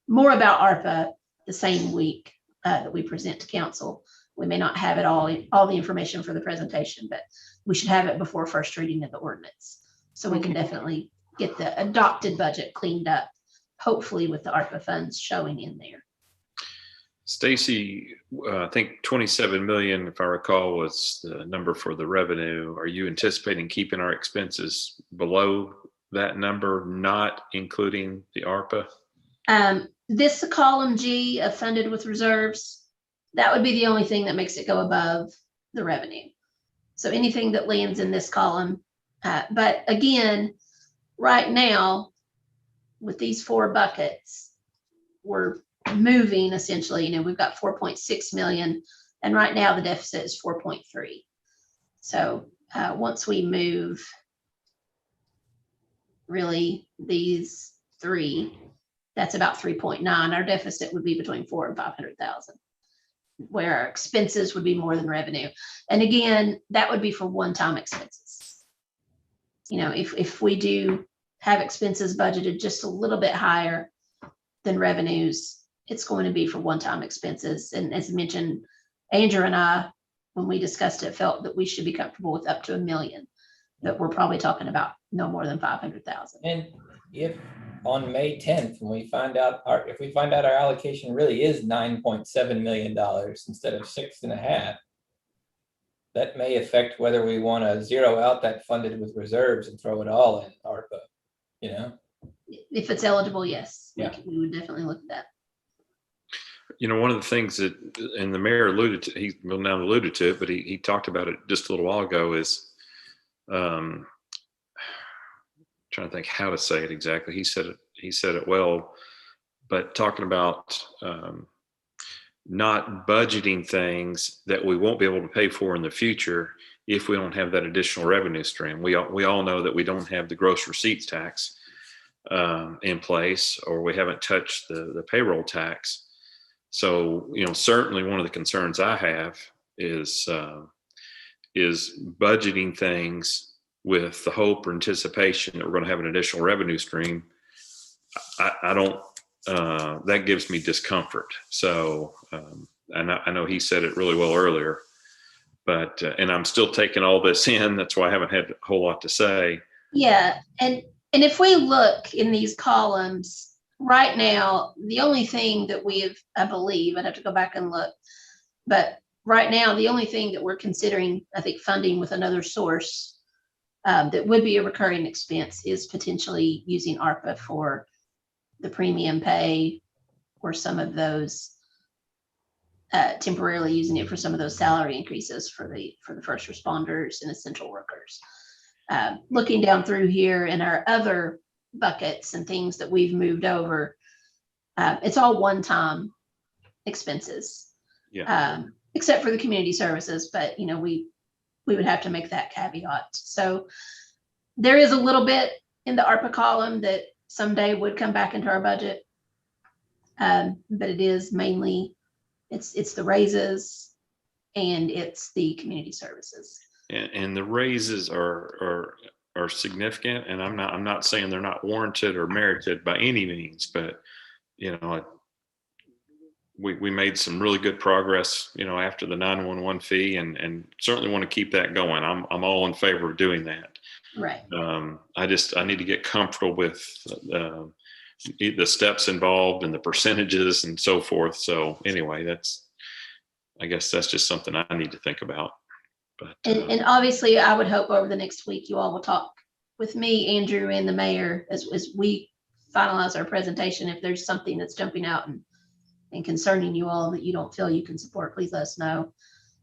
more about ARPA the same week that we present to council. We may not have it all the information for the presentation, but we should have it before first reading of the ordinance. So we can definitely get the adopted budget cleaned up, hopefully with the ARPA funds showing in there. Stacy, I think 27 million, if I recall, was the number for the revenue. Are you anticipating keeping our expenses below that number, not including the ARPA? This column G of funded with reserves, that would be the only thing that makes it go above the revenue. So anything that lands in this column, but again, right now, with these 4 buckets, we're moving essentially, we've got 4.6 million, and right now the deficit is 4.3. So once we move really these 3, that's about 3.9. Our deficit would be between 400,000 and 500,000, where our expenses would be more than revenue. And again, that would be for one-time expenses. If we do have expenses budgeted just a little bit higher than revenues, it's going to be for one-time expenses. And as mentioned, Andrew and I, when we discussed it, felt that we should be comfortable with up to $1 million, but we're probably talking about no more than 500,000. And if on May 10th, when we find out if we find out our allocation really is $9.7 million instead of 6.5, that may affect whether we want to zero out that funded with reserves and throw it all in ARPA, If it's eligible, yes, Yeah. we would definitely look at that. One of the things that, and the mayor alluded to, he will now alluded to it, but he talked about it just a little while ago, is trying to think how to say it exactly. He said it well, but talking about not budgeting things that we won't be able to pay for in the future if we don't have that additional revenue stream. We all know that we don't have the gross receipts tax in place, or we haven't touched the payroll tax. So, certainly one of the concerns I have is budgeting things with the hope or anticipation that we're going to have an additional revenue stream. I don't, that gives me discomfort. So, I know he said it really well earlier, but, and I'm still taking all this in. That's why I haven't had a whole lot to say. Yeah. And if we look in these columns, right now, the only thing that I believe, I'd have to go back and look, but right now, the only thing that we're considering, I think, funding with another source that would be a recurring expense is potentially using ARPA for the premium pay, or some of those, temporarily using it for some of those salary increases for the first responders and essential workers. Looking down through here in our other buckets and things that we've moved over, it's all one-time expenses. Yeah. Except for the community services, but we would have to make that caveat. So there is a little bit in the ARPA column that someday would come back into our budget, but it is mainly it's the raises and it's the community services. And the raises are significant, and I'm not saying they're not warranted or merited by any means, but we made some really good progress, after the 911 fee, and certainly want to keep that going. I'm all in favor of doing that. Right. I need to get comfortable with the steps involved and the percentages and so forth. So anyway, I guess that's just something I need to think about. But and obviously, I would hope over the next week you all will talk with me, Andrew, and the mayor as we finalize our presentation. If there's something that's jumping out and concerning you all that you don't feel you can support, please let us know.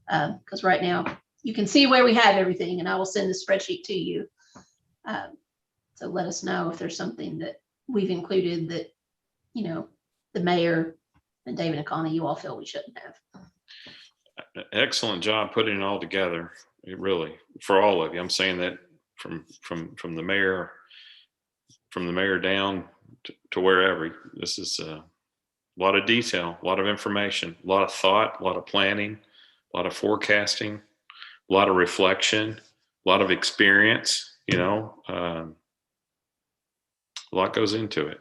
Because right now you can see where we have everything, and I will send the spreadsheet to you. So let us know if there's something that we've included that, the mayor and David and Connie, you all feel we shouldn't have. excellent job putting it all together. It really, for all of you. I'm saying that from the mayor, from the mayor down to wherever. This is a lot of detail, a lot of information, a lot of thought, a lot of planning, a lot of forecasting, a lot of reflection, a lot of experience, you know, a lot goes into it.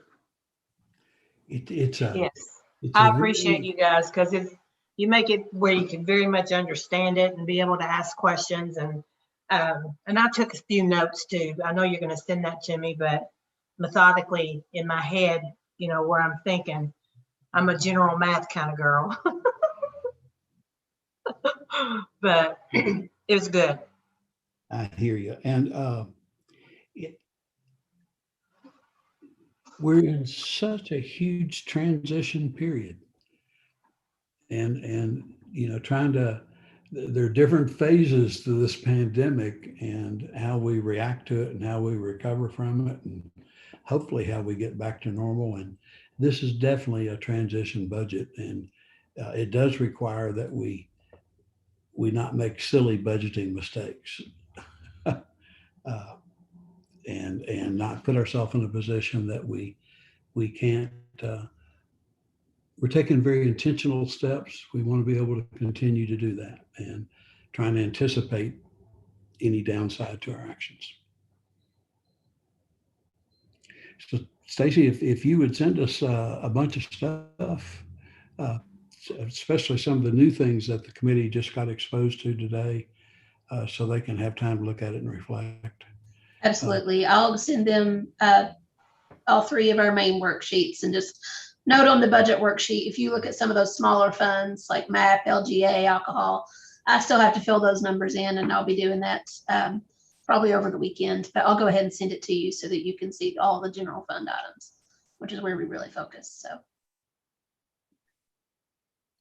It's a, Yes, it's I a appreciate really, you guys because you make it where you can very much understand it and be able to ask questions. And I took a few notes too. I know you're going to send that to me, but methodically in my head, you know, where I'm thinking, I'm a general math kind of girl. But it was good. I hear you. And we're in such a huge transition period. And you know, there are different phases to this pandemic and how we react to it and how we recover from it and hopefully how we get back to normal. And this is definitely a transition budget, and it does require that we not make silly budgeting mistakes. And not put ourselves in a position that we can't. We're taking very intentional steps. We want to be able to continue to do that and trying to anticipate any downside to our actions. So, Stacy, if you would send us a bunch of stuff, especially some of the new things that the committee just got exposed to today, so they can have time to look at it and reflect. Absolutely. I'll send them all three of our main worksheets, and just note on the budget worksheet, if you look at some of those smaller funds like MAP, LGA, alcohol, I still have to fill those numbers in, and I'll be doing that probably over the weekend, but I'll go ahead and send it to you so that you can see all the general fund items, which is where we really focus. So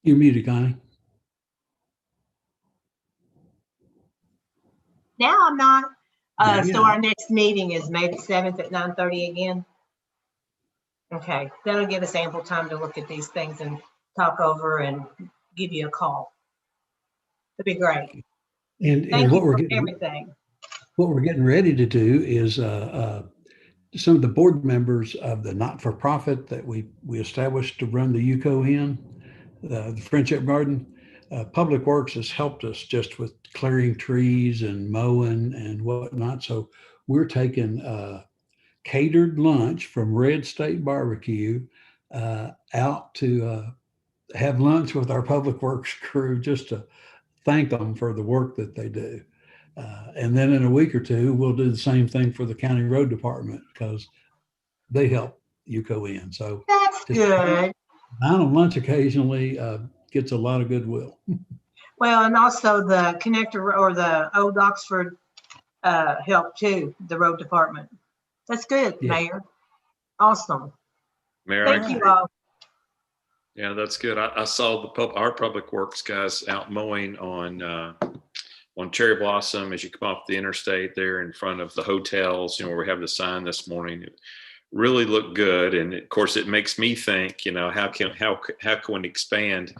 You're muted, Connie. Now I'm not. Now you're So not. our next meeting is May the 7th at 9:30 again. Okay, that'll give us ample time to look at these things and talk over and give you a call. It'd be great. And Thank what you we're for getting everything. ready to do is some of the board members of the not-for-profit that we established to run the UCO in, the Friendship Garden. Public Works has helped us just with clearing trees and mowing and whatnot. So we're taking catered lunch from Red State Barbecue out to have lunch with our Public Works crew just to thank them for the work that they do. And then in a week or two, we'll do the same thing for the county road department because they help UCO in. So That's good. buying them lunch occasionally gets a lot of goodwill. Well, and also the connector or the Old Oxford help too, the road department. That's good, Yeah. Mayor. Awesome. Mayor, Thank you all. yeah, that's good. I saw our Public Works guys out mowing on Cherry Blossom as you come off the interstate there in front of the hotels, you know, where we have the sign this morning. It really looked good. And of course, it makes me think, you know, how can we expand,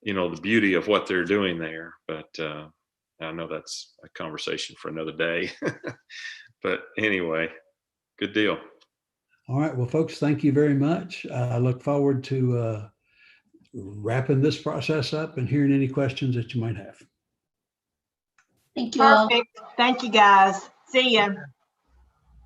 you know, the beauty of what they're doing there? But I know that's a conversation for another day. But anyway, good deal. All right. Well, folks, thank you very much. I look forward to wrapping this process up and hearing any questions that you might have. thank you all. Perfect. Thank you, guys. See ya.